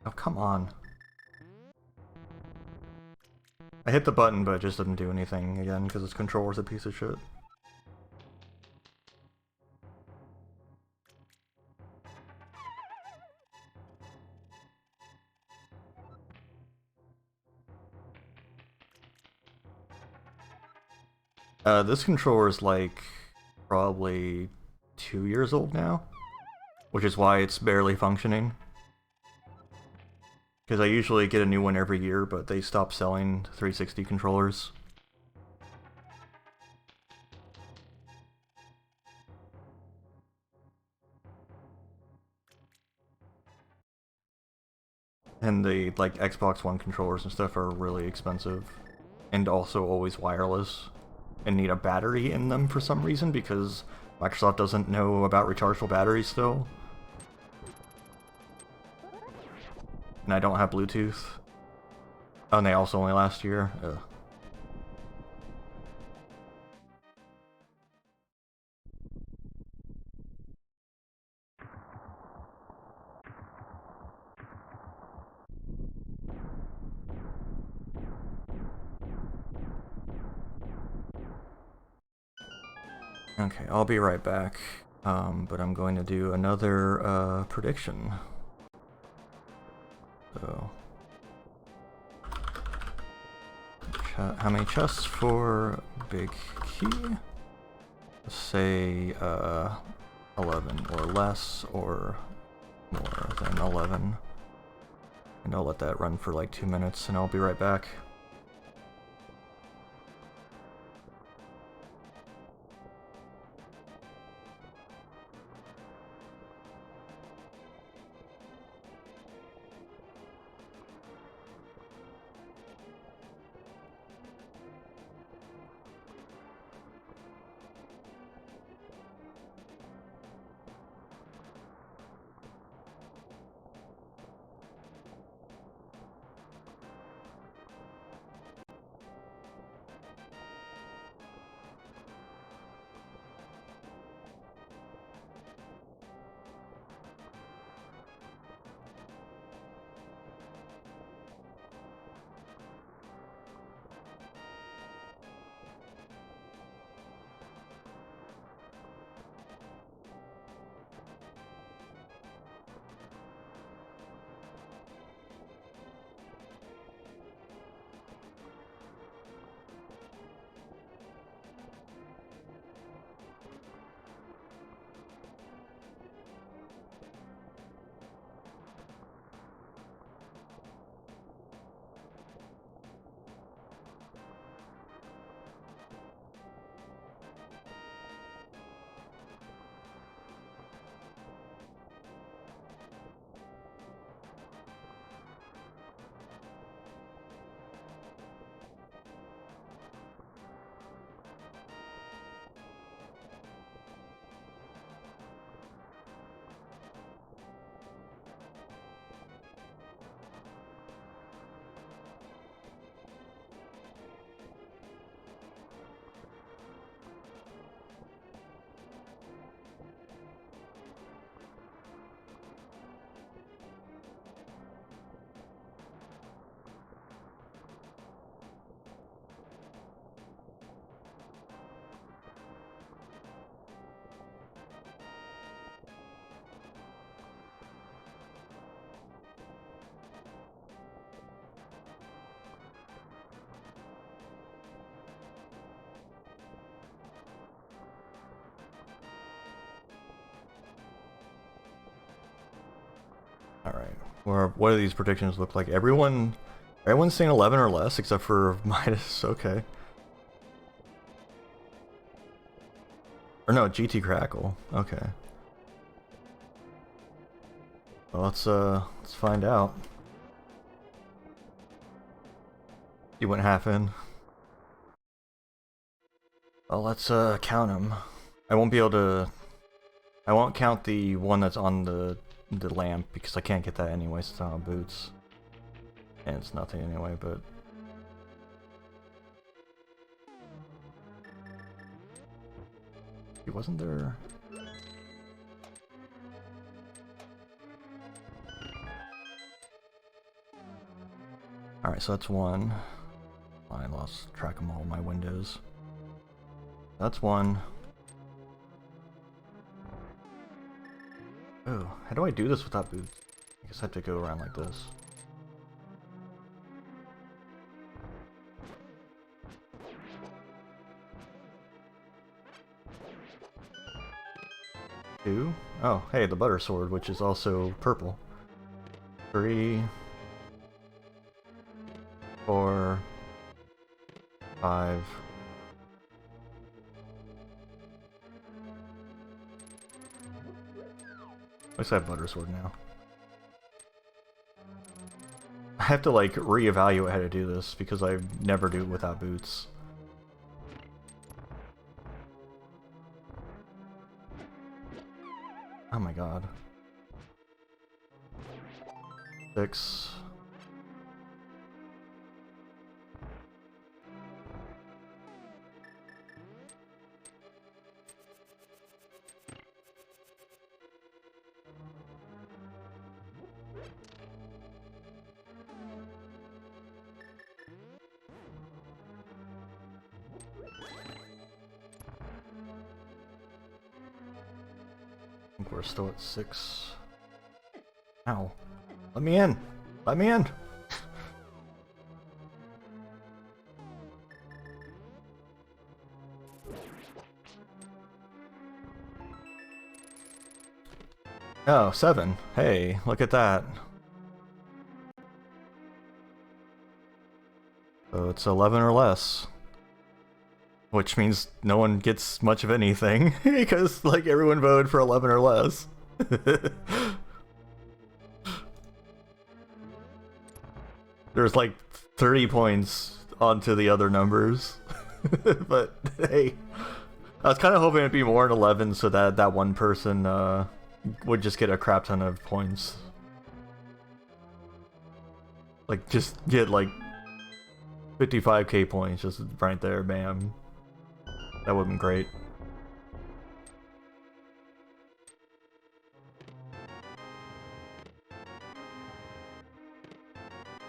Oh, come on. I hit the button, but it just didn't do anything again because its controller's a piece of shit. This controller is like probably 2 years old now, which is why it's barely functioning. Because I usually get a new one every year, but they stopped selling 360 controllers. And the like Xbox One controllers and stuff are really expensive, and also always wireless, and need a battery in them for some reason because Microsoft doesn't know about rechargeable batteries still. And I don't have Bluetooth. Oh, and they also only last year. Ugh. Okay, I'll be right back. But I'm going to do another prediction. So, how many chests for big key? Say 11 or less or more than 11. And I'll let that run for like 2 minutes and I'll be right back. Alright, what do these predictions look like? Everyone's saying 11 or less, except for Midas, okay. Or no, GT Crackle, okay. Well, let's find out. You went half in. Well, let's count them. I won't be able to... I won't count the one that's on the lamp, because I can't get that anyway, since I don't have boots. And it's nothing anyway, but... He wasn't there... Alright, so that's one. I lost track of all my windows. That's one. Oh, how do I do this without boots? I guess I have to go around like this. 2. Oh, hey, the butter sword, which is also purple. 3, 4, 5. At least I have butter sword now. I have to like reevaluate how to do this because I never do it without boots. Oh my god. 6. I think we're still at 6. Ow. Let me in! Let me in! Oh, 7. Hey, look at that. So it's 11 or less. Which means no one gets much of anything, because, like, everyone voted for 11 or less. There's, like, 30 points onto the other numbers. But, hey. I was kind of hoping it'd be more than 11 so that that one person, would just get a crap ton of points. Like, just get, like, 55k points just right there, bam. That would've been great.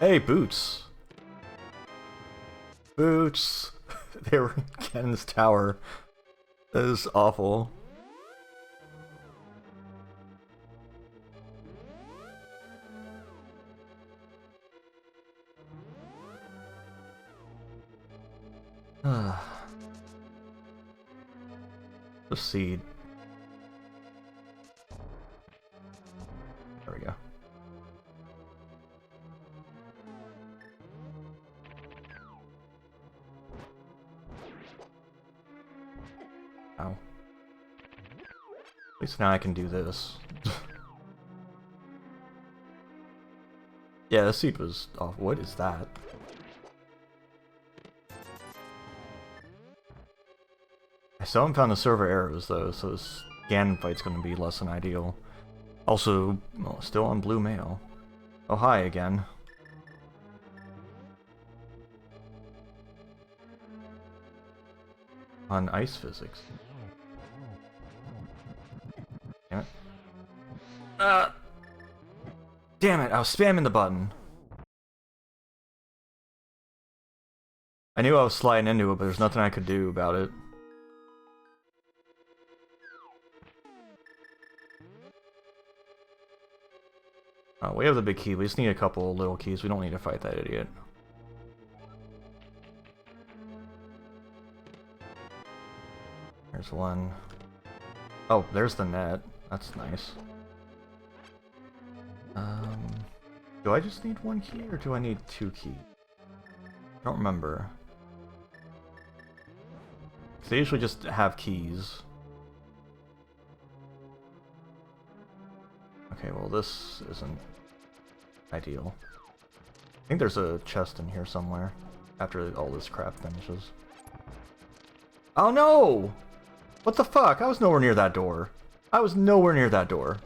Hey, boots! Boots! They were in Ken's tower. That is awful. Proceed. There we go. Ow. At least now I can do this. Yeah, the seed was off. What is that? I still haven't found the server arrows though, so this Ganon fight's gonna be less than ideal. Also, well, still on blue mail. Oh, hi again. On ice physics. Damn it. Damn it, I was spamming the button. I knew I was sliding into it, but there's nothing I could do about it. We have the big key, we just need a couple little keys, we don't need to fight that idiot. There's one. Oh, there's the net. That's nice. Do I just need one key, or do I need 2 keys? I don't remember. They usually just have keys. Okay, well this isn't ideal. I think there's a chest in here somewhere, after all this crap finishes. Oh no! What the fuck? I was nowhere near that door. I was nowhere near that door.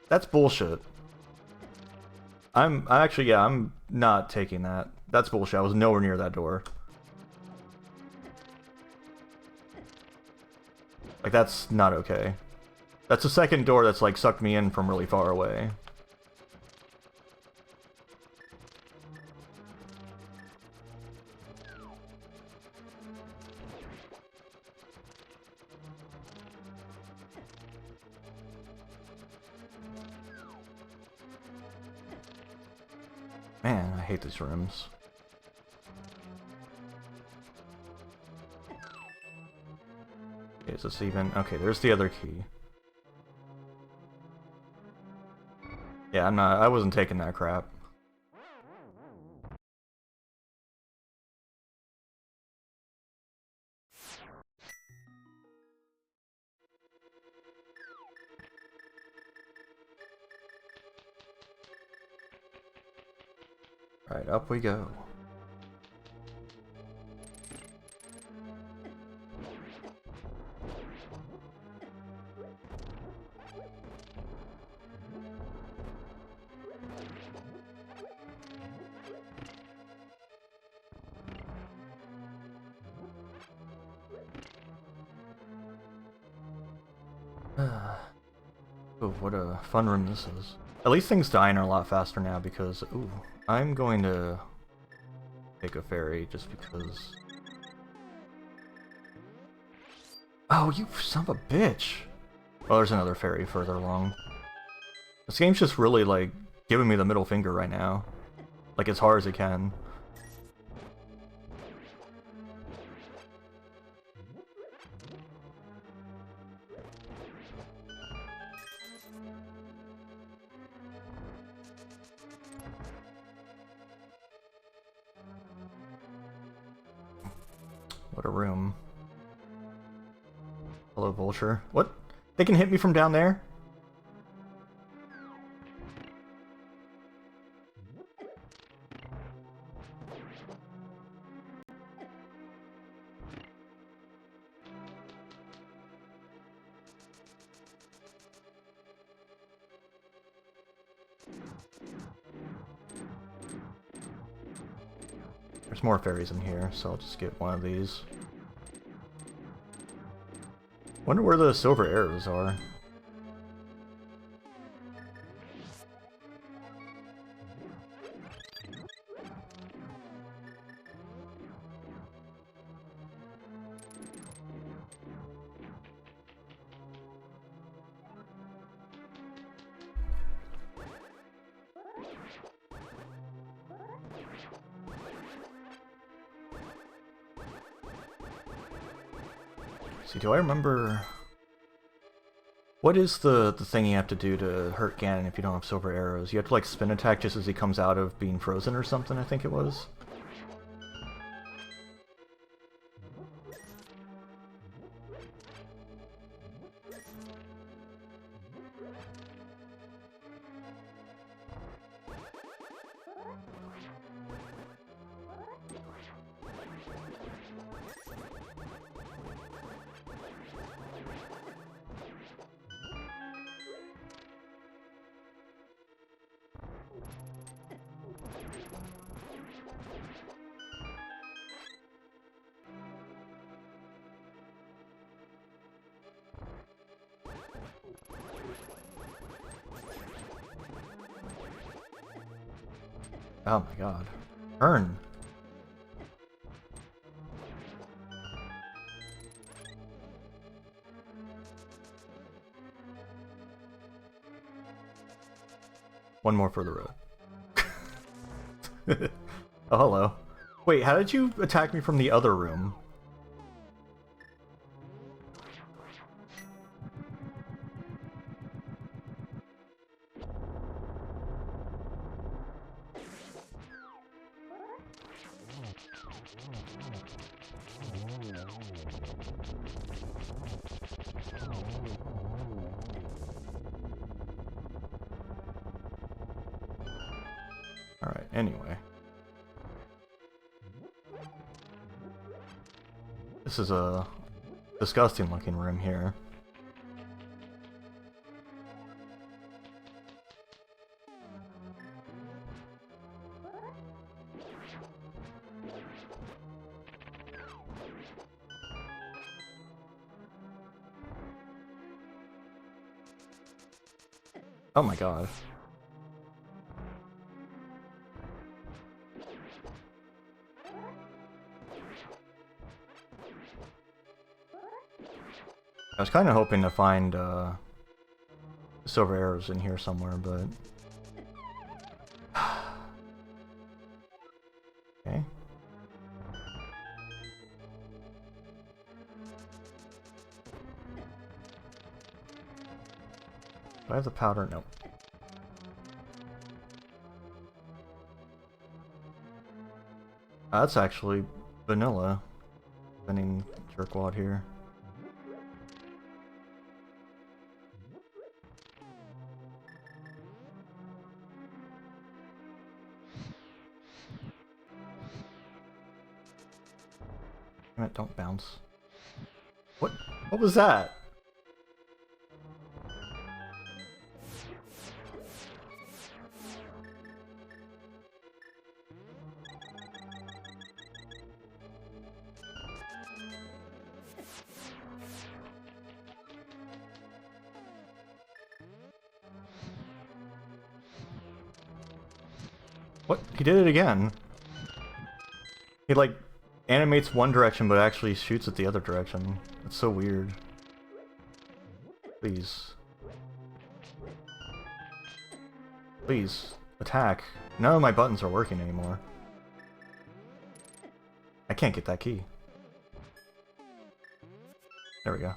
That's bullshit. I'm not taking that. That's bullshit. I was nowhere near that door. Like, that's not okay. That's the second door that's, like, sucked me in from really far away. Man, I hate these rooms. Okay, is this even... Okay, there's the other key. Yeah, I wasn't taking that crap. Alright, up we go. Oh, what a fun room this is. At least things dying are a lot faster now because, ooh, I'm going to take a ferry just because... Oh, you son of a bitch! Oh, there's another ferry further along. This game's just really, like, giving me the middle finger right now. Like, as hard as it can. What a room. Hello, Vulture. What? They can hit me from down there? There's more fairies in here, so I'll just get one of these. Wonder where the silver arrows are. See, do I remember... What is the thing you have to do to hurt Ganon if you don't have silver arrows? You have to, like, spin attack just as he comes out of being frozen or something, I think it was? Oh my god. Earn. One more for the road. Oh, hello. Wait, how did you attack me from the other room? Alright, anyway. This is a disgusting looking room here. Oh my god. I was kind of hoping to find silver arrows in here somewhere, but... Okay. I have the powder? Nope. That's actually vanilla. Spinning jerkwad here. Damn it, don't bounce. What was that? What? He did it again. He like animates one direction but actually shoots at the other direction. That's so weird. Please. Please. Attack. None of my buttons are working anymore. I can't get that key. There we go.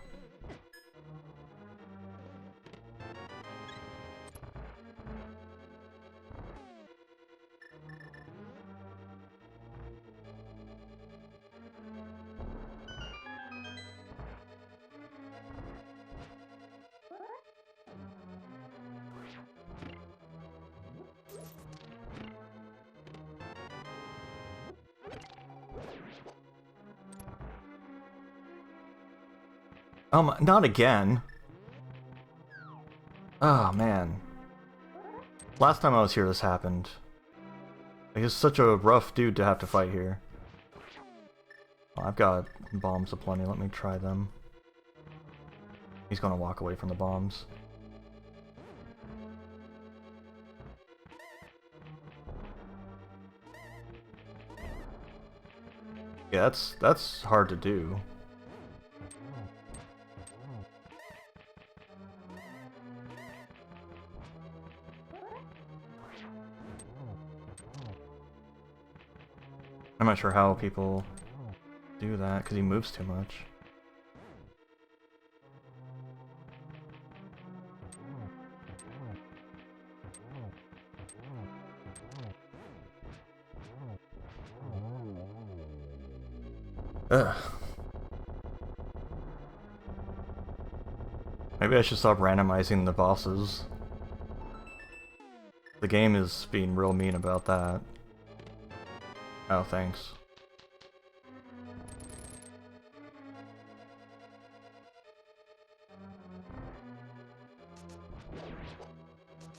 Not again. Oh, man. Last time I was here, this happened. He's such a rough dude to have to fight here. Well, I've got bombs aplenty. Let me try them. He's gonna walk away from the bombs. Yeah, that's hard to do. I'm not sure how people do that, because he moves too much. Ugh. Maybe I should stop randomizing the bosses. The game is being real mean about that. Oh, thanks.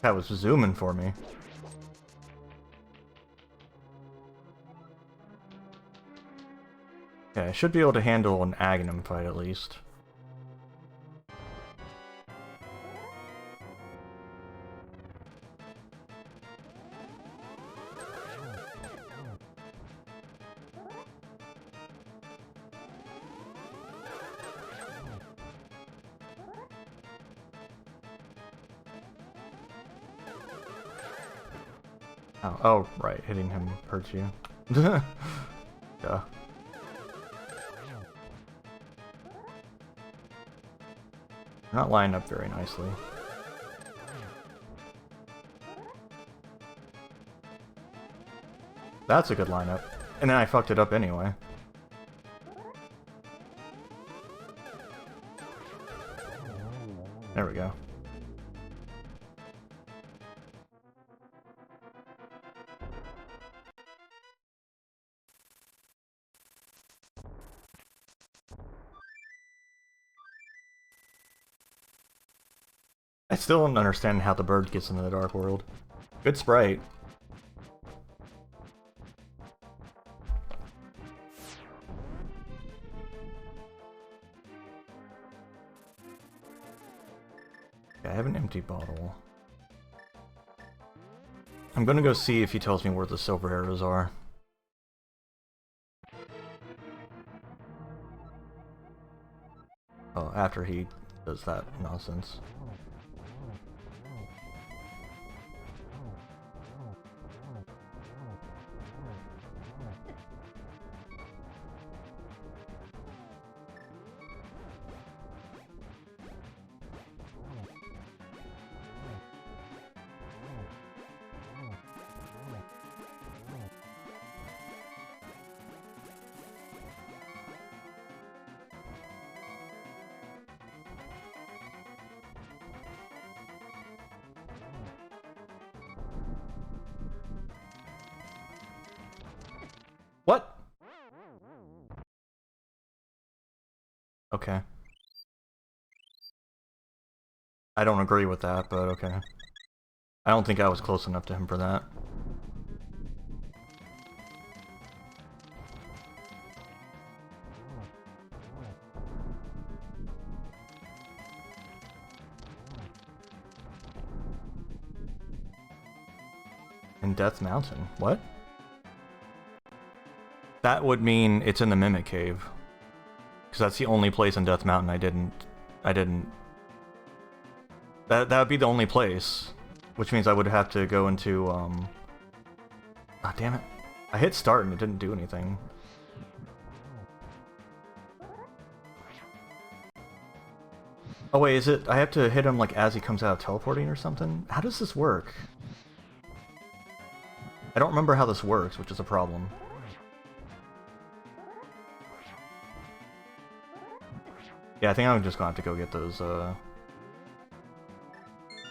That was zooming for me. Yeah, I should be able to handle an Aghanim fight at least. Oh, right, hitting him hurts you. Duh. Not lined up very nicely. That's a good lineup. And then I fucked it up anyway. There we go. I still don't understand how the bird gets into the Dark World. Good sprite. Okay, I have an empty bottle. I'm gonna go see if he tells me where the silver arrows are. Oh, after he does that nonsense. Okay. I don't agree with that, but okay. I don't think I was close enough to him for that. In Death Mountain? What? That would mean it's in the Mimic Cave. Because that's the only place in Death Mountain I didn't... That would be the only place. Which means I would have to go into, Ah, damn it. I hit start and it didn't do anything. Oh wait, is it... I have to hit him like as he comes out of teleporting or something? How does this work? I don't remember how this works, which is a problem. Yeah, I think I'm just gonna have to go get those,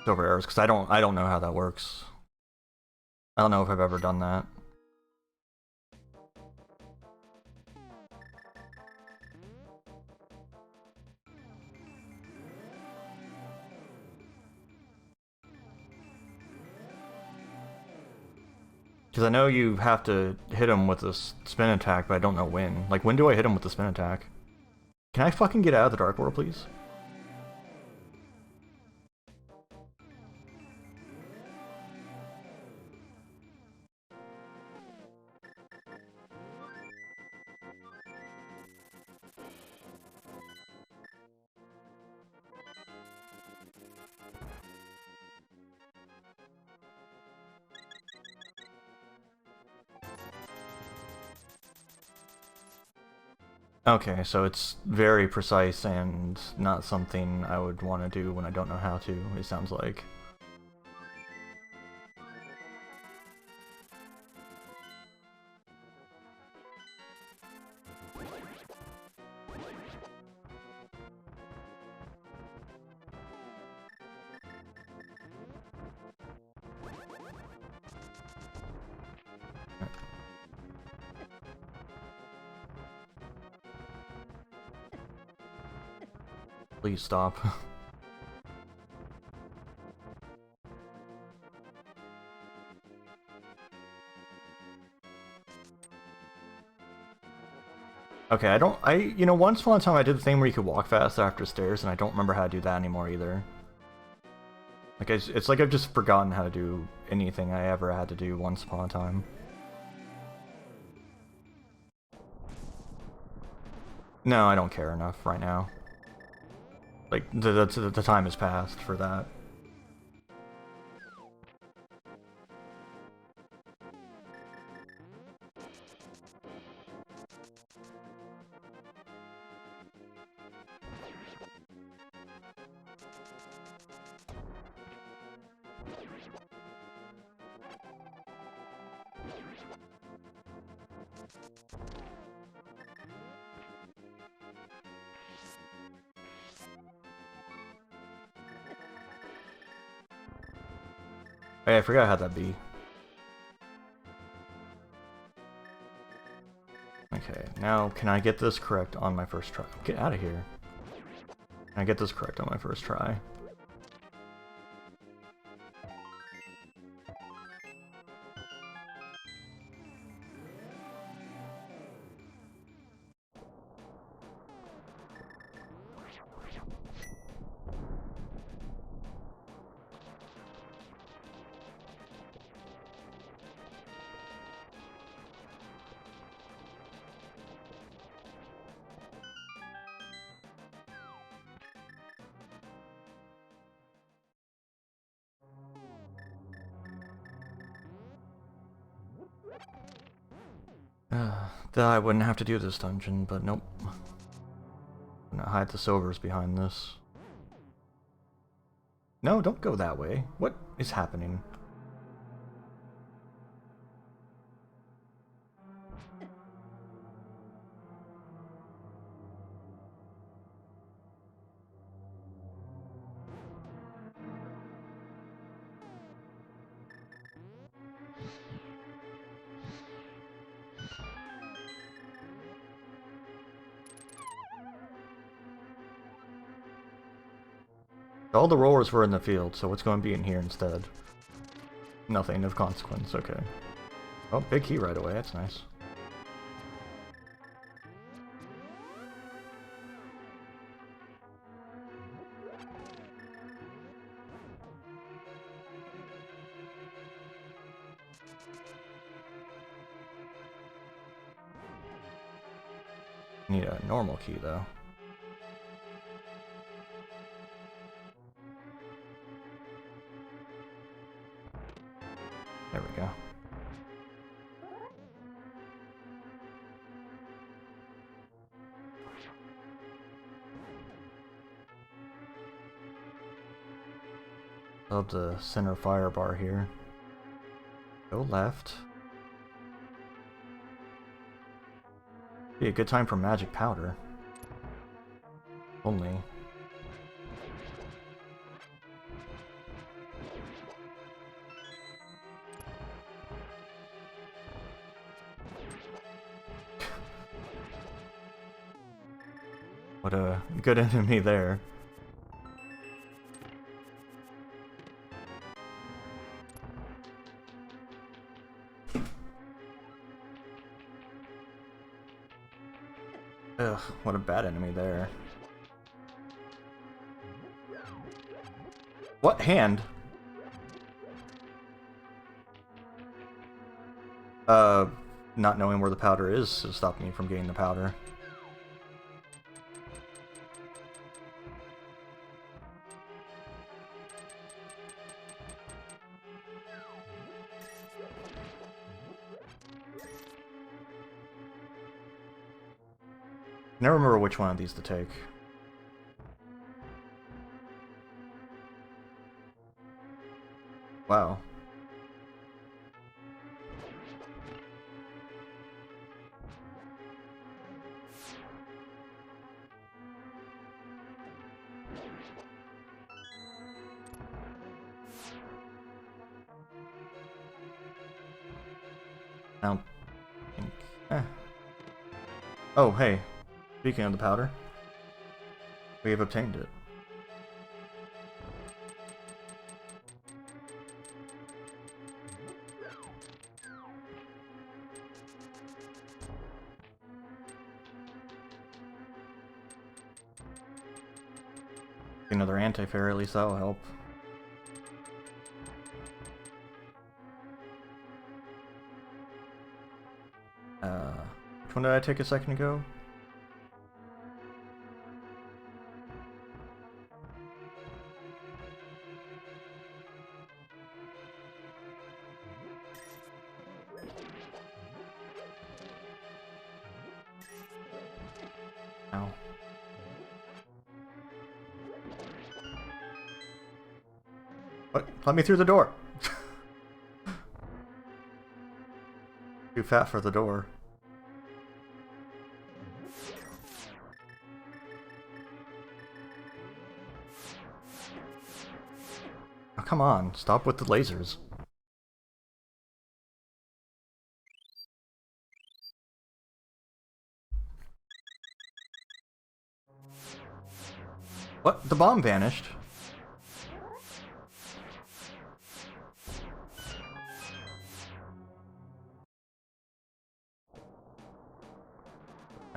silver arrows, because I don't know how that works. I don't know if I've ever done that. Because I know you have to hit him with a spin attack, but I don't know when. Like, when do I hit him with the spin attack? Can I fucking get out of the Dark World, please? Okay, so it's very precise and not something I would want to do when I don't know how to, it sounds like. Please stop. Okay, you know, once upon a time I did the thing where you could walk fast after stairs, and I don't remember how to do that anymore either. Like, it's like I've just forgotten how to do anything I ever had to do once upon a time. No, I don't care enough right now. Like, the time has passed for that. Hey, I forgot how that be. Okay, now can I get this correct on my first try? Get out of here. Can I get this correct on my first try? That I wouldn't have to do this dungeon, but nope. I'm gonna hide the silvers behind this. No, don't go that way. What is happening? All the rollers were in the field, so what's going to be in here instead? Nothing of consequence, okay. Oh, big key right away, that's nice. Need a normal key though. There we go. Love the center fire bar here. Go left. Be a good time for magic powder. Only. What a good enemy there. Ugh, what a bad enemy there. What hand? Not knowing where the powder is to stop me from getting the powder. Never remember which one of these to take. Wow. I don't think... Oh, hey. Speaking of the powder, we have obtained it. Another anti-fair, at least that'll help. Which one did I take a second ago? Ow. What? Let me through the door! Too fat for the door. Oh, come on, stop with the lasers. What? The bomb vanished.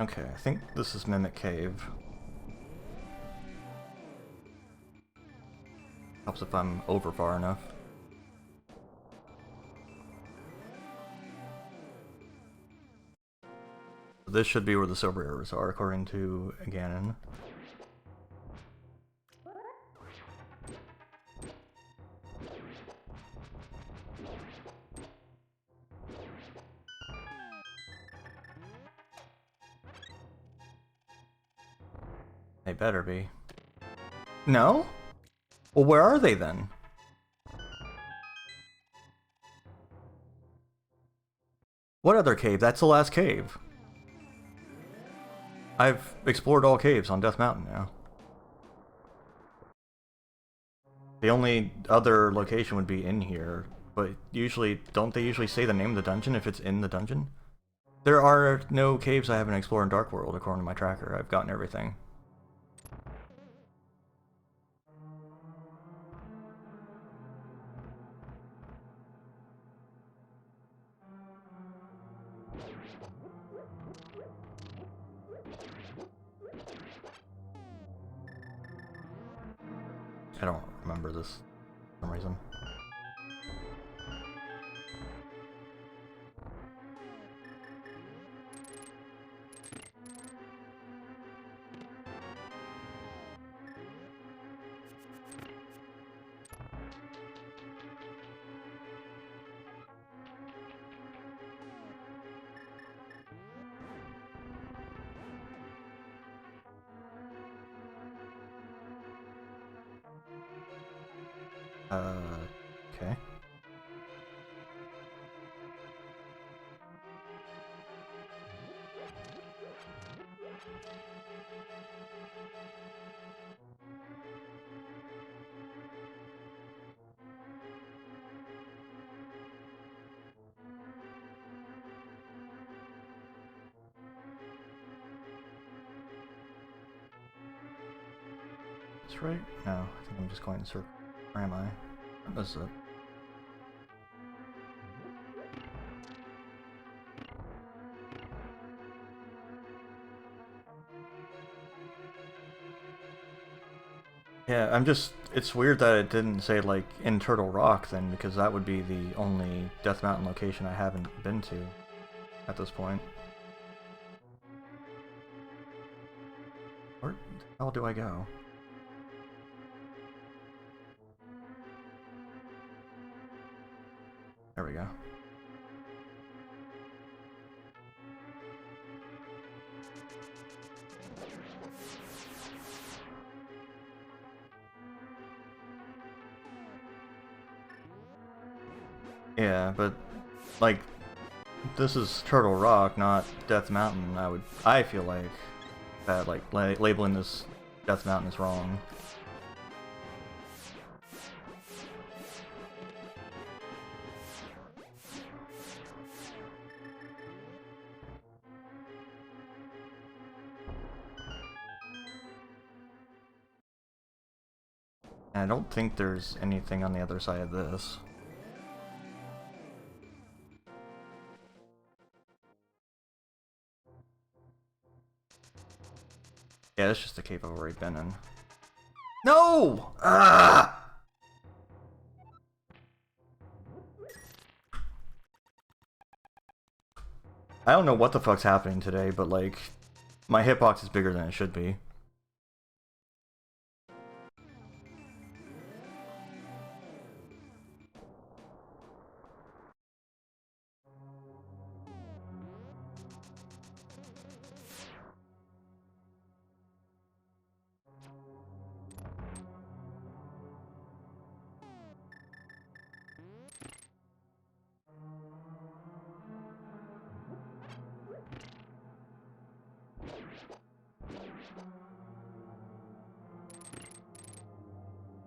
Okay, I think this is Mimic Cave. Helps if I'm over far enough. This should be where the silver arrows are, according to Ganon. They better be. No? Well, where are they then? What other cave? That's the last cave. I've explored all caves on Death Mountain now. The only other location would be in here, but usually, don't they usually say the name of the dungeon if it's in the dungeon? There are no caves I haven't explored in Dark World, according to my tracker. I've gotten everything. I don't remember this for some reason. Okay. That's right? No, I think I'm just going in circle. Where am I? This is it. Yeah, it's weird that it didn't say, like, in Turtle Rock then, because that would be the only Death Mountain location I haven't been to at this point. Where the hell do I go? There we go. Yeah, but, like, this is Turtle Rock, not Death Mountain. I feel like that, like, labeling this Death Mountain is wrong. And I don't think there's anything on the other side of this. Yeah, that's just the cave I've already been in. No! Ah! I don't know what the fuck's happening today, but, like, my hitbox is bigger than it should be.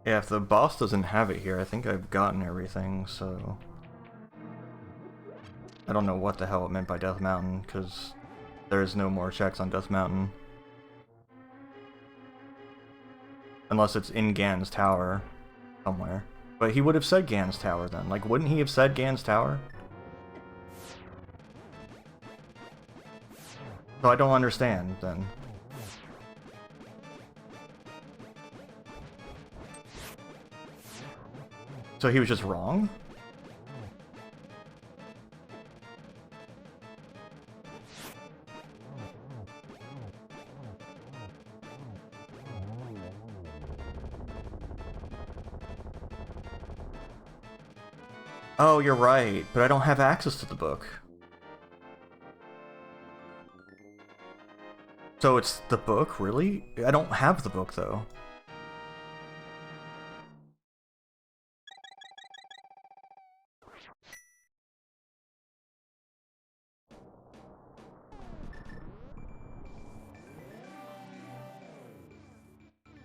Yeah, if the boss doesn't have it here, I think I've gotten everything, so... I don't know what the hell it meant by Death Mountain, because there's no more checks on Death Mountain. Unless it's in Gan's Tower, somewhere. But he would have said Gan's Tower then. Like, wouldn't he have said Gan's Tower? So I don't understand, then. So he was just wrong? Oh, you're right, but I don't have access to the book. So it's the book, really? I don't have the book, though.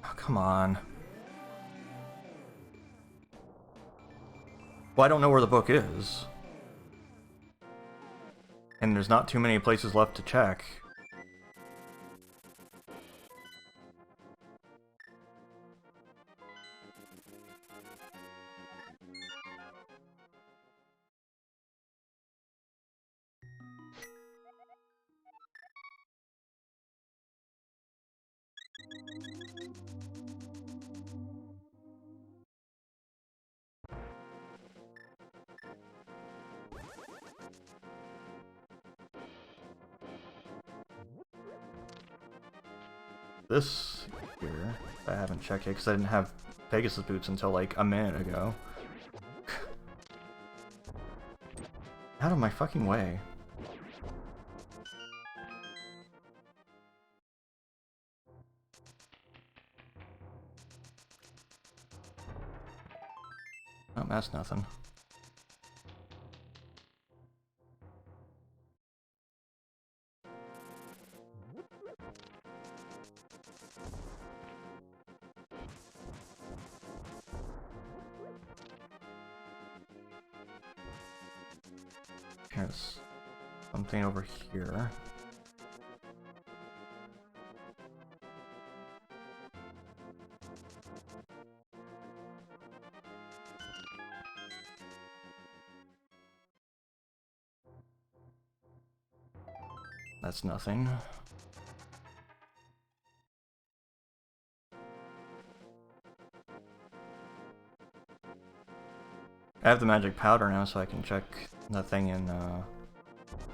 Oh, come on. Well, I don't know where the book is. And there's not too many places left to check. this here. I haven't checked it because I didn't have Pegasus boots until like a minute ago. Out of my fucking way. Oh, that's nothing. There's something over here. That's nothing. I have the magic powder now, so I can check the thing in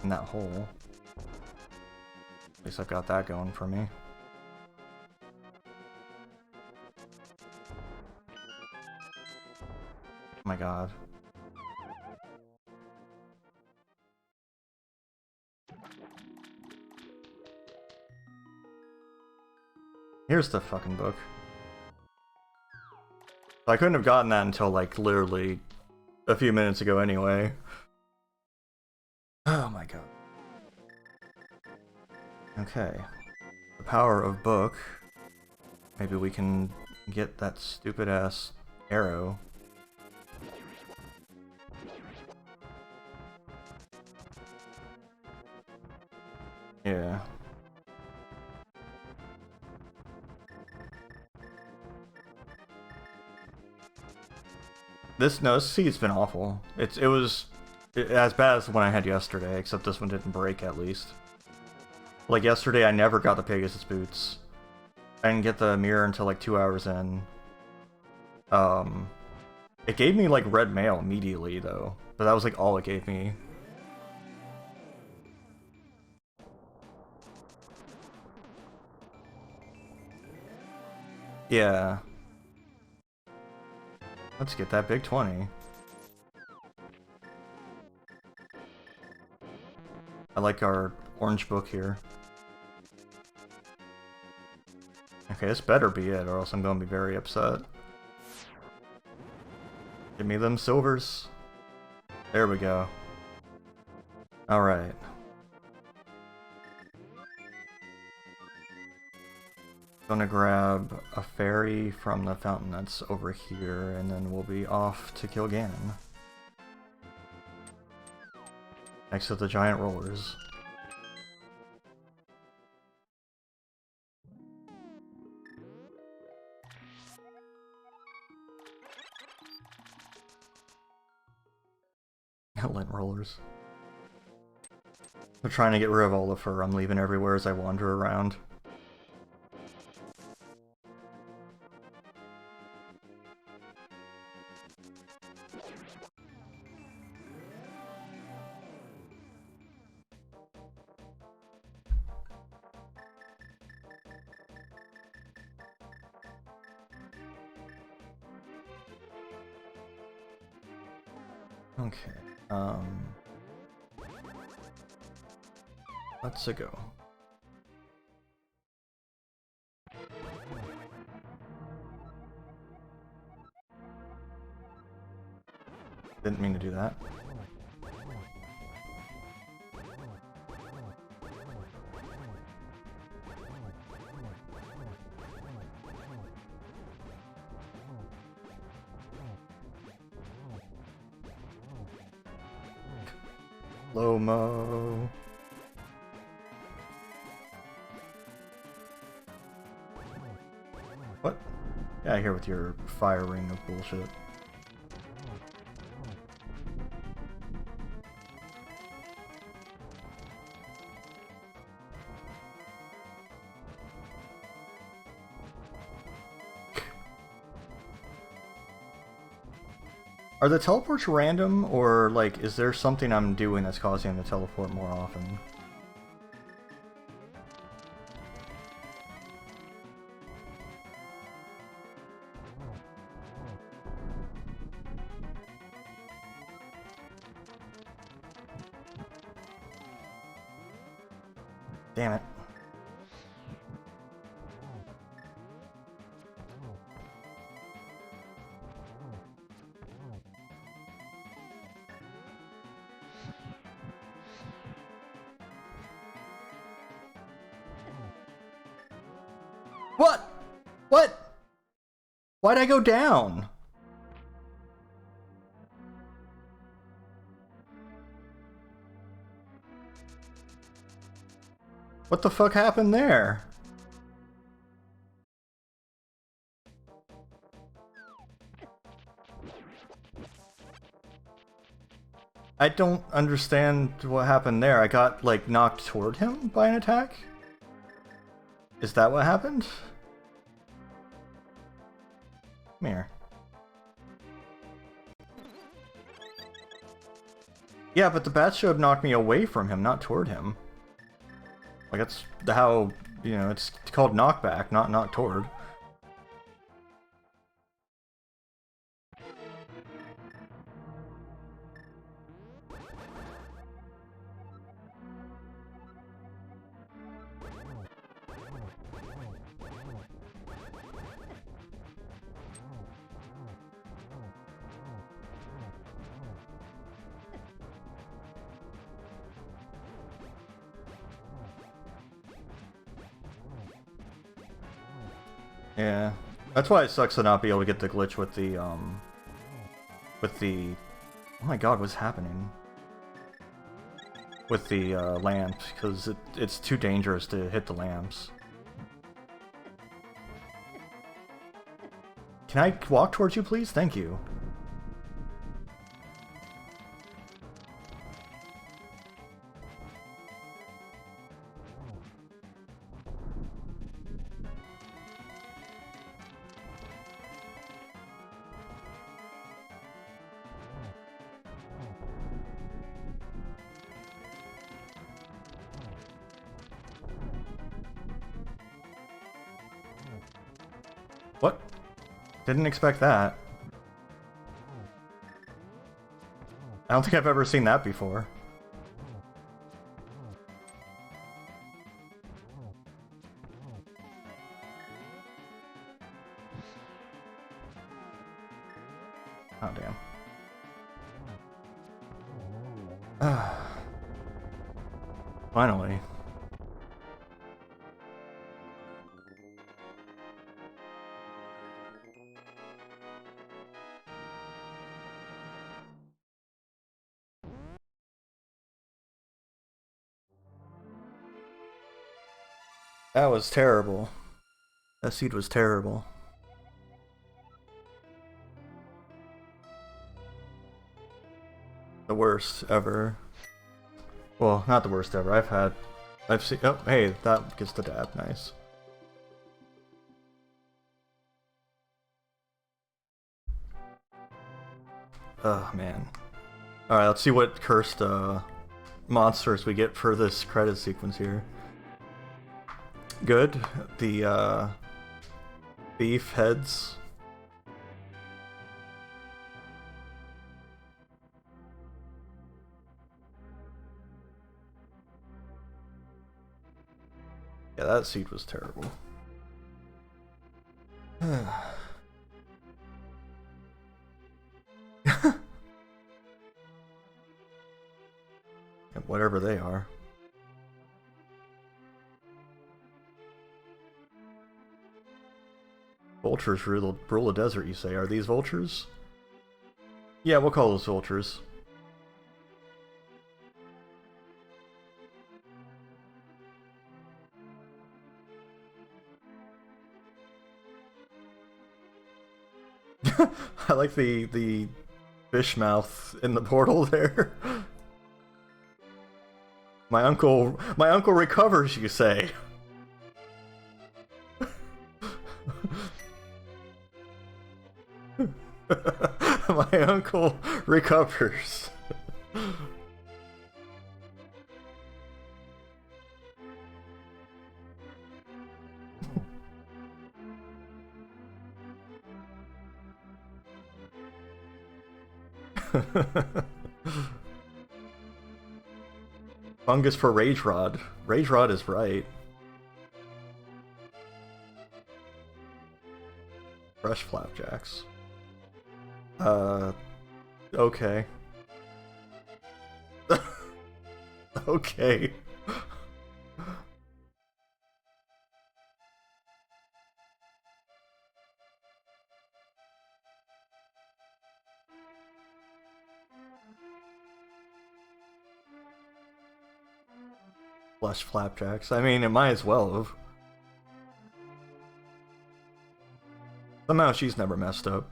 that hole. At least I've got that going for me. Oh my god. Here's the fucking book. I couldn't have gotten that until like literally a few minutes ago anyway. Oh my god. Okay. The power of book. Maybe we can get that stupid ass arrow. Yeah. This seed's been awful. It was as bad as the one I had yesterday, except this one didn't break at least. Like yesterday, I never got the Pegasus boots. I didn't get the mirror until like 2 hours in. It gave me like red mail immediately though, but that was like all it gave me. Yeah. Let's get that big 20. I like our orange book here. Okay, this better be it, or else I'm gonna be very upset. Give me them silvers. There we go. Alright. Gonna grab a fairy from the fountain that's over here, and then we'll be off to kill Ganon. Next to the giant rollers. Lint rollers. I'm trying to get rid of all the fur I'm leaving everywhere as I wander around. Okay, let's go. Didn't mean to do that. Lomo. What? Yeah, here with your fire ring of bullshit. Are the teleports random, or like, is there something I'm doing that's causing them to teleport more often? Damn it. What? What? Why'd I go down? What the fuck happened there? I don't understand what happened there. I got, like, knocked toward him by an attack? Is that what happened? Come here. Yeah, but the bat should have knocked me away from him, not toward him. Like, that's how, you know, it's called knockback, not knock toward. Yeah, that's why it sucks to not be able to get the glitch with the, oh my god, what's happening? With the, lamps, because it's too dangerous to hit the lamps. Can I walk towards you, please? Thank you. What? Didn't expect that. I don't think I've ever seen that before. Oh, damn. Finally. That was terrible. That seed was terrible. The worst ever. Well, not the worst ever. I've seen. Oh, hey, that gets the dab. Nice. Oh man. All right, let's see what cursed monsters we get for this credit sequence here. Good. The beef heads. Yeah, that seed was terrible. Whatever they are. Vultures rule the desert, you say? Are these vultures? Yeah, we'll call those vultures. I like the fish mouth in the portal there. My uncle recovers, you say? My uncle recovers. Fungus for Rage Rod. Rage Rod is right. Fresh flapjacks. Okay. Okay. Flesh flapjacks. I mean, it might as well have. Somehow she's never messed up.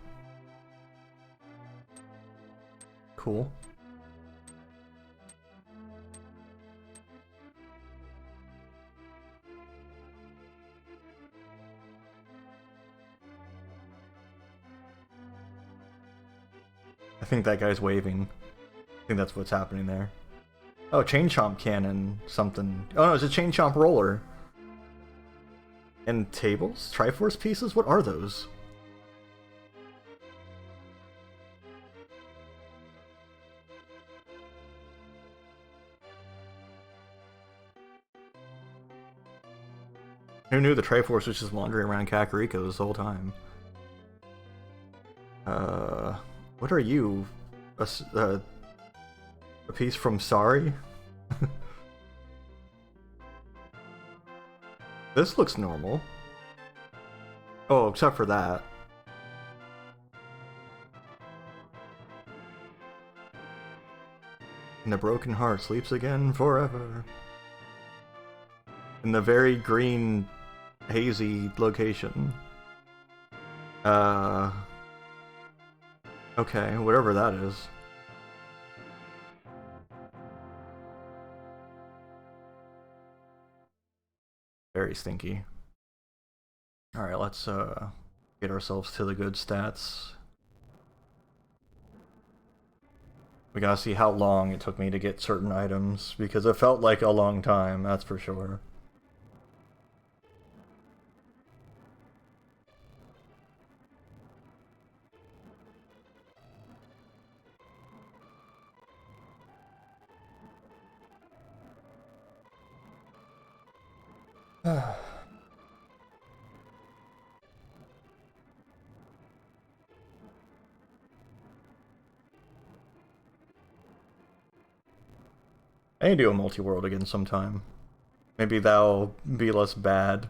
Cool. I think that guy's waving. I think that's what's happening there. Oh, Chain Chomp Cannon, something. Oh no, it's a Chain Chomp Roller. And tables? Triforce pieces? What are those? Who knew the Triforce was just wandering around Kakariko this whole time? What are you? A piece from Sorry? This looks normal. Oh, except for that. And the broken heart sleeps again forever. In the very green, hazy location. Okay, whatever that is. Very stinky. Alright, let's get ourselves to the good stats. We gotta see how long it took me to get certain items, because it felt like a long time, that's for sure. I need to do a multi-world again sometime. Maybe that'll be less bad.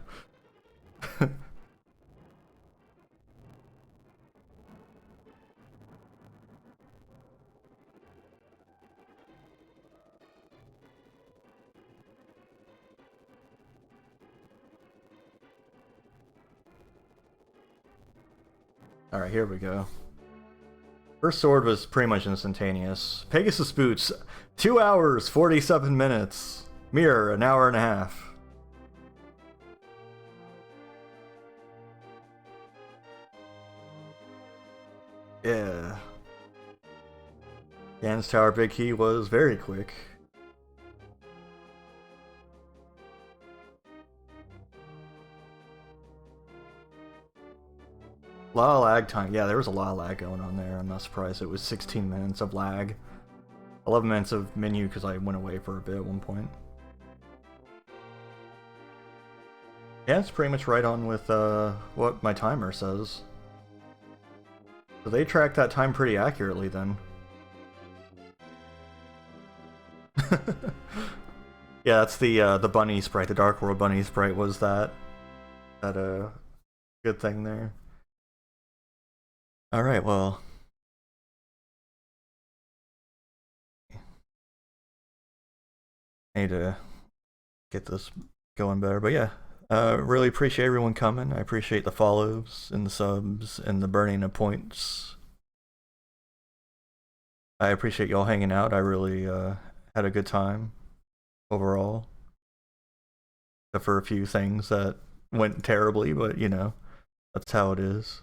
Alright, here we go. First sword was pretty much instantaneous. Pegasus boots, 2 hours, 47 minutes. Mirror, an hour and a half. Yeah. Gan's Tower Big Key was very quick. A lot of lag time. Yeah, there was a lot of lag going on there. I'm not surprised it was 16 minutes of lag. 11 minutes of menu because I went away for a bit at one point. Yeah, it's pretty much right on with what my timer says. So they tracked that time pretty accurately then. Yeah, that's the bunny sprite, the Dark World bunny sprite was that good thing there. Alright, well. I need to get this going better, but yeah. Really appreciate everyone coming. I appreciate the follows and the subs and the burning of points. I appreciate y'all hanging out. I really had a good time overall. Except for a few things that went terribly, but you know, that's how it is.